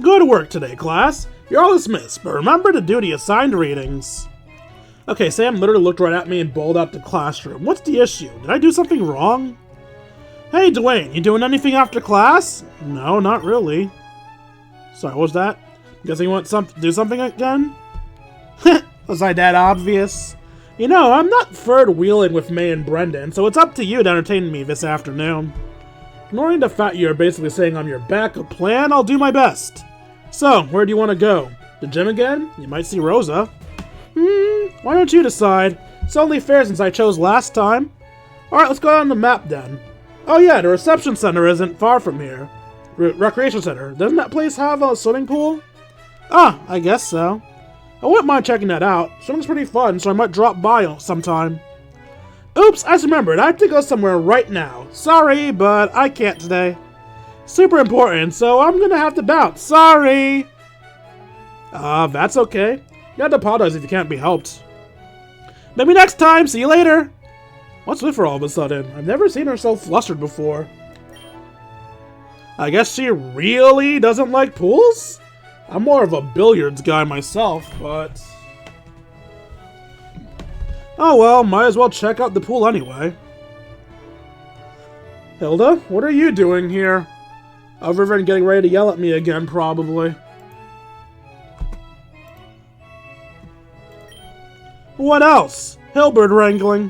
Good work today, class. You're all dismissed, but remember to do the assigned readings. Okay, Sam literally looked right at me and bawled out the classroom. What's the issue? Did I do something wrong? Hey, Dwayne, you doing anything after class? No, not really. Sorry, what was that? Guessing you want to do something again? Was I that obvious? You know, I'm not third-wheeling with May and Brendan, so it's up to you to entertain me this afternoon. Ignoring the fact you're basically saying I'm your backup plan, I'll do my best. So, where do you want to go? The gym again? You might see Rosa. Why don't you decide? It's only fair since I chose last time. Alright, let's go on the map then. Oh yeah, the reception center isn't far from here. Recreation center. Doesn't that place have a swimming pool? Ah, I guess so. I wouldn't mind checking that out. Swimming's pretty fun, so I might drop by sometime. Oops, I just remembered. I have to go somewhere right now. Sorry, but I can't today. Super important, so I'm gonna have to bounce. Sorry! That's okay. You have to apologize if you can't be helped. Maybe next time. See you later. What's with her all of a sudden? I've never seen her so flustered before. I guess she really doesn't like pools? I'm more of a billiards guy myself, but... Oh well, might as well check out the pool anyway. Hilda, what are you doing here? Other than getting ready to yell at me again, probably. What else? Hilbert wrangling.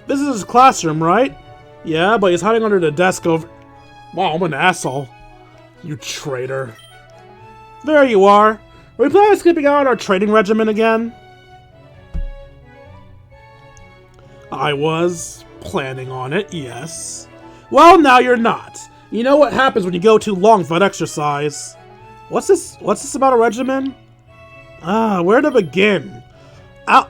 This is his classroom, right? Yeah, but he's hiding under the desk over... Wow, I'm an asshole. You traitor. There you are. Are we planning on skipping out on our training regimen again? I was planning on it, yes. Well, now you're not. You know what happens when you go too long for an exercise. What's this about a regimen? Where to begin?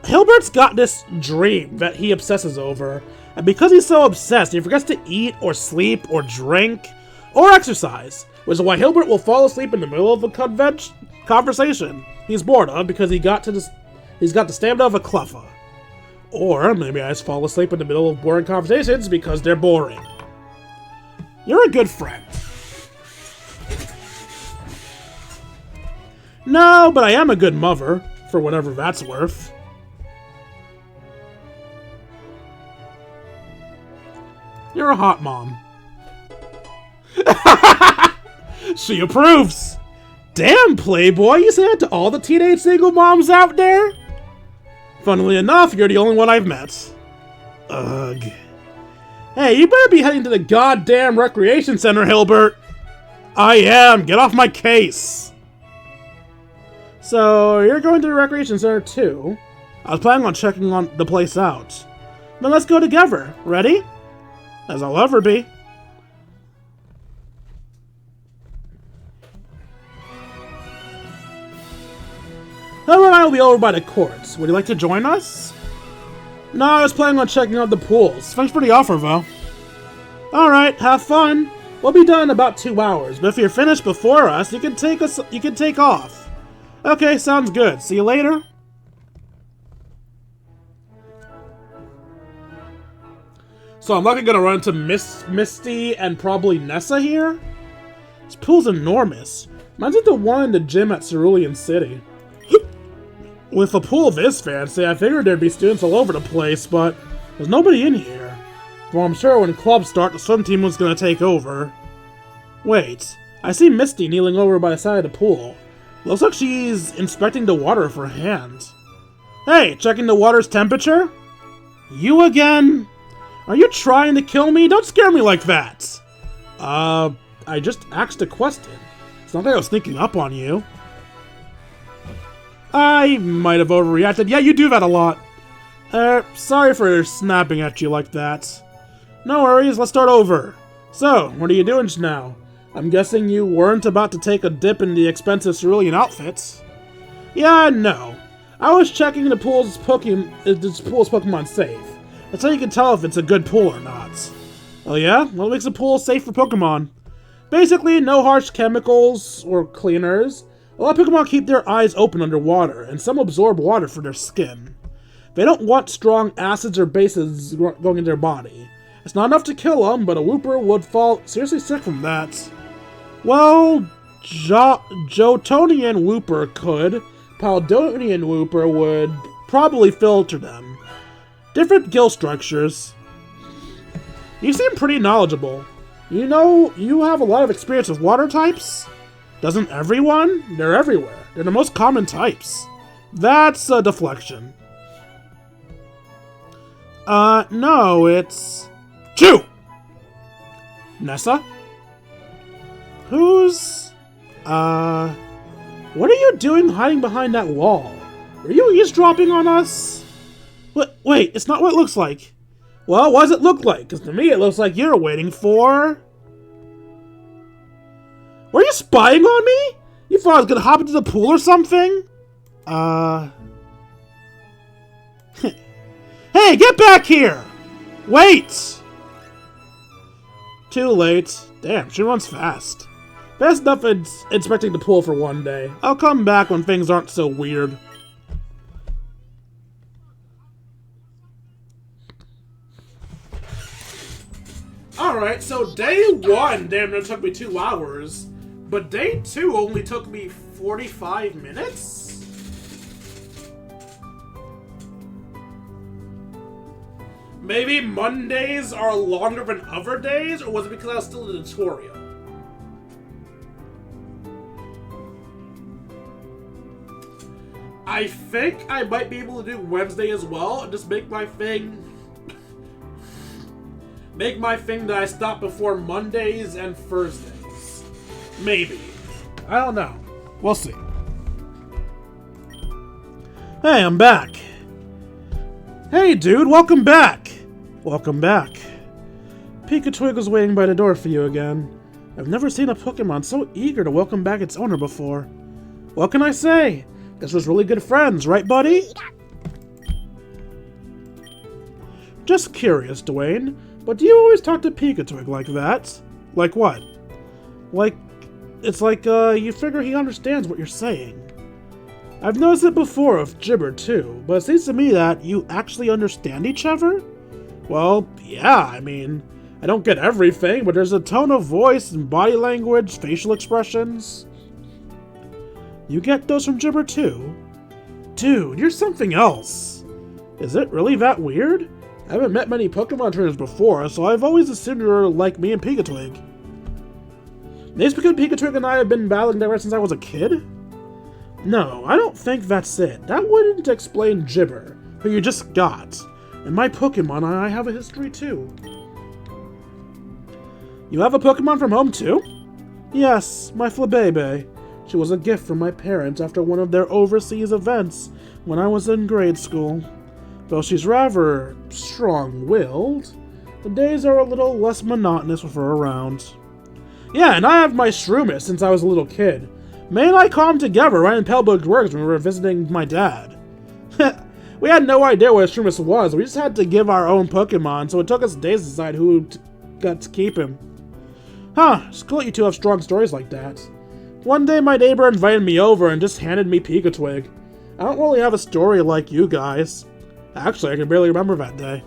Hilbert's got this dream that he obsesses over, and because he's so obsessed, he forgets to eat, or sleep, or drink, or exercise, which is why Hilbert will fall asleep in the middle of a conversation he's bored of because he's got the stamina of a Cluffa. Or maybe I just fall asleep in the middle of boring conversations because they're boring. You're a good friend. No, but I am a good mother, for whatever that's worth. You're a hot mom. She approves. Damn, Playboy, you say that to all the teenage single moms out there? Funnily enough, you're the only one I've met. Ugh. Hey, you better be heading to the goddamn recreation center, Hilbert. I am. Get off my case. So, you're going to the recreation center too? I was planning on checking the place out. Then let's go together. Ready? As I'll ever be. Hilbert and I will be over by the courts. Would you like to join us? No, I was planning on checking out the pools. Thanks for the offer, though. Alright, have fun. We'll be done in about 2 hours, but if you're finished before us, you can take off. Okay, sounds good. See you later. So I'm likely gonna run into Misty and probably Nessa here? This pool's enormous. Mine's like the one in the gym at Cerulean City. With a pool this fancy, I figured there'd be students all over the place, but there's nobody in here. Well, I'm sure when clubs start, the swim team was gonna take over. Wait, I see Misty kneeling over by the side of the pool. Looks like she's inspecting the water with her hand. Hey, checking the water's temperature? You again? Are you trying to kill me? Don't scare me like that! I just asked a question. It's not like I was sneaking up on you. I might have overreacted. Yeah, you do that a lot. Sorry for snapping at you like that. No worries, let's start over. So, what are you doing now? I'm guessing you weren't about to take a dip in the expensive cerulean outfits. Yeah, no. I was checking the pool's Pokemon safe. That's how you can tell if it's a good pool or not. Oh yeah? What makes a pool safe for Pokemon? Basically, no harsh chemicals or cleaners. A lot of Pokemon keep their eyes open underwater, and some absorb water for their skin. They don't want strong acids or bases going into their body. It's not enough to kill them, but a Wooper would fall seriously sick from that. Well, Jotonian Wooper could. Paladonian Wooper would probably filter them. Different gill structures. You seem pretty knowledgeable. You know, you have a lot of experience with water types? Doesn't everyone? They're everywhere. They're the most common types. That's a deflection. No, it's... Chew! Nessa? Who's... What are you doing hiding behind that wall? Are you eavesdropping on us? Wait, it's not what it looks like. Well, what does it look like? Because to me it looks like you're waiting for... Were you spying on me? You thought I was gonna hop into the pool or something? Hey, get back here! Wait! Too late. Damn, she runs fast. Best enough inspecting the pool for one day. I'll come back when things aren't so weird. Alright, so day 1 damn near took me 2 hours, but day 2 only took me 45 minutes? Maybe Mondays are longer than other days, or was it because I was still in the tutorial? I think I might be able to do Wednesday as well, and just make my thing that I stop before Mondays and Thursdays. Maybe. I don't know. We'll see. Hey, I'm back. Hey, dude, welcome back. Welcome back. Pikachu was waiting by the door for you again. I've never seen a Pokemon so eager to welcome back its owner before. What can I say? Guess we're really good friends, right, buddy? Just curious, Dwayne, but do you always talk to Pikachu like that? Like what? Like, it's like, you figure he understands what you're saying. I've noticed it before with Gibber, too, but it seems to me that you actually understand each other? Well, yeah, I mean, I don't get everything, but there's a tone of voice and body language, facial expressions. You get those from Gibber, too? Dude, you're something else. Is it really that weird? I haven't met many Pokemon trainers before, so I've always assumed you're like me and Pikachu. Maybe because Pikachu and I have been battling ever since I was a kid? No, I don't think that's it. That wouldn't explain Gibber, who you just got. And my Pokemon and I have a history too. You have a Pokemon from home too? Yes, my Flabébé. She was a gift from my parents after one of their overseas events when I was in grade school. Though she's rather strong-willed, the days are a little less monotonous with her around. Yeah, and I have my Shroomis since I was a little kid. May and I call them together right in Pellbrook Works when we were visiting my dad. We had no idea what a Shroomis was, we just had to give our own Pokemon, so it took us days to decide who got to keep him. Huh, it's cool that you two have strong stories like that. One day my neighbor invited me over and just handed me Pikachu. I don't really have a story like you guys. Actually, I can barely remember that day.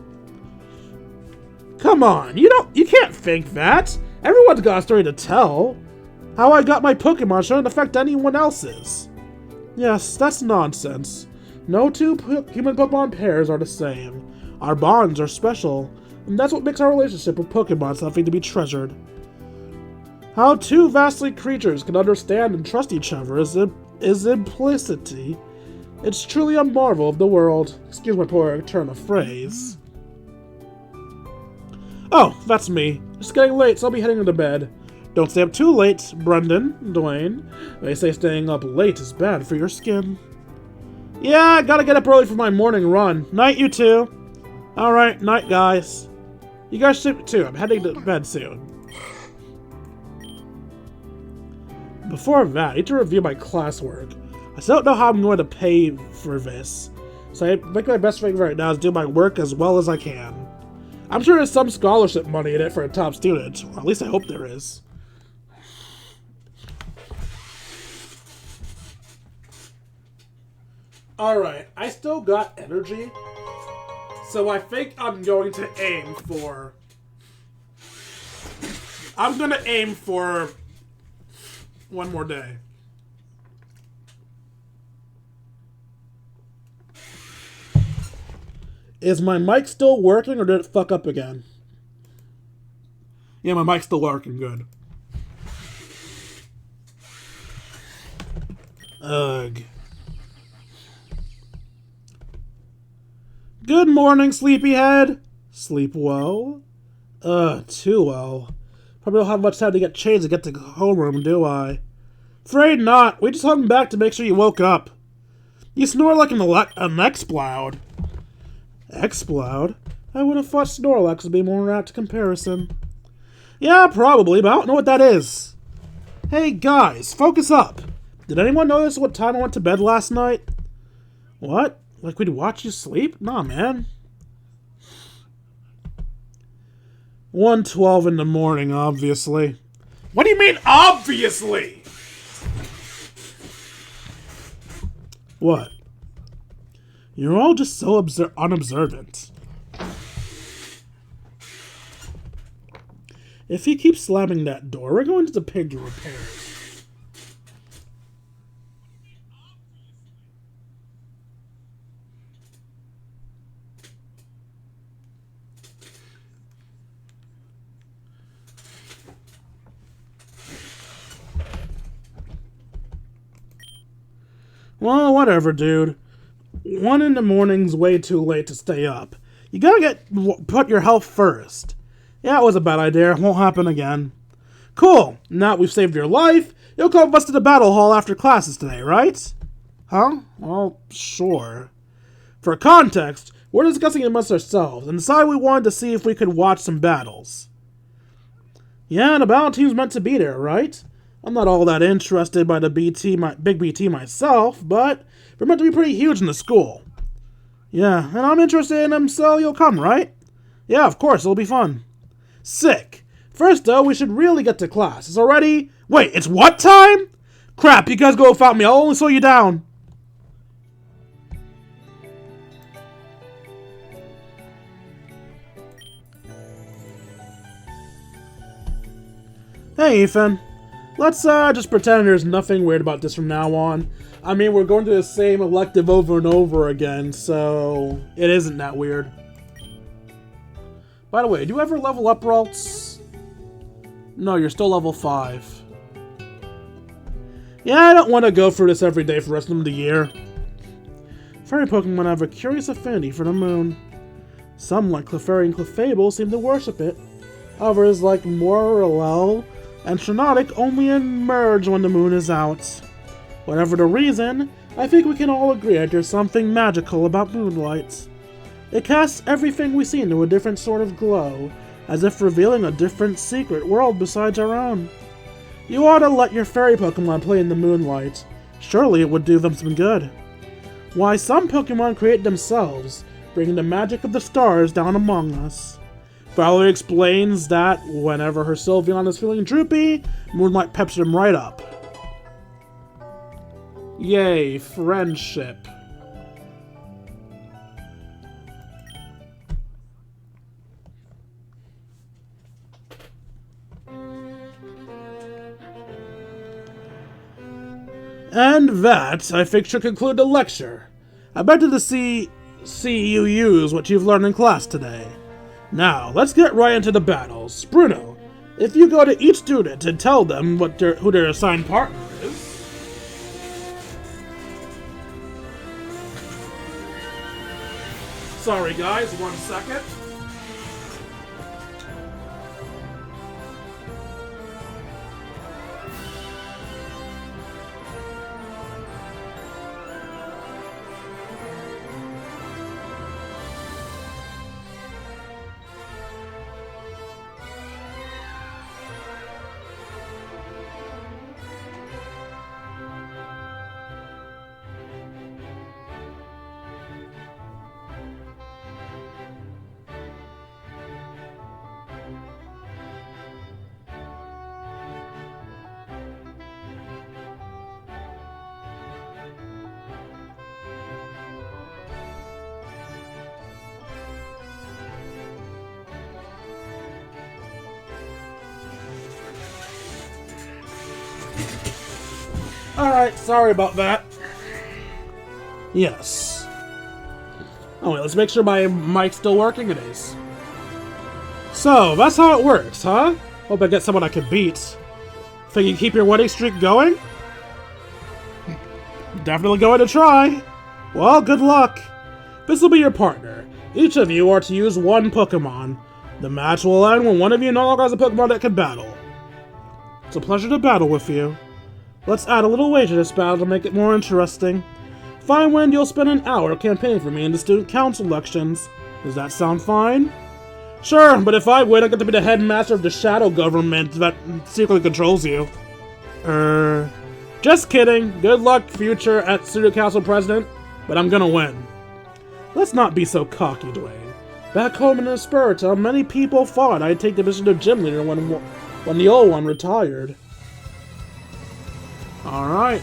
Come on, you can't think that. Everyone's got a story to tell. How I got my Pokemon shouldn't affect anyone else's. Yes, that's nonsense. No two human Pokemon pairs are the same. Our bonds are special, and that's what makes our relationship with Pokemon something to be treasured. How two vastly creatures can understand and trust each other is implicity. It's truly a marvel of the world. Excuse my poor turn of phrase. Oh, that's me. It's getting late, so I'll be heading to bed. Don't stay up too late, Brendan, Dwayne. They say staying up late is bad for your skin. Yeah, I gotta get up early for my morning run. Night, you two. Alright, night, guys. You guys sleep too. I'm heading to bed soon. Before that, I need to review my classwork. I still don't know how I'm going to pay for this. So I think my best thing right now is do my work as well as I can. I'm sure there's some scholarship money in it for a top student. Or at least I hope there is. Alright, I still got energy. So I think I'm going to aim for... I'm gonna aim for one more day. Is my mic still working or did it fuck up again? Yeah, my mic's still working. Good. Ugh. Good morning, sleepyhead. Sleep well? Too well. Probably don't have much time to get changed to get to homeroom, do I? Afraid not. We just hung back to make sure you woke up. You snore like an X-Bloud. X-Bloud? I would have thought Snorlax would be more apt to comparison. Yeah, probably, but I don't know what that is. Hey, guys, focus up. Did anyone notice what time I went to bed last night? What? Like we'd watch you sleep? Nah, man. 1:12 in the morning, obviously. What do you mean, obviously? What? You're all just so unobservant. If he keeps slamming that door, we're going to the pig to repair it. Well, whatever, dude. 1 in the morning's way too late to stay up. You gotta put your health first. Yeah, it was a bad idea. Won't happen again. Cool. Now that we've saved your life, you'll come with us to the battle hall after classes today, right? Huh? Well, sure. For context, we're discussing it amongst ourselves and decided we wanted to see if we could watch some battles. Yeah, the battle team's meant to be there, right? I'm not all that interested by the big BT myself, but we're meant to be pretty huge in the school. Yeah, and I'm interested in them, so you'll come, right? Yeah, of course, it'll be fun. Sick. First, though, we should really get to class. It's already... Wait, it's what time? Crap, you guys go without me. I'll only slow you down. Hey, Ethan. Let's just pretend there's nothing weird about this from now on. I mean, we're going through the same elective over and over again, so it isn't that weird. By the way, do you ever level up, Ralts? No, you're still level 5. Yeah, I don't want to go through this every day for the rest of the year. Fairy Pokemon have a curious affinity for the moon. Some, like Clefairy and Clefable, seem to worship it. Others, like Morello and Trinotic, only emerge when the moon is out. Whatever the reason, I think we can all agree that there's something magical about moonlight. It casts everything we see into a different sort of glow, as if revealing a different secret world besides our own. You ought to let your fairy Pokemon play in the moonlight. Surely it would do them some good. Why, some Pokemon create themselves, bringing the magic of the stars down among us. Valerie explains that whenever her Sylveon is feeling droopy, moonlight peps him right up. Yay, friendship. And that, I think, should conclude the lecture. I better to see you use what you've learned in class today. Now, let's get right into the battles. Bruno, if you go to each student and tell them who their assigned partner is... Sorry guys, 1 second. Alright, sorry about that. Yes. Oh wait, let's make sure my mic's still working. It is. So, that's how it works, huh? Hope I get someone I can beat. Think you can keep your winning streak going? Definitely going to try. Well, good luck. This will be your partner. Each of you are to use one Pokemon. The match will end when one of you no longer has a Pokemon that can battle. It's a pleasure to battle with you. Let's add a little weight to this battle to make it more interesting. If I win, you'll spend an hour campaigning for me in the student council elections. Does that sound fine? Sure, but if I win, I get to be the headmaster of the shadow government that secretly controls you. Just kidding. Good luck, future student council president, but I'm gonna win. Let's not be so cocky, Dwayne. Back home in the Spiritum, many people thought I'd take the position of gym leader when the old one retired. Alright.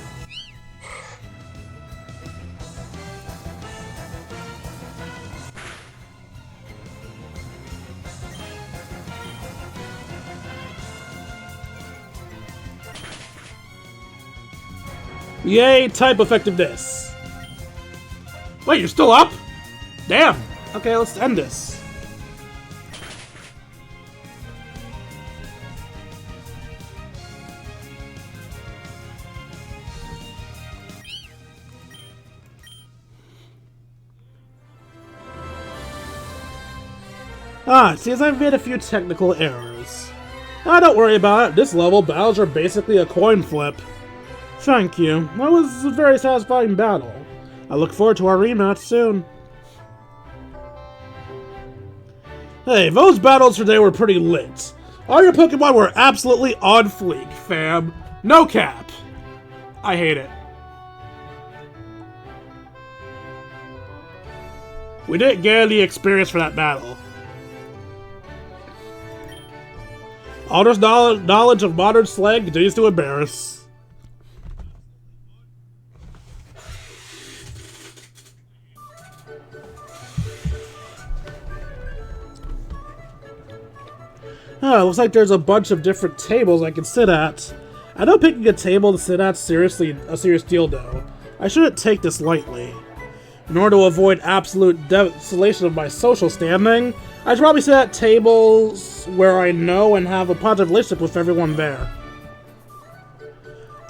Yay, type effectiveness. Wait, you're still up? Damn. Okay, let's end this. Ah, it seems I've made a few technical errors. Don't worry about it. This level, battles are basically a coin flip. Thank you. That was a very satisfying battle. I look forward to our rematch soon. Hey, those battles today were pretty lit. All your Pokemon were absolutely on fleek, fam. No cap. I hate it. We didn't get any experience for that battle. All this knowledge of modern slang continues to embarrass. Looks like there's a bunch of different tables I can sit at. I know picking a table to sit at is a serious deal, though. I shouldn't take this lightly. In order to avoid absolute desolation of my social standing, I should probably sit at tables where I know and have a positive relationship with everyone there.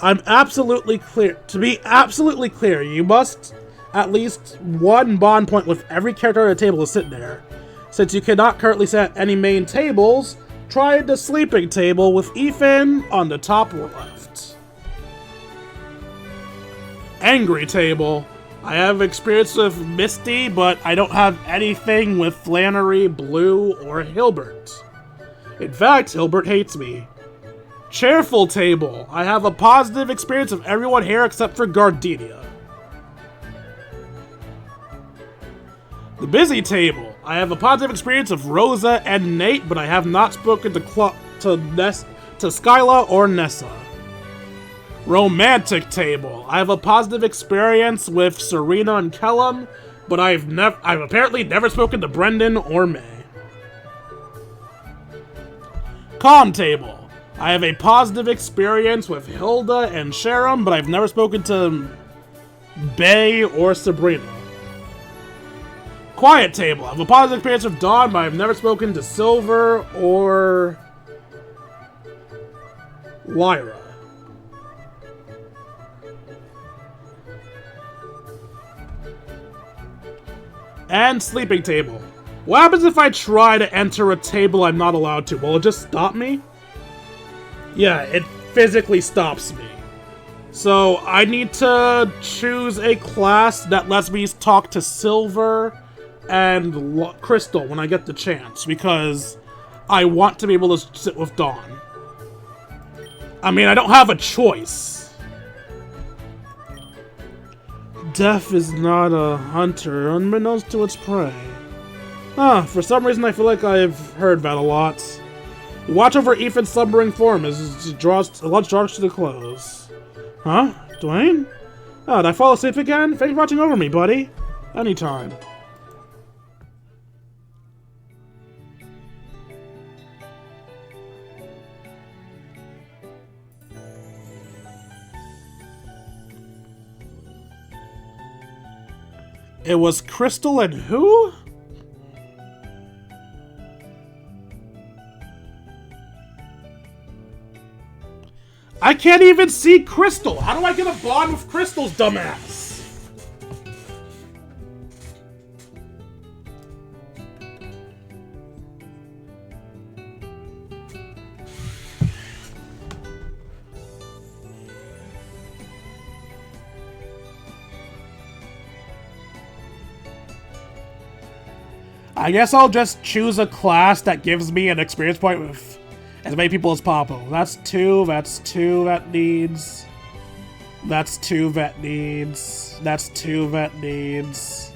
I'm absolutely clear. To be absolutely clear, you must at least one bond point with every character at a table to sit there. Since you cannot currently sit at any main tables, try the sleeping table with Ethan on the top left. Angry table. I have experience with Misty, but I don't have anything with Flannery, Blue, or Hilbert. In fact, Hilbert hates me. Cheerful table. I have a positive experience with everyone here except for Gardenia. The busy table. I have a positive experience of Rosa and Nate, but I have not spoken to Skyla or Nessa. Romantic table. I have a positive experience with Serena and Kellum, but I've apparently never spoken to Brendan or May. Calm table. I have a positive experience with Hilda and Sharon, but I've never spoken to Bay or Sabrina. Quiet table. I have a positive experience with Dawn, but I've never spoken to Silver or Lyra. And sleeping table. What happens if I try to enter a table I'm not allowed to? Will it just stop me? Yeah, it physically stops me. So I need to choose a class that lets me talk to Silver and Crystal when I get the chance, because I want to be able to sit with Dawn. I mean, I don't have a choice. Death is not a hunter, unbeknownst to its prey. For some reason I feel like I've heard that a lot. Watch over Ethan's slumbering form as the lunch draws to the close. Huh? Dwayne? Oh, did I fall asleep again? Thanks for watching over me, buddy. Anytime. It was Crystal and who? I can't even see Crystal! How do I get a bond with Crystal's dumbass? I guess I'll just choose a class that gives me an experience point with as many people as possible. That's 2 vet needs. That's 2 vet needs. That's 2 vet needs.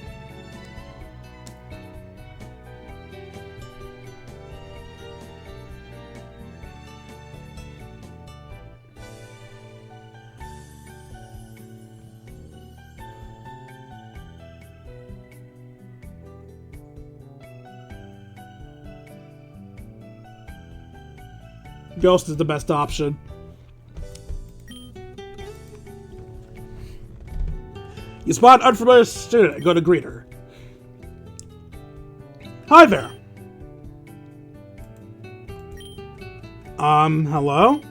Ghost is the best option. You spot an unfamiliar student and go to greet her. Hi there. Hello?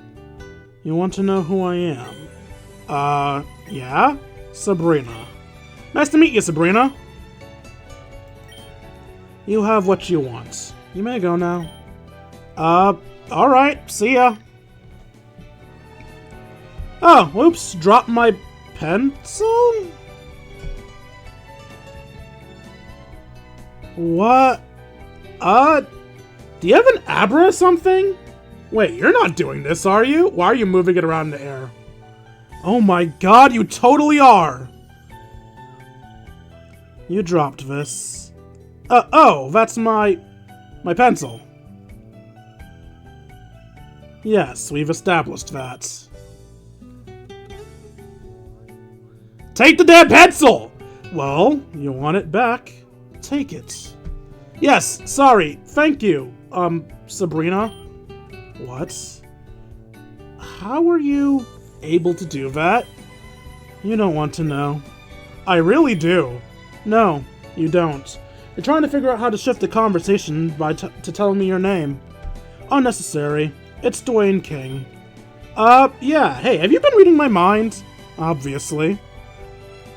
You want to know who I am? Yeah? Sabrina. Nice to meet you, Sabrina. You have what you want. You may go now. Alright, see ya. Oh, whoops, dropped my pencil? What? Do you have an abra or something? Wait, you're not doing this, are you? Why are you moving it around in the air? Oh my god, you totally are! You dropped this. Oh, that's my pencil. Yes, we've established that. Take the damn pencil! Well, you want it back. Take it. Yes, sorry, thank you, Sabrina. What? How were you able to do that? You don't want to know. I really do. No, you don't. You're trying to figure out how to shift the conversation by to telling me your name. Unnecessary. It's Dwayne King. Yeah, hey, have you been reading my mind? Obviously.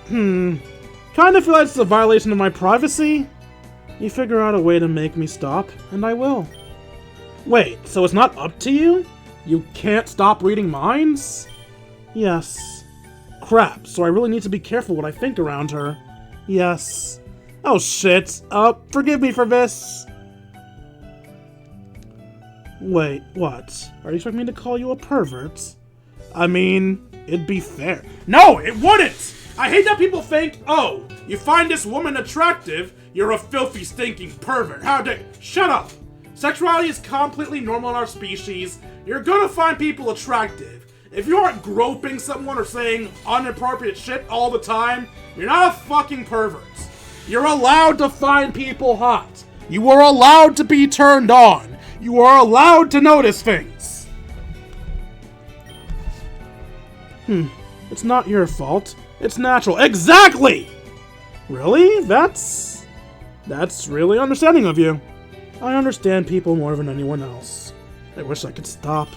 Kinda feel like it's a violation of my privacy? You figure out a way to make me stop, and I will. Wait, so it's not up to you? You can't stop reading minds? Yes. Crap, so I really need to be careful what I think around her. Yes. Oh shit, forgive me for this. Wait, what? Are you expecting me to call you a pervert? I mean, it'd be fair. No, it wouldn't! I hate that people think, oh, you find this woman attractive, you're a filthy, stinking pervert. How dare— Shut up! Sexuality is completely normal in our species. You're gonna find people attractive. If you aren't groping someone or saying inappropriate shit all the time, you're not a fucking pervert. You're allowed to find people hot. You are allowed to be turned on. You are allowed to notice things. It's not your fault. It's natural. Exactly! Really? That's really understanding of you. I understand people more than anyone else. I wish I could stop.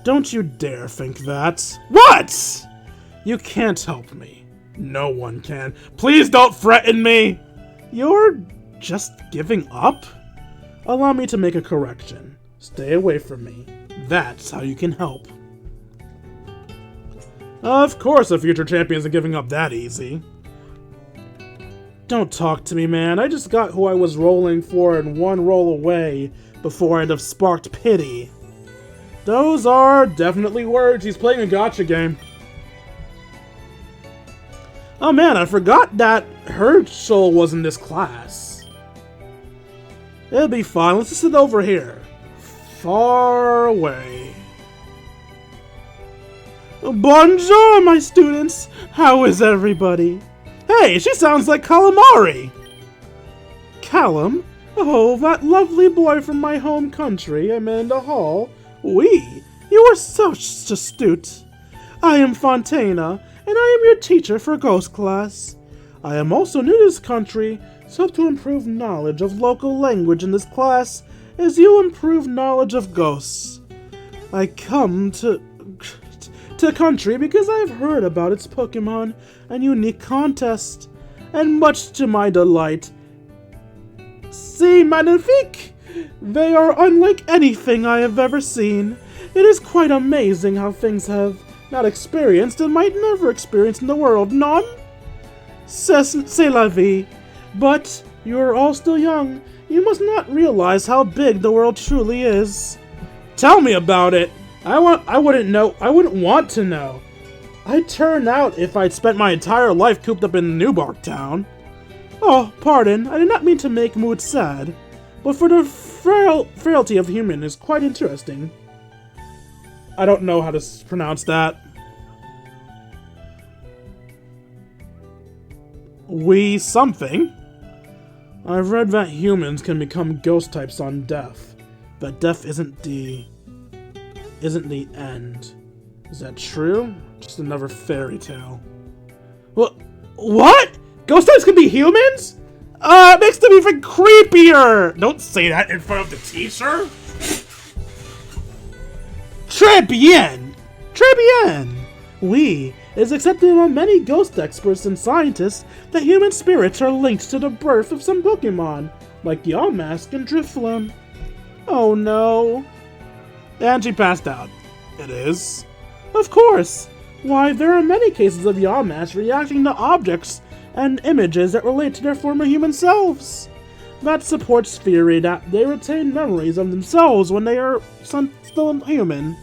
Don't you dare think that. What? You can't help me. No one can. Please don't threaten me! You're just giving up? Allow me to make a correction. Stay away from me. That's how you can help. Of course a future champion isn't giving up that easy. Don't talk to me, man. I just got who I was rolling for and one roll away before I'd have sparked pity. Those are definitely words. He's playing a gacha game. Oh man, I forgot that Herschel was in this class. It'll be fine. Let's just sit over here. Far away. Bonjour, my students. How is everybody? Hey, she sounds like Calamari. Callum? Oh, that lovely boy from my home country, Amanda Hall. Oui, you are so astute. I am Fontana, and I am your teacher for Ghost class. I am also new to this country, so hope to improve knowledge of local language in this class as you improve knowledge of ghosts. I come to country because I have heard about its Pokemon and unique contest, and much to my delight. C'est magnifique! They are unlike anything I have ever seen. It is quite amazing how things have not experienced and might never experience in the world, non? C'est la vie. But you are all still young. You must not realize how big the world truly is. Tell me about it. I wouldn't know. I wouldn't want to know. I'd turn out if I'd spent my entire life cooped up in Newbark Town. Oh, pardon. I did not mean to make mood sad. But for the frailty of human is quite interesting. I don't know how to pronounce that. Something. I've read that humans can become ghost types on death. That death isn't the end. Is that true? Just another fairy tale. What? Ghost types can be humans? It makes them even creepier! Don't say that in front of the teacher! Très bien! Très bien! It is accepted among many ghost experts and scientists that human spirits are linked to the birth of some Pokemon, like Yamask and Drifloon. Oh no. And she passed out. It is? Of course! Why, there are many cases of Yamask reacting to objects and images that relate to their former human selves. That supports theory that they retain memories of themselves when they are still human.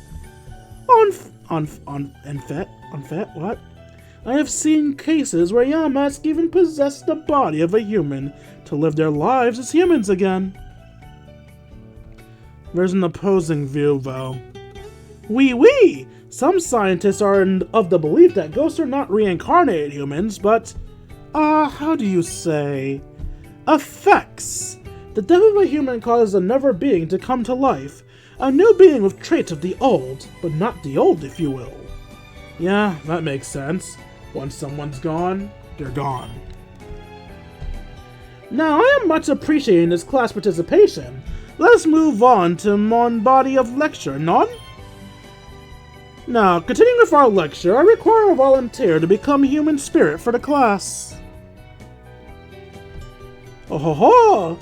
What? I have seen cases where Yamask even possess the body of a human to live their lives as humans again. There's an opposing view, though. Oui! Some scientists are of the belief that ghosts are not reincarnated humans, but how do you say? Effects! The death of a human causes another being to come to life. A new being with traits of the old, but not the old, if you will. Yeah, that makes sense. Once someone's gone, they're gone. Now, I am much appreciating this class participation. Let us move on to mon body of lecture, non? Now, continuing with our lecture, I require a volunteer to become human spirit for the class. Oh ho ho!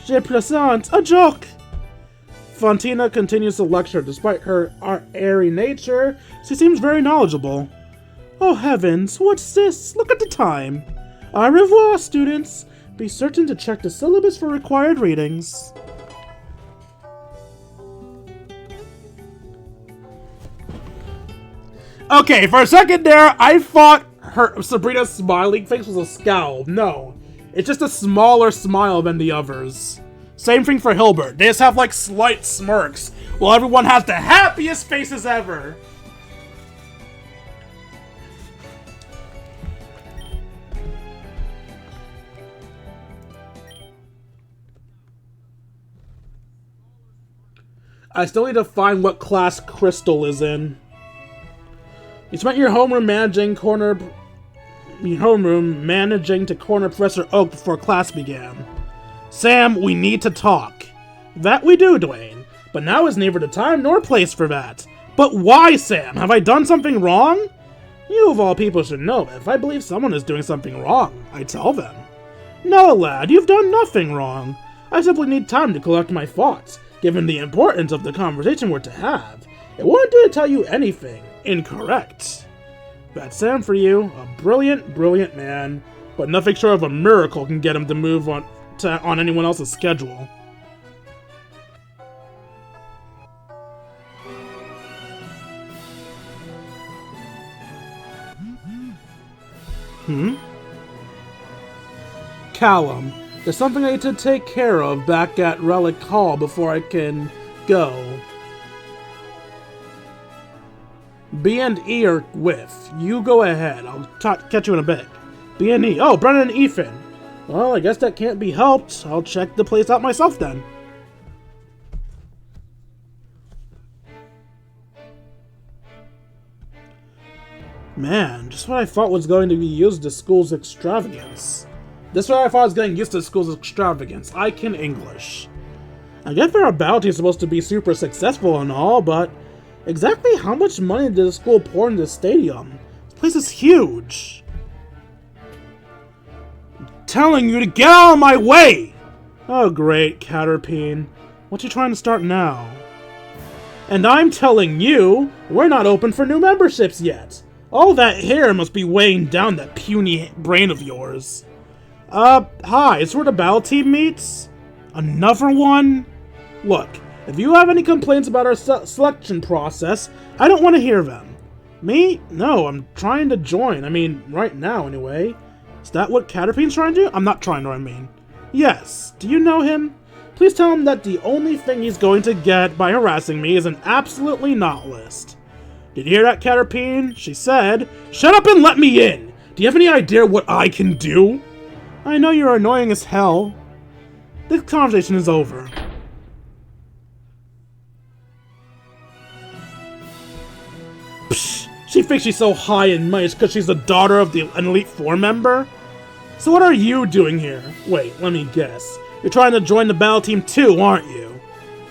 Je plaisante, a joke! Fantina continues to lecture. Despite her airy nature, she seems very knowledgeable. Oh heavens, what's this? Look at the time! Au revoir, students! Be certain to check the syllabus for required readings. Okay, for a second there, I thought Sabrina's smiling face was a scowl. No, it's just a smaller smile than the others. Same thing for Hilbert. They just have like slight smirks, while everyone has the happiest faces ever. I still need to find what class Crystal is in. You spent your homeroom managing to corner Professor Oak before class began. Sam, we need to talk. That we do, Dwayne. But now is neither the time nor place for that. But why, Sam? Have I done something wrong? You of all people should know that if I believe someone is doing something wrong, I tell them. No, lad, you've done nothing wrong. I simply need time to collect my thoughts, given the importance of the conversation we're to have. It wouldn't do to tell you anything incorrect. That's Sam for you, a brilliant, brilliant man, but nothing short of a miracle can get him to move on anyone else's schedule. Callum, there's something I need to take care of back at Relic Hall before I can go. B and E are with. You go ahead. I'll catch you in a bit. B and E. Oh, Brennan and Ethan. Well, I guess that can't be helped. I'll check the place out myself then. Man, just what I thought was going to be used to school's extravagance. This what I thought was getting used to school's extravagance. I can English. I get their ability is supposed to be super successful and all, but exactly how much money did the school pour into the stadium? This place is huge. I'm telling you to get out of my way! Oh great, Caterpie. What you trying to start now? And I'm telling you, we're not open for new memberships yet. All that hair must be weighing down that puny brain of yours. Hi, it's where the battle team meets? Another one? Look, if you have any complaints about our selection process, I don't want to hear them. Me? No, I'm trying to join. I mean, right now, anyway. Is that what Caterpie's trying to do? I'm not trying to, I mean. Yes. Do you know him? Please tell him that the only thing he's going to get by harassing me is an absolutely not list. Did you hear that, Caterpie? She said, "Shut up and let me in! Do you have any idea what I can do?" I know you're annoying as hell. This conversation is over. Psh, she thinks she's so high and mighty because she's the daughter of an Elite Four member? So what are you doing here? Wait, let me guess. You're trying to join the battle team too, aren't you?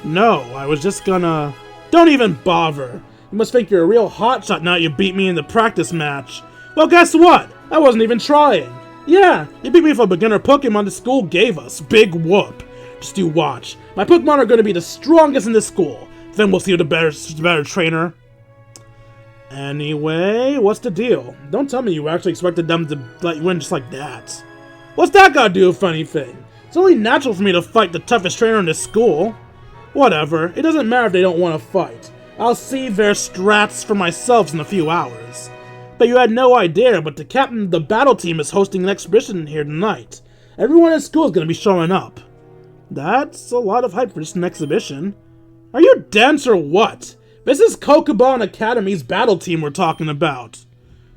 No, I was just gonna... Don't even bother. You must think you're a real hotshot now you beat me in the practice match. Well, guess what? I wasn't even trying. Yeah, you beat me with a beginner Pokemon the school gave us. Big whoop. Just you watch. My Pokemon are going to be the strongest in this school. Then we'll see who the better trainer. Anyway, what's the deal? Don't tell me you actually expected them to let you win just like that. What's that got to do with anything? It's only natural for me to fight the toughest trainer in this school. Whatever, it doesn't matter if they don't want to fight. I'll see their strats for myself in a few hours. But you had no idea, but the captain of the battle team is hosting an exhibition here tonight. Everyone in school is going to be showing up. That's a lot of hype for just an exhibition. Are you dense or what? This is Kokobon Academy's battle team we're talking about.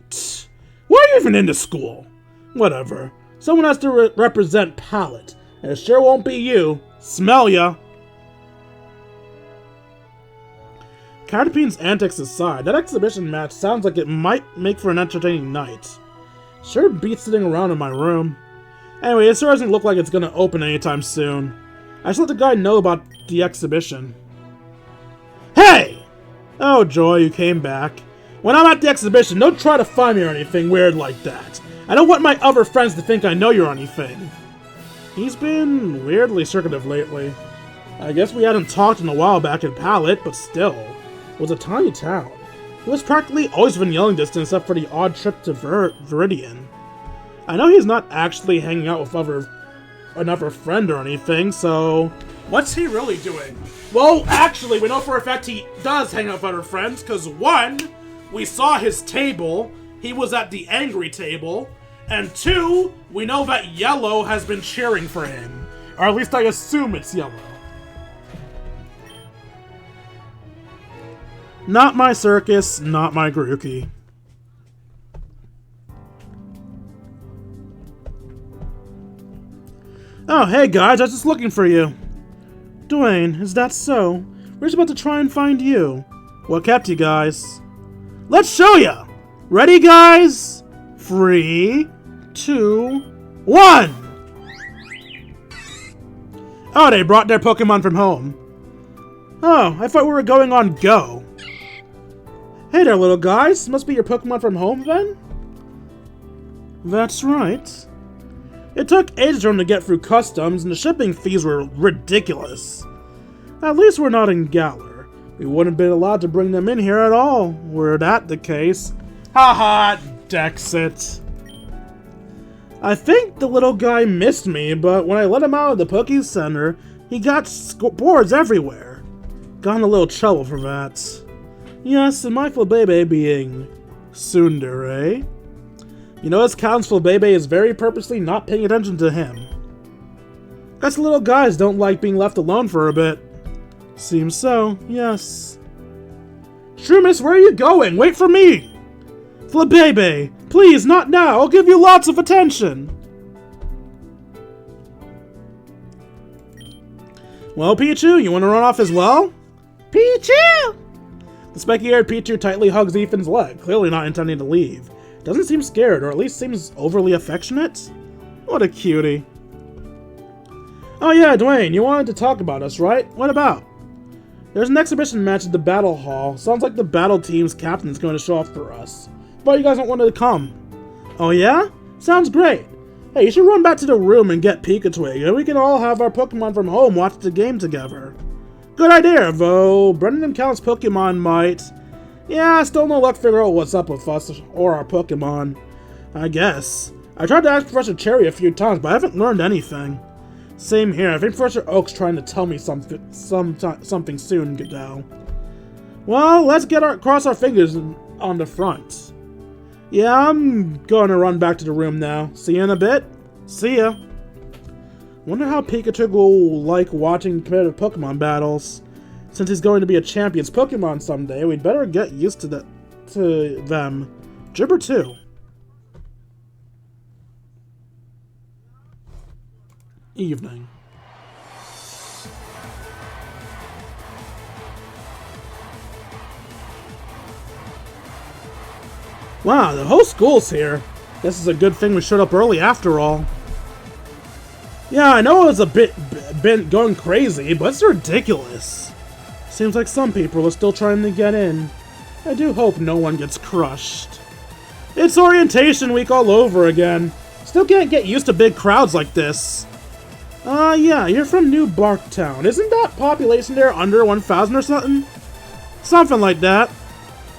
Tch, why are you even into school? Whatever. Someone has to represent Palette, and it sure won't be you. Smell ya! Caterpie's antics aside, that exhibition match sounds like it might make for an entertaining night. Sure beats sitting around in my room. Anyway, it sure doesn't look like it's gonna open anytime soon. I should let the guy know about the exhibition. Hey! Oh joy, you came back. When I'm at the exhibition, don't try to find me or anything weird like that. I don't want my other friends to think I know you're anything. He's been weirdly secretive lately. I guess we hadn't talked in a while back in Palette, but still. It was a tiny town. It was practically always within yelling distance except for the odd trip to Viridian. I know he's not actually hanging out with another friend or anything, so... What's he really doing? Well, actually, we know for a fact he does hang out with other friends, because one, we saw his table, he was at the angry table, and two, we know that Yellow has been cheering for him. Or at least I assume it's Yellow. Not my circus, not my Grookey. Oh, hey guys, I was just looking for you. Dwayne, is that so? We're just about to try and find you. What kept you guys? Let's show ya! Ready, guys? 3, 2, 1! Oh, they brought their Pokemon from home. Oh, I thought we were going on Go. Hey there, little guys. Must be your Pokemon from home, then? That's right. It took ages for them to get through customs, and the shipping fees were ridiculous. At least we're not in Galar. We wouldn't have been allowed to bring them in here at all, were that the case. Haha, Dexit. I think the little guy missed me, but when I let him out of the Poké Center, he got boards everywhere. Got in a little trouble for that. Yes, and my Flabebe being tsundere. You notice Count's Flabebe is very purposely not paying attention to him. Guess little guys don't like being left alone for a bit. Seems so, yes. Shroomis, where are you going? Wait for me! Flabebe, please, not now! I'll give you lots of attention! Well, Pichu, you want to run off as well? Pichu! The spiky-haired Pichu tightly hugs Ethan's leg, clearly not intending to leave. Doesn't seem scared, or at least seems overly affectionate. What a cutie. Oh yeah, Dwayne, you wanted to talk about us, right? What about? There's an exhibition match at the Battle Hall. Sounds like the battle team's captain's going to show off for us. But you guys don't want to come. Oh yeah? Sounds great. Hey, you should run back to the room and get Pikachu, and we can all have our Pokemon from home watch the game together. Good idea, though. Brendan and Cal's Pokemon might... Yeah, still no luck to figure out what's up with us or our Pokemon. I guess. I tried to ask Professor Cherry a few times, but I haven't learned anything. Same here. I think Professor Oak's trying to tell me something soon, Godot. Well, let's cross our fingers on the front. Yeah, I'm gonna run back to the room now. See you in a bit. See ya. Wonder how Pikachu will like watching competitive Pokemon battles. Since he's going to be a champion's Pokemon someday, we'd better get used to them. Jibber too. Evening. Wow, the whole school's here. This is a good thing we showed up early after all. Yeah, I know it was a bit going crazy, but it's ridiculous. Seems like some people are still trying to get in. I do hope no one gets crushed. It's orientation week all over again. Still can't get used to big crowds like this. Yeah, you're from New Barktown. Isn't that population there under 1,000 or something? Something like that.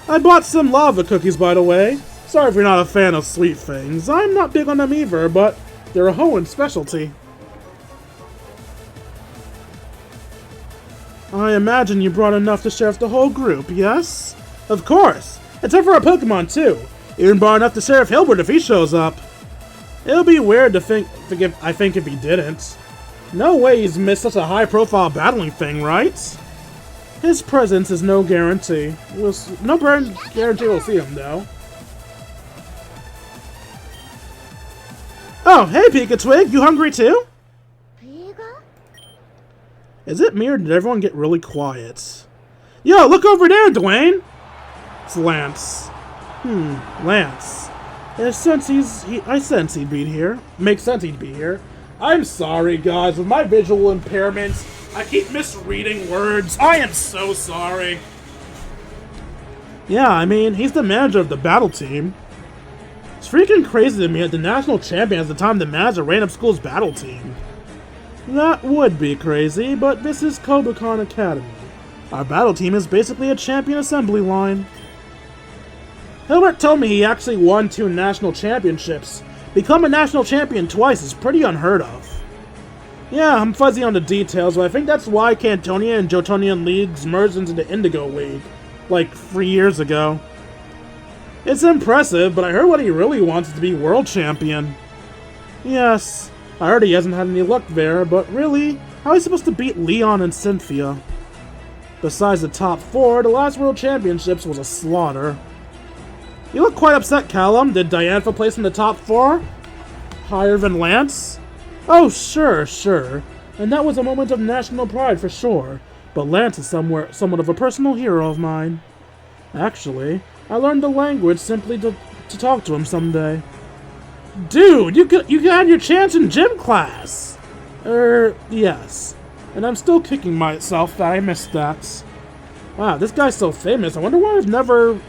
I bought some lava cookies, by the way. Sorry if you're not a fan of sweet things. I'm not big on them either, but they're a Hoenn specialty. I imagine you brought enough to share with the whole group, yes? Of course! Except for our Pokemon, too. Even brought enough to Sheriff Hilbert if he shows up. It'll be weird to think if he didn't. No way he's missed such a high-profile battling thing, right? His presence is no guarantee. No guarantee we'll see him, though. Oh, hey, Pika-Twig! You hungry, too? Is it me, or did everyone get really quiet? Yo, look over there, Dwayne! It's Lance. Lance. I sense he'd be here. Makes sense he'd be here. I'm sorry, guys. With my visual impairments, I keep misreading words. I am so sorry. Yeah, I mean, he's the manager of the battle team. It's freaking crazy to me that the national champion has the time to manage a random school's battle team. That would be crazy, but this is Kobukan Academy. Our battle team is basically a champion assembly line. Hilbert told me he actually won 2 national championships. Become a national champion twice is pretty unheard of. Yeah, I'm fuzzy on the details, but I think that's why Cantonia and Jotonian leagues merged into the Indigo League, like 3 years ago. It's impressive, but I heard what he really wants is to be world champion. Yes, I heard he hasn't had any luck there, but really, how is he supposed to beat Leon and Cynthia? Besides the top 4, the last world championships was a slaughter. You look quite upset, Callum. Did Diantha place in the top 4? Higher than Lance? Oh, sure. And that was a moment of national pride for sure. But Lance is somewhat of a personal hero of mine. Actually, I learned the language simply to talk to him someday. Dude, you had your chance in gym class! Yes. And I'm still kicking myself that I missed that. Wow, this guy's so famous. I wonder why I've never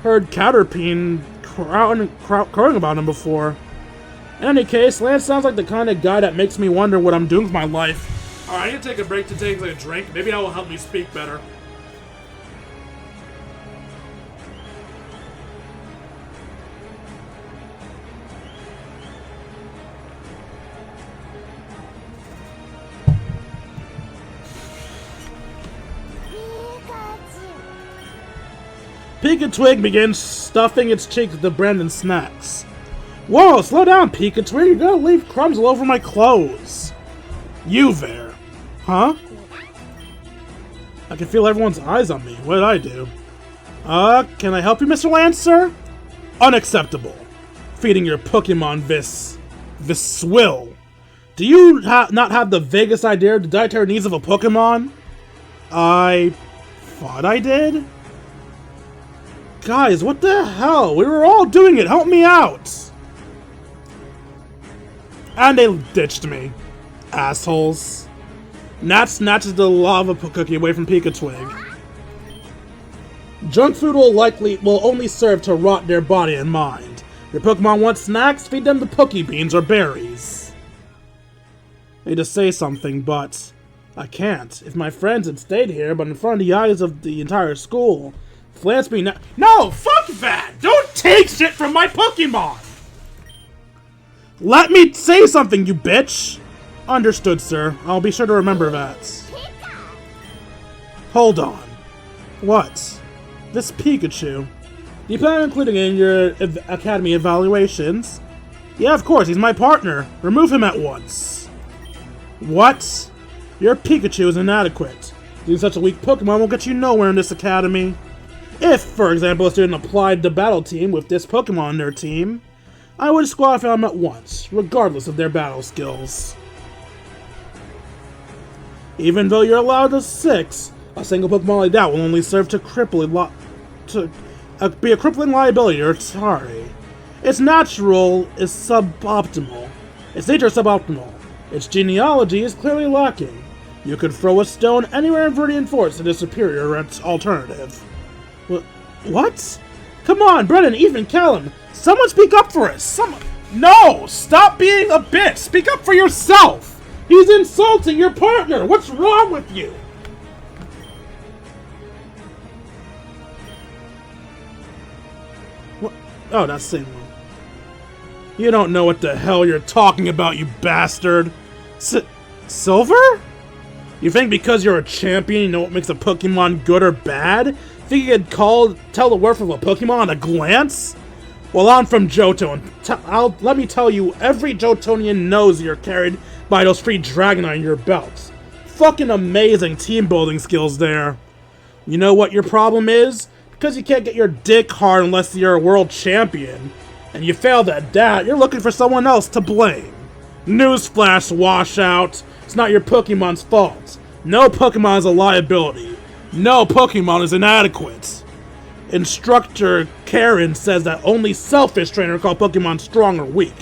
heard Caterpie crowing about him before. In any case, Lance sounds like the kind of guy that makes me wonder what I'm doing with my life. Alright, I need to take a break to take a drink. Maybe that will help me speak better. Pika-Twig begins stuffing its cheeks with the Brandon snacks. Whoa, slow down, Pika-Twig. You're gonna leave crumbs all over my clothes. You there. Huh? I can feel everyone's eyes on me. What did I do? Can I help you, Mr. Lancer? Unacceptable. Feeding your Pokemon this swill. Do you not have the vaguest idea of the dietary needs of a Pokemon? I thought I did? Guys, what the hell? We were all doing it. Help me out. And they ditched me. Assholes. Nat snatches the lava cookie away from Pika-Twig. Junk food will only serve to rot their body and mind. Your Pokemon want snacks? Feed them the Poke Beans or berries. I need to say something, but I can't. If my friends had stayed here, but in front of the eyes of the entire school, flance me now. No, fuck that! Don't take shit from my Pokemon! Let me say something, you bitch! Understood, sir. I'll be sure to remember that. Hold on. What? This Pikachu. Do you plan on including it in your Academy evaluations? Yeah, of course, he's my partner. Remove him at once. What? Your Pikachu is inadequate. Being such a weak Pokemon won't get you nowhere in this Academy. If, for example, a student applied the battle team with this Pokemon on their team, I would disqualify them at once, regardless of their battle skills. Even though you're allowed to 6, a single Pokemon like that will only serve to be a crippling liability or sorry. Its natural is suboptimal. Its nature is suboptimal. Its genealogy is clearly lacking. You could throw a stone anywhere in Viridian Forest and a superior alternative. What? Come on, Brennan, Ethan, Callum. Someone speak up for us. No! Stop being a bitch! Speak up for yourself! He's insulting your partner! What's wrong with you? What? Oh, that's the same one. You don't know what the hell you're talking about, you bastard! Silver? You think because you're a champion you know what makes a Pokemon good or bad? Think you could tell the worth of a Pokemon at a glance? Well, I'm from Johto, and let me tell you, every Johtonian knows you're carried by those 3 Dragonite on your belt. Fucking amazing team building skills there. You know what your problem is? Because you can't get your dick hard unless you're a world champion. And you failed at that, you're looking for someone else to blame. Newsflash, washout. It's not your Pokemon's fault. No Pokemon is a liability. No Pokemon is inadequate. Instructor Karen says that only selfish trainers call Pokemon strong or weak.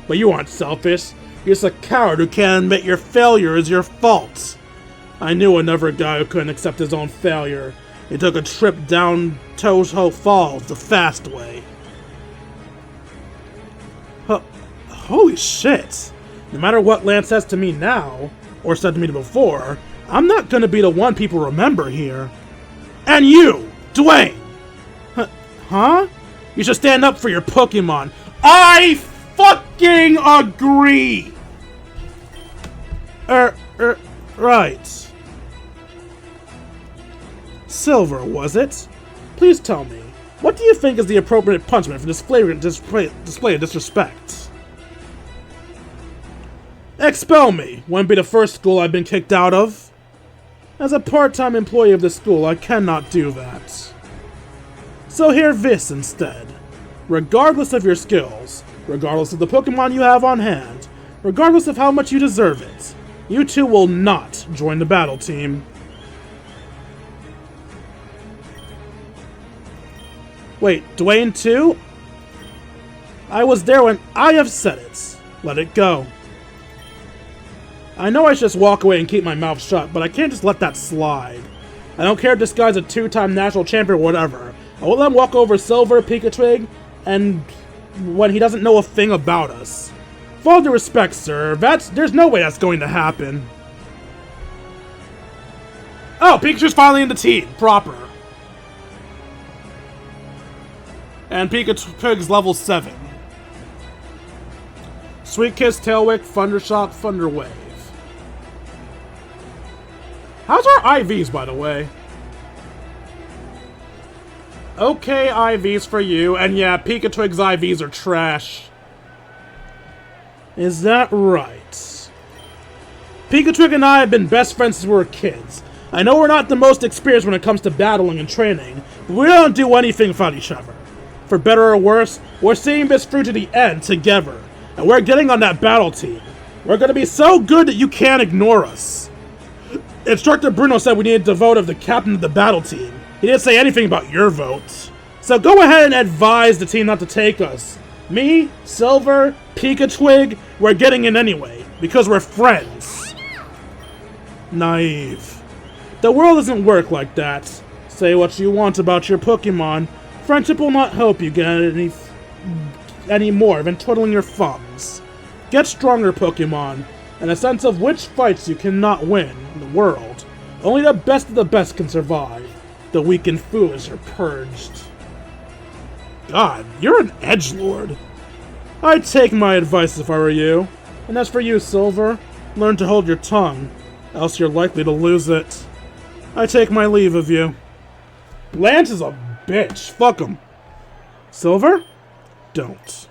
But you aren't selfish. You're just a coward who can't admit your failure is your fault. I knew another guy who couldn't accept his own failure. He took a trip down Toho Falls the fast way. Holy shit. No matter what Lance says to me now, or said to me before, I'm not gonna be the one people remember here. And you, Dwayne! Huh? You should stand up for your Pokemon. I fucking agree! Right. Silver, was it? Please tell me, what do you think is the appropriate punishment for this flagrant display of disrespect? Expel me! Wouldn't be the first school I've been kicked out of. As a part-time employee of the school, I cannot do that. So hear this instead. Regardless of your skills, regardless of the Pokemon you have on hand, regardless of how much you deserve it, you two will not join the battle team. Wait, Dwayne too? I was there when I have said it. Let it go. I know I should just walk away and keep my mouth shut, but I can't just let that slide. I don't care if this guy's a 2-time national champion or whatever. I won't let him walk over Silver, Pika-Twig, and when he doesn't know a thing about us. With all due respect, sir, there's no way that's going to happen. Oh, Pikachu's finally in the team, proper. And Pika-Twig's level 7. Sweet Kiss, Tailwick, Thundershock, Thunder Wave. How's our IVs, by the way? Okay, IVs for you, and yeah, Pika-Twig's IVs are trash. Is that right? Pika-Twig and I have been best friends since we were kids. I know we're not the most experienced when it comes to battling and training, but we don't do anything without each other. For better or worse, we're seeing this through to the end together, and we're getting on that battle team. We're gonna be so good that you can't ignore us. Instructor Bruno said we needed to vote of the captain of the battle team. He didn't say anything about your vote. So go ahead and advise the team not to take us. Me, Silver, Pika-Twig, we're getting in anyway, because we're friends. Naive. The world doesn't work like that. Say what you want about your Pokemon. Friendship will not help you get any more than twiddling your thumbs. Get stronger, Pokemon, and a sense of which fights you cannot win in the world. Only the best of the best can survive. The weak and foolish are purged. God, you're an edgelord. I'd take my advice if I were you. And as for you, Silver, learn to hold your tongue, else you're likely to lose it. I take my leave of you. Lance is a bitch. Fuck him. Silver? Don't.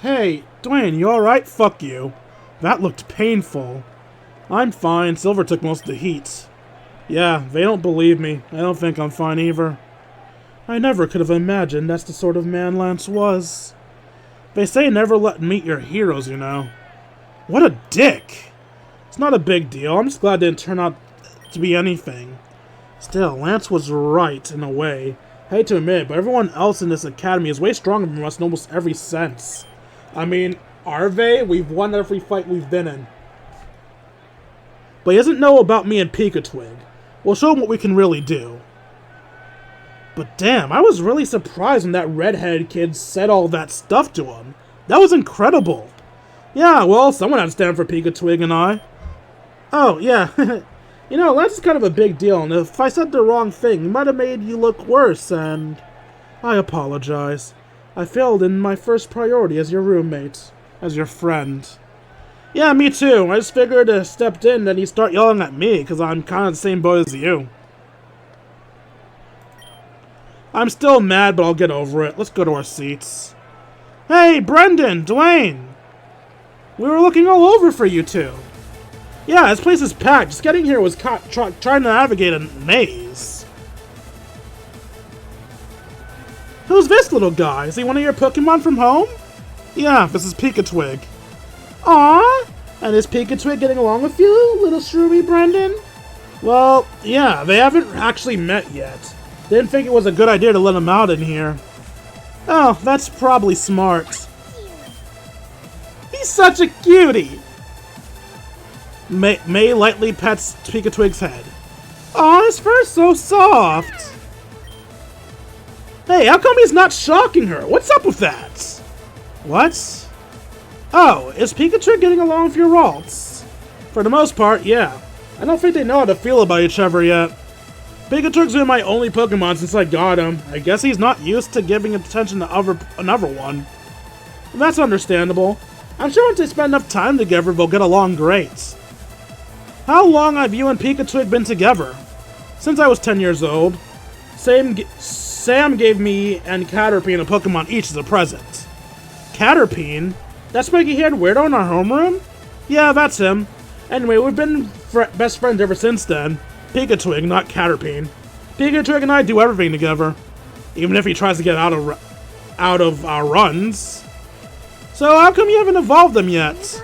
Hey, Dwayne, you alright? Fuck you. That looked painful. I'm fine. Silver took most of the heat. Yeah, they don't believe me. I don't think I'm fine either. I never could have imagined that's the sort of man Lance was. They say never let meet your heroes, you know. What a dick! It's not a big deal. I'm just glad it didn't turn out to be anything. Still, Lance was right, in a way. I hate to admit it, but everyone else in this academy is way stronger than us in almost every sense. I mean, are they? We've won every fight we've been in. But he doesn't know about me and Pika-Twig. We'll show him what we can really do. But damn, I was really surprised when that redheaded kid said all that stuff to him. That was incredible. Yeah, well, someone had to stand for Pika-Twig and I. Oh, yeah. You know, Lance is kind of a big deal, and if I said the wrong thing, it might have made you look worse, and I apologize. I failed in my first priority as your roommate, as your friend. Yeah, me too. I just figured if I stepped in, then he'd start yelling at me, because I'm kind of the same boat as you. I'm still mad, but I'll get over it. Let's go to our seats. Hey, Brendan, Dwayne! We were looking all over for you two. Yeah, this place is packed. Just getting here was trying to navigate a maze. Who's this little guy? Is he one of your Pokemon from home? Yeah, this is Pika-Twig. Aww! And is Pika-Twig getting along with you, little Shrewy Brendan? Well, yeah, they haven't actually met yet. Didn't think it was a good idea to let him out in here. Oh, that's probably smart. He's such a cutie! May lightly pets Pika-Twig's head. Aw, his fur's so soft! Hey, how come he's not shocking her? What's up with that? What? Oh, is Pika-Twig getting along with your Ralts? For the most part, yeah. I don't think they know how to feel about each other yet. Pika-Twig's been my only Pokemon since I got him. I guess he's not used to giving attention to another one. That's understandable. I'm sure once they spend enough time together, they'll get along great. How long have you and Pika-Twig been together? Since I was 10 years old. Sam gave me and Caterpie a Pokemon each as a present. Caterpie? That spiky-haired weirdo in our homeroom? Yeah, that's him. Anyway, we've been best friends ever since then. Pika-Twig, not Caterpie. Pika-Twig and I do everything together. Even if he tries to get out of our runs. So how come you haven't evolved them yet?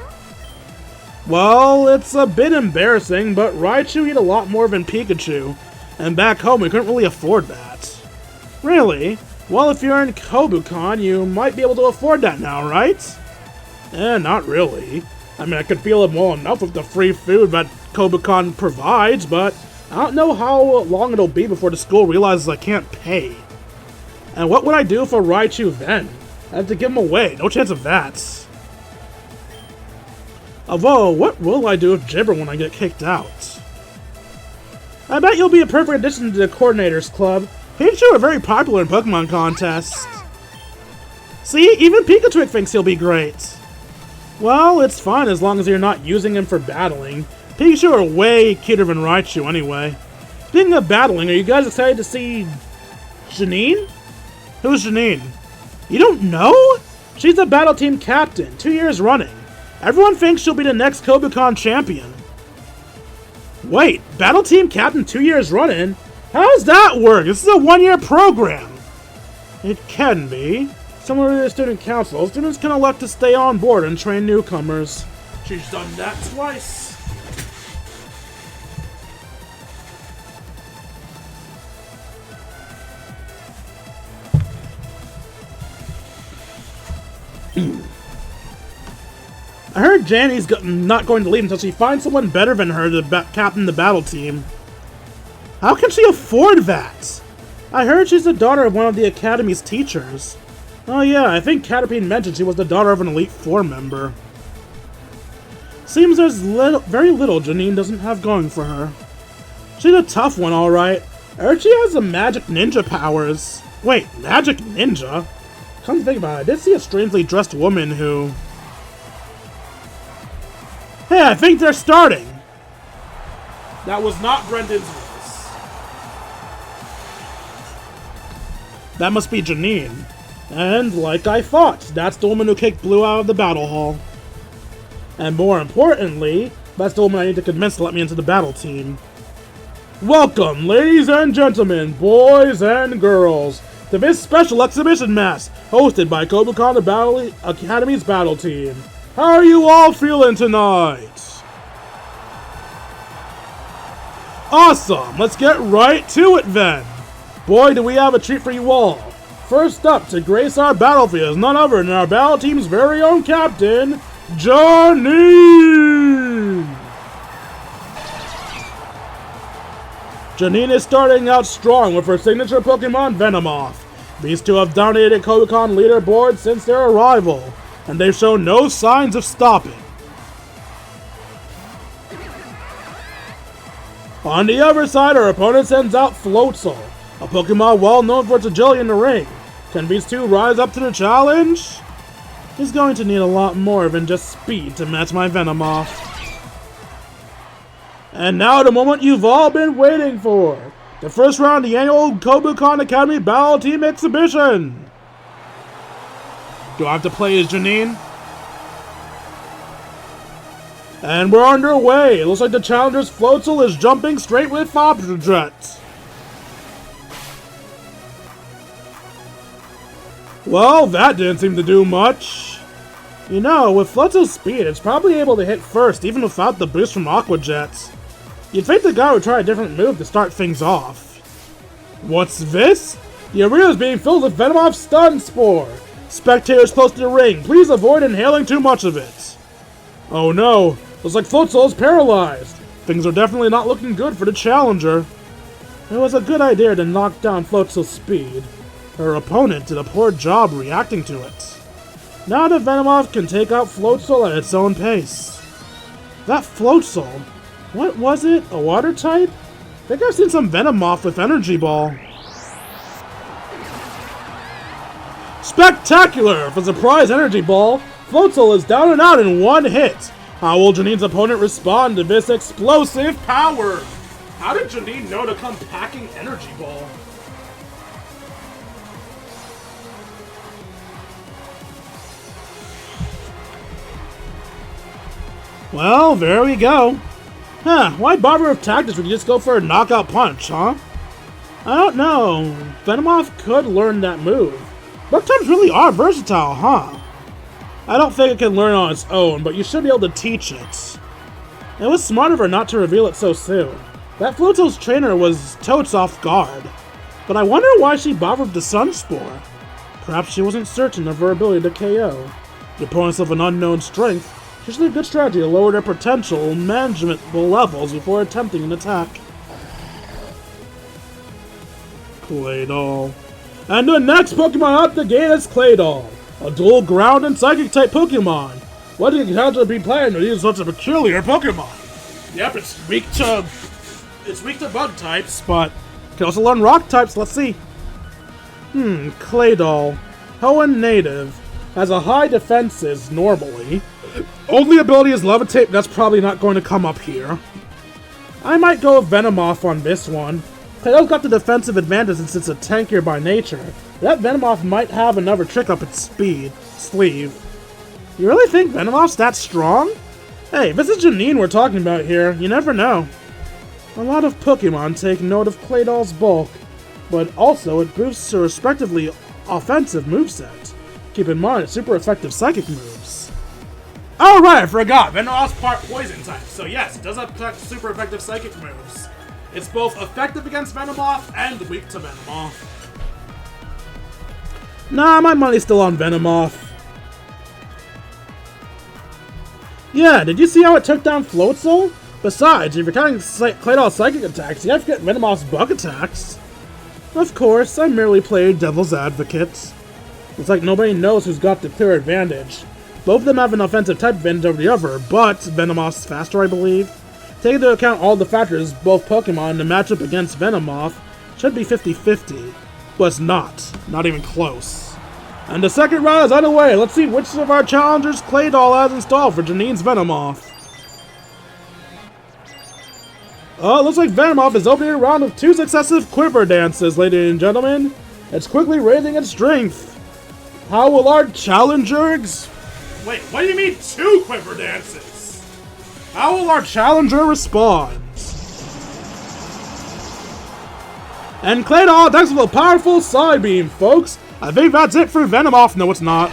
Well, it's a bit embarrassing, but Raichu eat a lot more than Pikachu. And back home, we couldn't really afford that. Really? Well, if you're in Kobukan, you might be able to afford that now, right? Not really. I mean, I could feel it well enough with the free food that Kobukan provides, but I don't know how long it'll be before the school realizes I can't pay. And what would I do for Raichu then? I have to give him away. No chance of that. Although, what will I do with Jibber when I get kicked out? I bet you'll be a perfect addition to the Coordinators Club. Pikachu are very popular in Pokemon contests. See, even Pika-Twig thinks he'll be great. Well, it's fine as long as you're not using him for battling. Pikachu are way cuter than Raichu anyway. Speaking of battling, are you guys excited to see Janine? Who's Janine? You don't know? She's the battle team captain, 2 years running. Everyone thinks she'll be the next Kobukan champion. Wait, battle team captain 2 years running? How does that work? This is a 1-year program. It can be. Similar to the student council, students can elect to stay on board and train newcomers. She's done that twice. I heard Janny's not going to leave until she finds someone better than her to captain the battle team. How can she afford that? I heard she's the daughter of one of the Academy's teachers. Oh yeah, I think Caterpie mentioned she was the daughter of an Elite Four member. Seems there's very little Janine doesn't have going for her. She's a tough one, alright. I heard she has some magic ninja powers. Wait, magic ninja? Come to think about it, I did see a strangely dressed woman who... Hey, I think they're starting! That was not Brendan's voice. That must be Janine. And like I thought, that's the woman who kicked Blue out of the battle hall. And more importantly, that's the woman I need to convince to let me into the battle team. Welcome, ladies and gentlemen, boys and girls, to this special exhibition match hosted by Kobukan, the Battle Academy's battle team. How are you all feeling tonight? Awesome! Let's get right to it then! Boy, do we have a treat for you all! First up to grace our battlefield is none other than our battle team's very own captain, Janine! Janine is starting out strong with her signature Pokemon Venomoth. These two have dominated Kobukan leaderboard since their arrival, and they've shown no signs of stopping. On the other side, our opponent sends out Floatzel, a Pokemon well known for its agility in the ring. Can these two rise up to the challenge? He's going to need a lot more than just speed to match my Venomoth. And now the moment you've all been waiting for. The first round of the annual Kobukan Academy Battle Team Exhibition. Do I have to play as Janine? And we're underway. It looks like the challenger's Floatzel is jumping straight with Object. Well, that didn't seem to do much. You know, with Floatzel's speed, it's probably able to hit first, even without the boost from Aqua Jet. You'd think the guy would try a different move to start things off. What's this? The arena is being filled with Venomoth Stun Spore. Spectators close to the ring, please avoid inhaling too much of it. Oh no, looks like Floatzel is paralyzed. Things are definitely not looking good for the challenger. It was a good idea to knock down Floatzel's speed. Her opponent did a poor job reacting to it. Now the Venomoth can take out Floatzel at its own pace. That Floatzel, what was it? A water type? I think I've seen some Venomoth with Energy Ball. Spectacular! For surprise Energy Ball, Floatzel is down and out in one hit. How will Janine's opponent respond to this explosive power? How did Janine know to come packing Energy Ball? Well, there we go. Huh, why bother with tactics when you just go for a knockout punch, huh? I don't know. Venomoth could learn that move. Rock types really are versatile, huh? I don't think it can learn on its own, but you should be able to teach it. It was smart of her not to reveal it so soon. That Floatzel's trainer was totes off guard. But I wonder why she bothered with the Sun Spore. Perhaps she wasn't certain of her ability to KO. The opponents of an unknown strength, it's usually a good strategy to lower their potential manageable levels before attempting an attack. Claydol. And the next Pokemon up the gate is Claydol, a dual ground and psychic type Pokemon. What do you have to be playing with these such a peculiar Pokemon? Yep, it's weak to bug types, but can also learn rock types. Let's see. Claydol, Hoenn native, has a high defenses normally. Only ability is Levitate, that's probably not going to come up here. I might go with Venomoth on this one. Claydol's got the defensive advantage since it's a tankier by nature. That Venomoth might have another trick up its sleeve. You really think Venomoth's that strong? Hey, this is Janine we're talking about here. You never know. A lot of Pokemon take note of Claydol's bulk, but also it boosts her respectively offensive moveset. Keep in mind, it's super effective psychic moves. Oh right, I forgot. Venomoth's part poison type, so yes, it does have super effective psychic moves. It's both effective against Venomoth and weak to Venomoth. Nah, my money's still on Venomoth. Yeah, did you see how it took down Floatzel? Besides, if you're counting Claydol's psychic attacks, you have to get Venomoth's bug attacks. Of course, I merely played devil's advocate. It's like nobody knows who's got the clear advantage. Both of them have an offensive type advantage over the other, but Venomoth's faster, I believe. Taking into account all the factors, both Pokemon, the matchup against Venomoth should be 50-50. But it's not. Not even close. And the second round is underway. Let's see which of our challengers Claydol has installed for Janine's Venomoth. Oh, it looks like Venomoth is opening a round of 2 successive Quiver Dances, ladies and gentlemen. It's quickly raising its strength. How will our challengers... Wait, what do you mean 2 Quiver Dances? How will our challenger respond? And Claydol attacks with a powerful Side Beam, folks. I think that's it for Venomoth. No, it's not.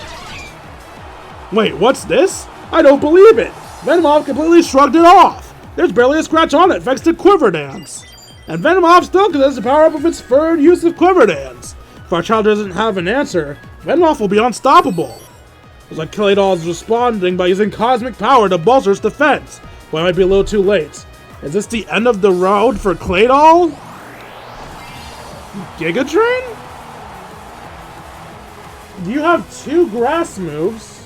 Wait, what's this? I don't believe it. Venomoth completely shrugged it off. There's barely a scratch on it thanks to Quiver Dance. And Venomoth still possesses the power up of its third use of Quiver Dance. If our challenger doesn't have an answer, Venomoth will be unstoppable. It's like Claydol is responding by using Cosmic Power to bolster its defense, but it might be a little too late. Is this the end of the road for Claydol? Giga Drain? You have 2 grass moves.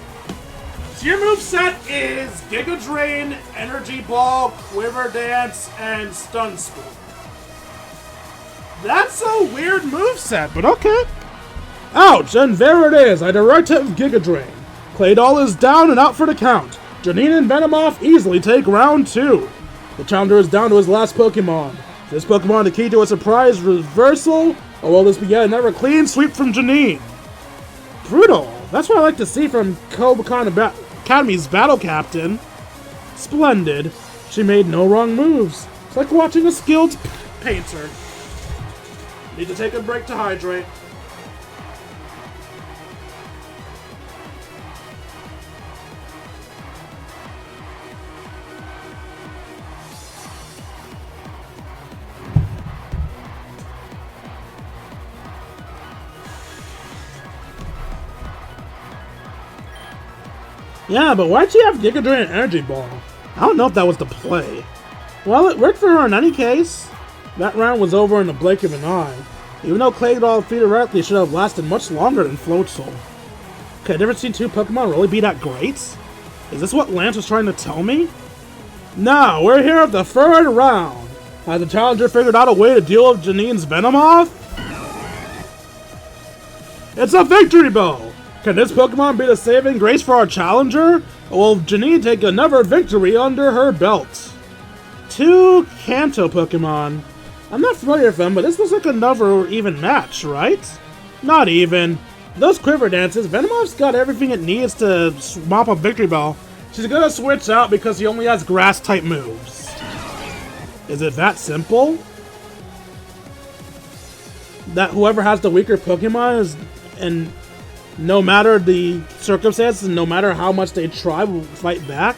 So your moveset is Giga Drain, Energy Ball, Quiver Dance, and Stun Spoon. That's a weird moveset, but okay. Ouch, and there it is, a direct hit with Giga Drain. Claydol is down and out for the count. Janine and Venomoth easily take round 2. The challenger is down to his last Pokemon. Is this Pokemon the key to a surprise reversal, or will this be yet another clean sweep from Janine? Brutal. That's what I like to see from Academy's battle captain. Splendid. She made no wrong moves. It's like watching a skilled painter. Need to take a break to hydrate. Yeah, but why'd she have Giga Drain and Energy Ball? I don't know if that was the play. Well, it worked for her in any case. That round was over in the blink of an eye. Even though Claydol theoretically should have lasted much longer than Floatzel. Okay, I've never seen 2 Pokemon really be that great? Is this what Lance was trying to tell me? Now, we're here at the 3rd round. Has the challenger figured out a way to deal with Janine's Venomoth? It's a victory bell! Can this Pokemon be the saving grace for our challenger? Or will Janine take another victory under her belt? 2 Kanto Pokemon. I'm not familiar with them, but this looks like another even match, right? Not even. Those Quiver Dances, Venomoth's got everything it needs to mop up Victory Bell. She's gonna switch out because he only has Grass-type moves. Is it that simple? That whoever has the weaker Pokemon is... and no matter the circumstances, no matter how much they try, will fight back.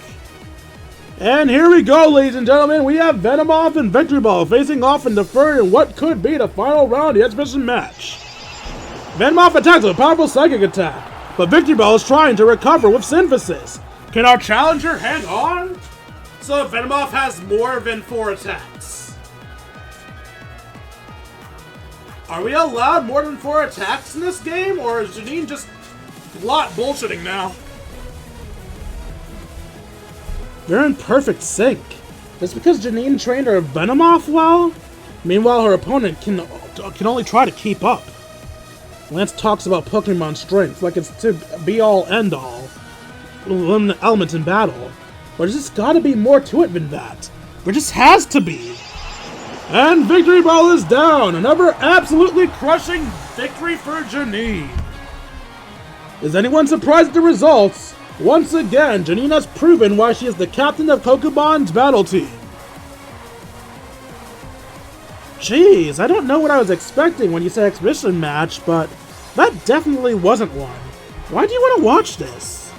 And here we go, ladies and gentlemen. We have Venomoth and Victory Ball facing off in the third in what could be the final round of the exhibition match. Venomoth attacks with a powerful psychic attack, but Victory Ball is trying to recover with Synthesis. Can our challenger hang on? So Venomoth has more than 4 attacks. Are we allowed more than 4 attacks in this game, or is Janine just lot bullshitting now? They're in perfect sync. That's because Janine trained her Venomoth well? Meanwhile, her opponent can only try to keep up. Lance talks about Pokemon strength like it's to be-all, end-all. Elements in battle. But there's just gotta be more to it than that. There just has to be. And Victory Ball is down! Another absolutely crushing victory for Janine! Is anyone surprised at the results? Once again, Janine has proven why she is the captain of Pokemon's battle team. Jeez, I don't know what I was expecting when you said exhibition match, but that definitely wasn't one. Why do you want to watch this?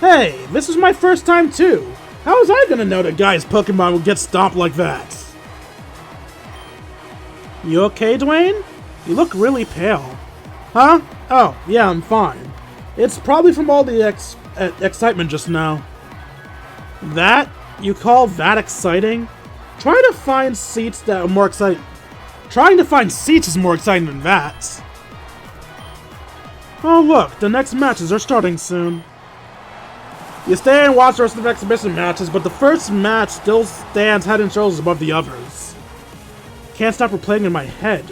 Hey, this is my first time too. How was I gonna know that guy's Pokemon would get stomped like that? You okay, Dwayne? You look really pale. Huh? Oh, yeah, I'm fine. It's probably from all the excitement just now. That? You call that exciting? Trying to find seats that are more exciting. Trying to find seats is more exciting than that. Oh look, the next matches are starting soon. You stay and watch the rest of the exhibition matches, but the first match still stands head and shoulders above the others. Can't stop replaying in my head.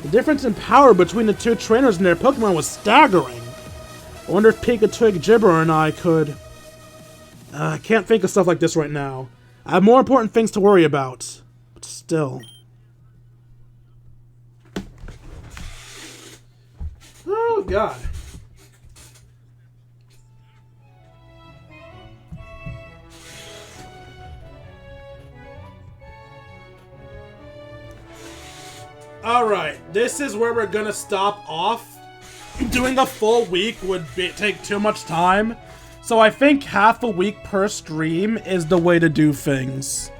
The difference in power between the two trainers and their Pokemon was staggering. I wonder if Pikachu, Gibber, and I could... I can't think of stuff like this right now. I have more important things to worry about. But still... Oh, God. Alright, this is where we're gonna stop off. Doing a full week would take too much time, so I think half a week per stream is the way to do things.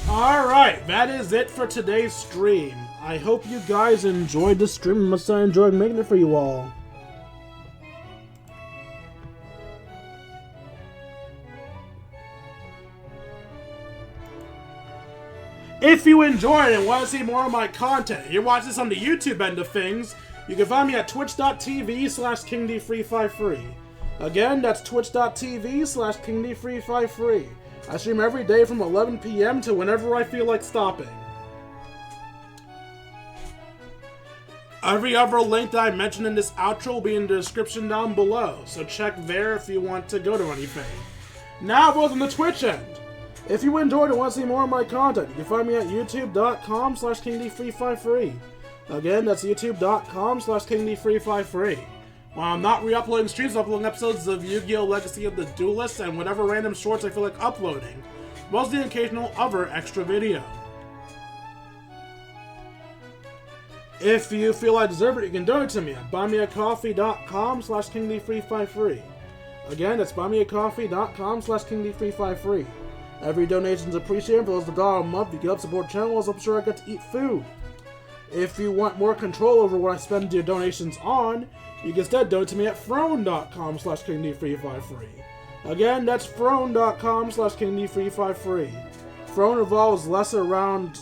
Alright, that is it for today's stream. I hope you guys enjoyed the stream, unless I enjoyed making it for you all. If you enjoyed and want to see more of my content, you're watching this on the YouTube end of things, you can find me at twitch.tv/KingD353. Again, that's twitch.tv/KingD353. I stream every day from 11 PM to whenever I feel like stopping. Every other link that I mentioned in this outro will be in the description down below, so check there if you want to go to anything. Now both on the Twitch end. If you enjoyed and want to see more of my content, you can find me at youtube.com/KingD353. Again, that's youtube.com/KingD353. While I'm not re-uploading streams, I'm uploading episodes of Yu-Gi-Oh! Legacy of the Duelist and whatever random shorts I feel like uploading. Mostly an occasional other extra video. If you feel I deserve it, you can donate to me at buymeacoffee.com/KingD353. Again, that's buymeacoffee.com/KingD353. Every donation is appreciated. For those $1 a month, you can help support the channel, as I'm sure I get to eat food. If you want more control over what I spend your donations on, you can instead donate to me at throne.com/KingD353. Again, that's throne.com/KingD353. Throne revolves less around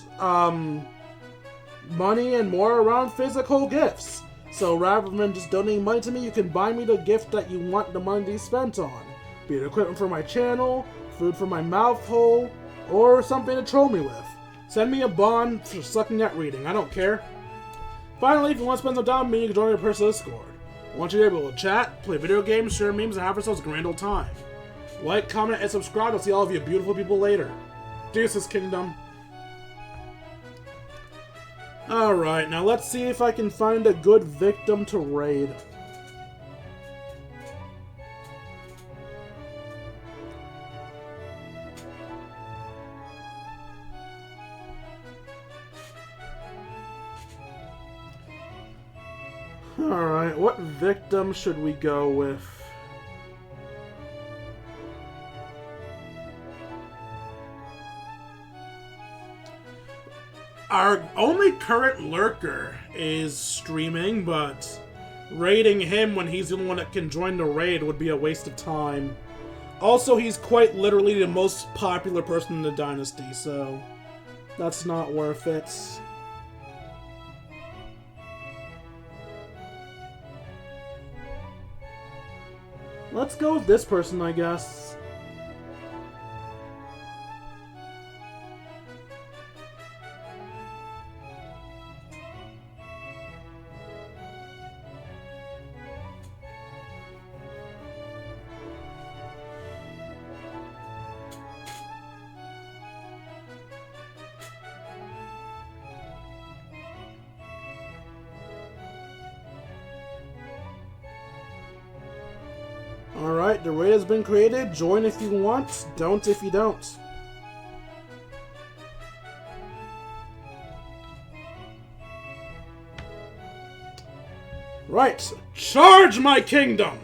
money and more around physical gifts. So rather than just donating money to me, you can buy me the gift that you want the money to be spent on. Be it equipment for my channel, food for my mouth hole, or something to troll me with. Send me a bond for sucking at reading, I don't care. Finally, if you want to spend some time with me, you can join my personal Discord. I want you to be able to chat, play video games, share memes, and have ourselves a grand old time. Like, comment, and subscribe. I'll see all of you beautiful people later. Deuces, Kingdom. Alright, now let's see if I can find a good victim to raid. Alright, what victim should we go with? Our only current lurker is streaming, but raiding him when he's the only one that can join the raid would be a waste of time. Also, he's quite literally the most popular person in the dynasty, so that's not worth it. Let's go with this person, I guess. Alright, the raid has been created. Join if you want, don't if you don't. Right, charge my kingdom!